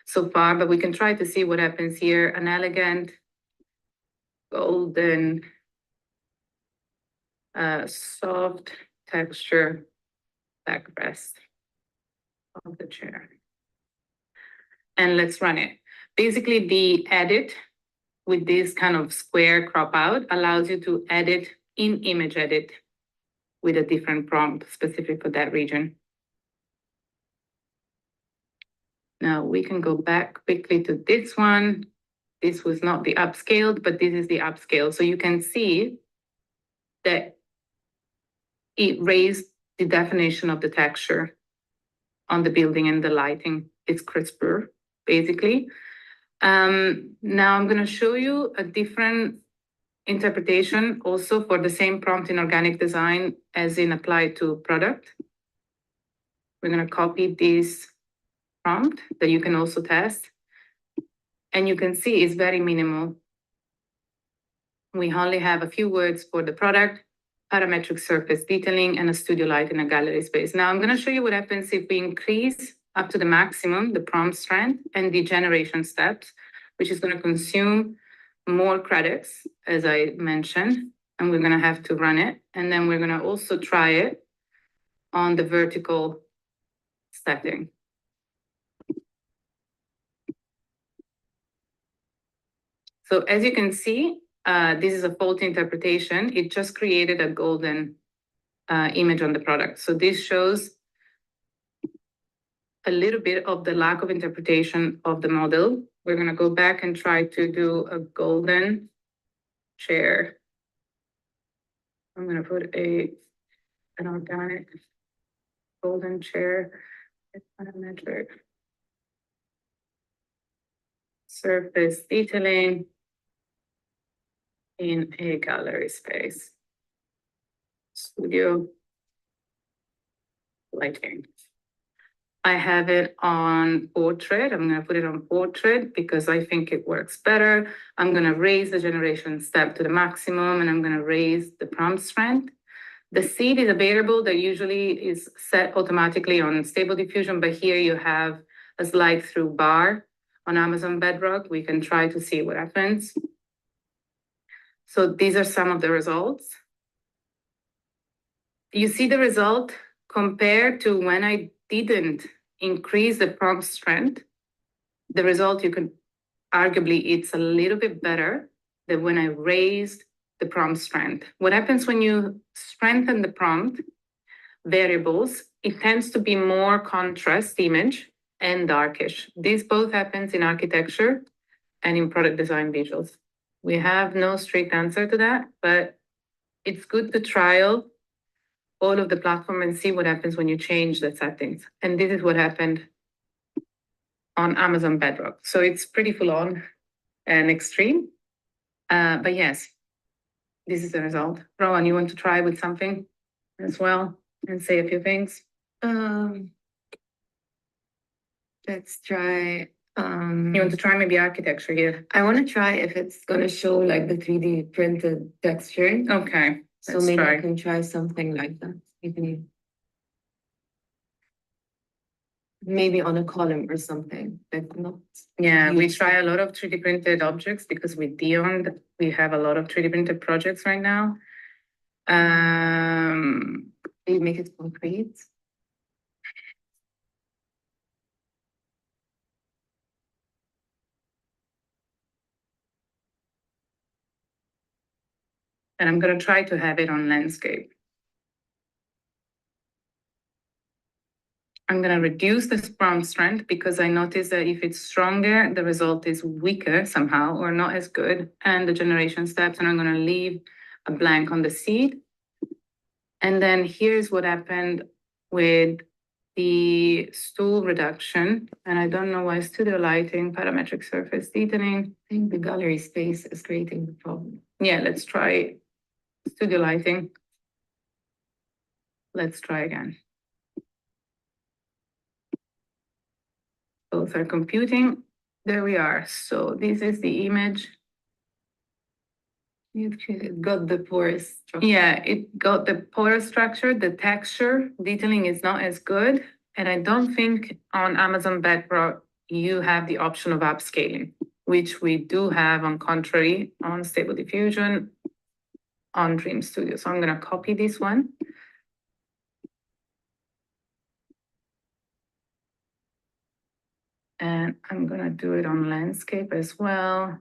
so far, but we can try to see what happens here. An elegant, golden, soft texture backrest of the chair. And let's run it. Basically, the edit with this kind of square crop out allows you to edit in image edit with a different prompt specific for that region. Now we can go back quickly to this one. This was not the upscaled, but this is the upscale. So you can see that it raised the definition of the texture on the building and the lighting. It's crisper, basically. Now I'm going to show you a different interpretation also for the same prompt in organic design as in applied to product. We're going to copy this prompt that you can also test. And you can see it's very minimal. We only have a few words for the product, parametric surface detailing, and a studio light in a gallery space. Now I'm going to show you what happens if we increase up to the maximum the prompt strength and the generation steps, which is going to consume more credits, as I mentioned, and we're going to have to run it. And then we're going to also try it on the vertical setting. So as you can see, this is a faulty interpretation. It just created a golden image on the product. So this shows a little bit of the lack of interpretation of the model. We're going to go back and try to do a golden chair. I'm going to put an organic golden chair. It's parametric surface detailing in a gallery space. Studio lighting. I have it on portrait. I'm going to put it on portrait because I think it works better. I'm going to raise the generation step to the maximum, and I'm going to raise the prompt strength. The seed is a variable that usually is set automatically on Stable Diffusion, but here you have a slide through bar on Amazon Bedrock. We can try to see what happens. So these are some of the results. You see the result compared to when I didn't increase the prompt strength. The result, you could arguably, it's a little bit better than when I raised the prompt strength. What happens when you strengthen the prompt variables, it tends to be more contrast image and darkish. This both happens in architecture and in product design visuals. We have no strict answer to that, but it's good to trial all of the platform and see what happens when you change the settings. And this is what happened on Amazon Bedrock. So it's pretty full on and extreme. But yes, this is the result. Rowan, you want to try with something as well and say a few things? Let's try. You want to try maybe architecture here? I want to try if it's going to show like the 3D printed texture. Okay. So maybe I can try something like that. Maybe on a column or something. Like not. Yeah, we try a lot of 3D printed objects because with Dion, we have a lot of 3D printed projects right now. You make it concrete. And I'm going to try to have it on landscape. I'm going to reduce the prompt strength because I noticed that if it's stronger, the result is weaker somehow or not as good. And the generation steps, and I'm going to leave a blank on the seed. And then here's what happened with the stool reduction. And I don't know why studio lighting, parametric surface deepening. I think the gallery space is creating the problem. Yeah, let's try studio lighting. Let's try again. Both are computing. There we are. So this is the image. It got the porous structure. Yeah, it got the porous structure. The texture detailing is not as good. And I don't think on Amazon Bedrock you have the option of upscaling, which we do have on contrary on Stable Diffusion on Dream Studio. So I'm going to copy this one. And I'm going to do it on landscape as well.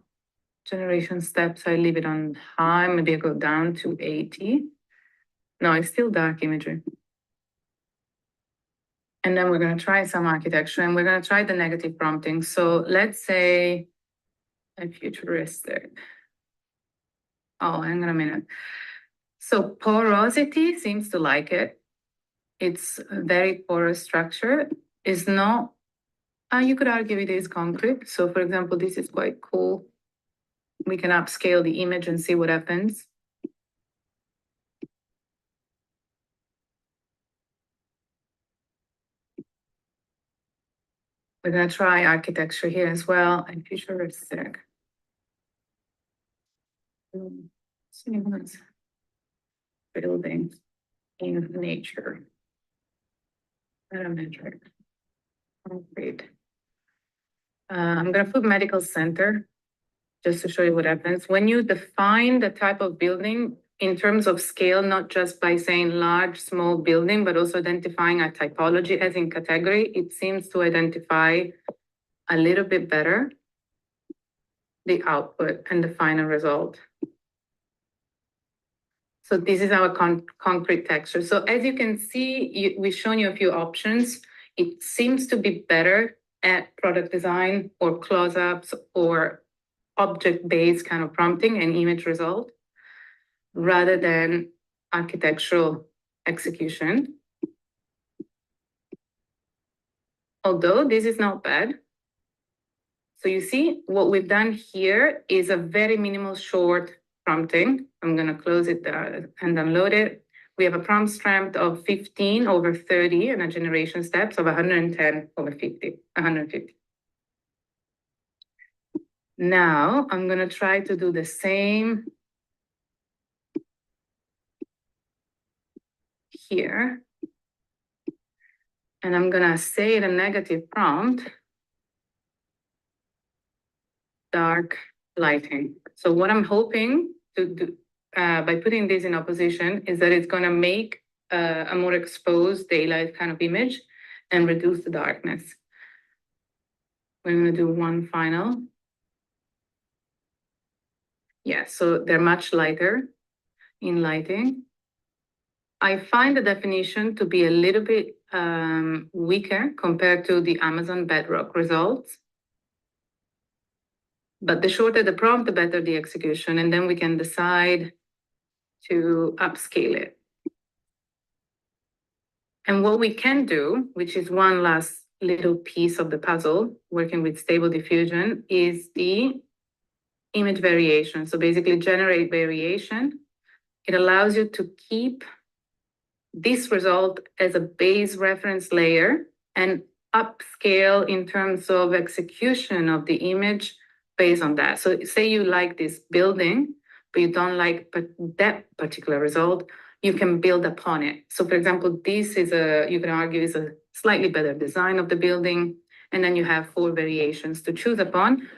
Generation steps, I leave it on high. Maybe I go down to 80. No, it's still dark imagery. And then we're going to try some architecture, and we're going to try the negative prompting. So let's say a futuristic. Oh, hang on a minute. So porosity seems to like it. It's a very porous structure. It's not, you could argue it is concrete. So for example, this is quite cool. We can upscale the image and see what happens. We're going to try architecture here as well, and futuristic. Buildings in nature. Parametric. Concrete. I'm going to put medical center just to show you what happens. When you define the type of building in terms of scale, not just by saying large, small building, but also identifying a typology as in category, it seems to identify a little bit better the output and the final result. So this is our concrete texture. So as you can see, we've shown you a few options. It seems to be better at product design or close-ups or object-based kind of prompting and image result rather than architectural execution. Although this is not bad. So you see what we've done here is a very minimal short prompting. I'm going to close it and download it. We have a prompt strength of 15 over 30 and a generation steps of 110 over 50, 150. Now I'm going to try to do the same here. And I'm going to say the negative prompt, dark lighting. So what I'm hoping to do by putting this in opposition is that it's going to make a more exposed daylight kind of image and reduce the darkness. We're going to do one final. Yeah, so they're much lighter in lighting. I find the definition to be a little bit weaker compared to the Amazon Bedrock results. But the shorter the prompt, the better the execution. And then we can decide to upscale it. And what we can do, which is one last little piece of the puzzle, working with Stable Diffusion, is the image variation. So basically generate variation. It allows you to keep this result as a base reference layer and upscale in terms of execution of the image based on that. So say you like this building, but you don't like that particular result, you can build upon it. So for example, this is you can argue is a slightly better design of the building. And then you have 4 variations to choose upon,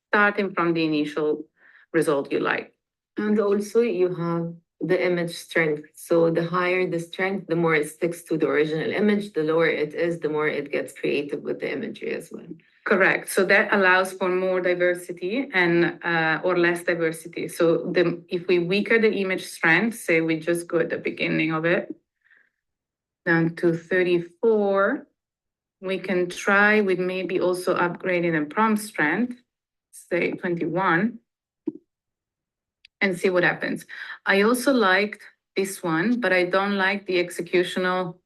starting from the initial result you like. And also you have the image strength. So the higher the strength, the more it sticks to the original image. The lower it is, the more it gets creative with the imagery as well. Correct. So that allows for more diversity and or less diversity. So if we weaken the image strength, say we just go at the beginning of it, down to 34, we can try with maybe also upgrading the prompt strength, say 21, and see what happens. I also liked this one, but I don't like the executional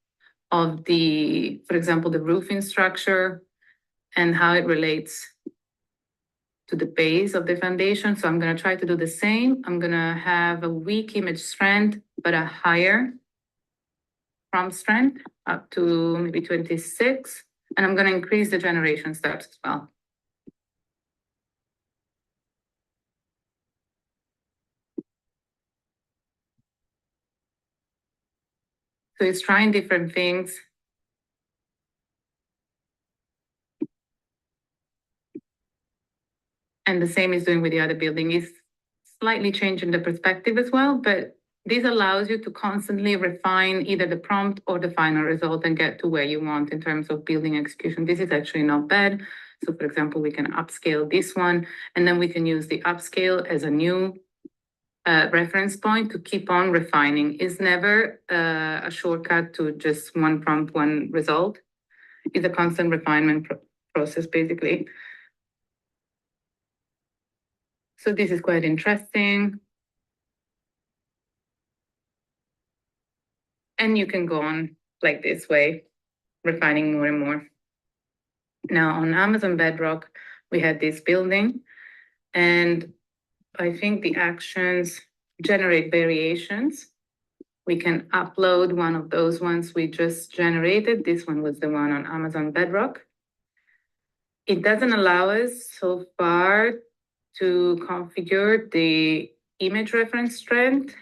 of the, for example, the roofing structure and how it relates to the base of the foundation. So I'm going to try to do the same. I'm going to have a weak image strength, but a higher prompt strength up to maybe 26. And I'm going to increase the generation steps as well. So it's trying different things. And the same is doing with the other building. It's slightly changing the perspective as well, but this allows you to constantly refine either the prompt or the final result and get to where you want in terms of building execution. This is actually not bad. So for example, we can upscale this one, and then we can use the upscale as a new reference point to keep on refining. It's never a shortcut to just one prompt, one result. It's a constant refinement process, basically. So this is quite interesting. And you can go on like this way, refining more and more. Now on Amazon Bedrock, we had this building, and I think the actions generate variations. We can upload one of those ones we just generated. This one was the one on Amazon Bedrock. It doesn't allow us so far to configure the image reference strength,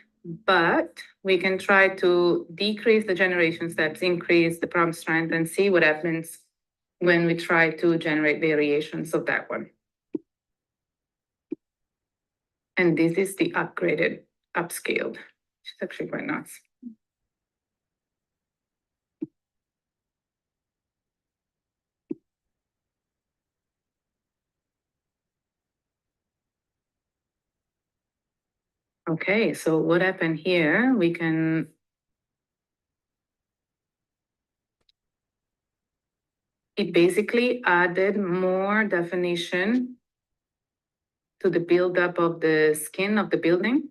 but we can try to decrease the generation steps, increase the prompt strength, and see what happens when we try to generate variations of that one. And this is the upgraded, upscaled, which is actually quite nice. Okay, so what happened here? We can it basically added more definition to the buildup of the skin of the building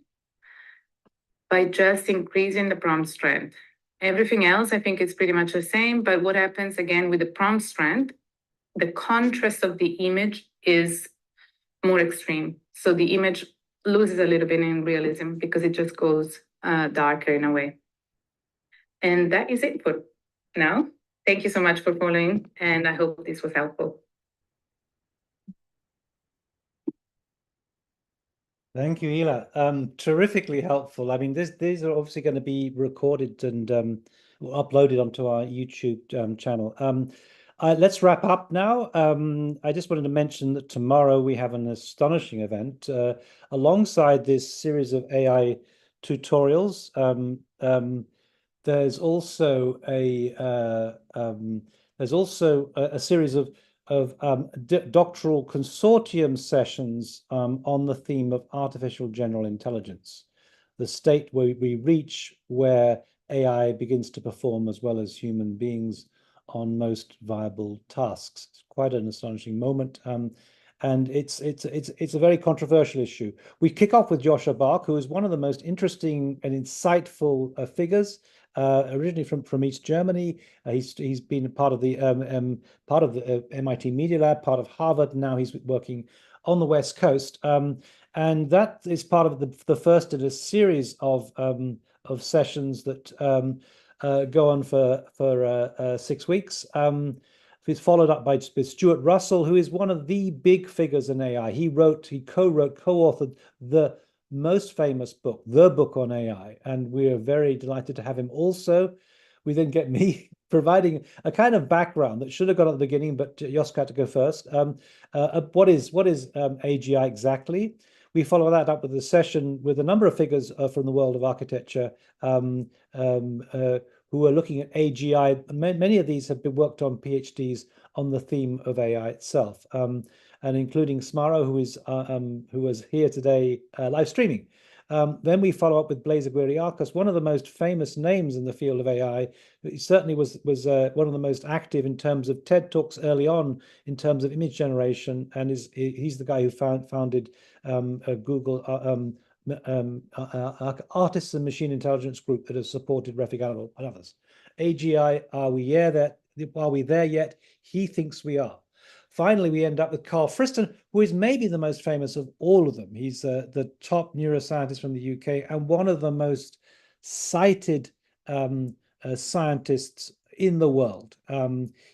by just increasing the prompt strength. Everything else, I think, is pretty much the same, but what happens again with the prompt strength, the contrast of the image is more extreme. So the image loses a little bit in realism because it just goes darker in a way. And that is it for now. Thank you so much for following, and I hope this was helpful. Thank you, Hila. Terrifically helpful. I mean, these are obviously going to be recorded and uploaded onto our YouTube channel. Let's wrap up now. I just wanted to mention that tomorrow we have an astonishing event alongside this series of AI tutorials. There's also a series of doctoral consortium sessions on the theme of artificial general intelligence, the state where we reach where AI begins to perform as well as human beings on most viable tasks. It's quite an astonishing moment, and it's a very controversial issue. We kick off with Joshua Bach, who is one of the most interesting and insightful figures. Originally from East Germany, he's been part of the MIT Media Lab, part of Harvard. Now he's working on the West Coast, and that is part of the first in a series of sessions that go on for 6 weeks. He's followed up by Stuart Russell, who is one of the big figures in AI. He co-authored the most famous book, The Book on AI, and we are very delighted to have him also. We then get me providing a kind of background that should have gone at the beginning, but Joska had to go first. What is AGI exactly? We follow that up with a session with a number of figures from the world of architecture who are looking at AGI. Many of these have been worked on PhDs on the theme of AI itself. And including Smaro, who was here today live streaming. Then we follow up with Blaise Aguirre-Arcos, one of the most famous names in the field of AI. He certainly was one of the most active in terms of TED Talks early on in terms of image generation, and he's the guy who founded Google Artists and Machine Intelligence Group that has supported Refik Anadol and others. AGI, are we there yet? He thinks we are. Finally, we end up with Carl Friston, who is maybe the most famous of all of them. He's the top neuroscientist from the UK and one of the most cited scientists in the world.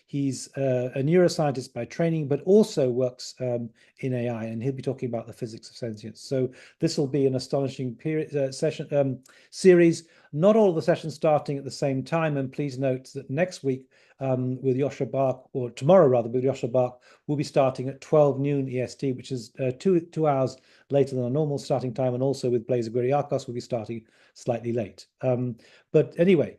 He's a neuroscientist by training, but also works in AI, and he'll be talking about the physics of sentience. So this will be an astonishing series. Not all the sessions starting at the same time, and please note that next week with Joshua Bark, or tomorrow rather, with Joshua Bark, we'll be starting at 12 noon EST, which is 2 hours later than our normal starting time, and also with Blaise Aguirre-Arcos, we'll be starting slightly late. But anyway,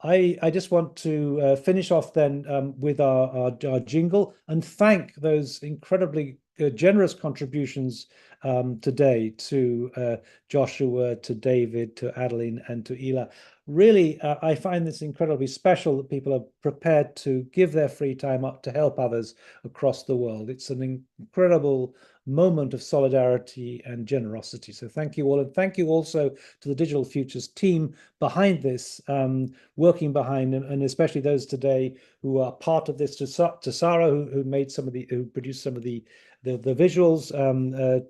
I just want to finish off then with our jingle and thank those incredibly generous contributions today to Joshua, to David, to Adeline, and to Ila. Really, I find this incredibly special that people are prepared to give their free time up to help others across the world. It's an incredible moment of solidarity and generosity. So thank you all. And thank you also to the Digital Futures team behind this, working behind, and especially those today who are part of this, to Sarah, who produced some of the visuals,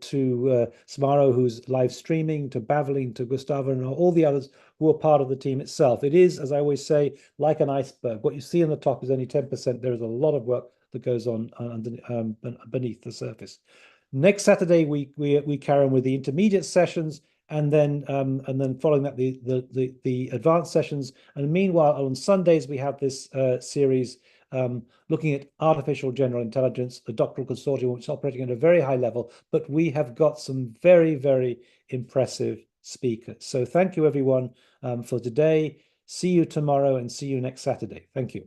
to Samaro, who's live streaming, to Baveline, to Gustavo, and all the others who are part of the team itself. It is, as I always say, like an iceberg. What you see on the top is only 10%. There is a lot of work that goes on beneath the surface. Next Saturday, we carry on with the intermediate sessions, and then following that the advanced sessions. And meanwhile, on Sundays we have this series looking at artificial general intelligence, the doctoral consortium, which is operating at a very high level. But we have got some very, very impressive speakers. So thank you everyone for today. See you tomorrow and see you next Saturday. Thank you.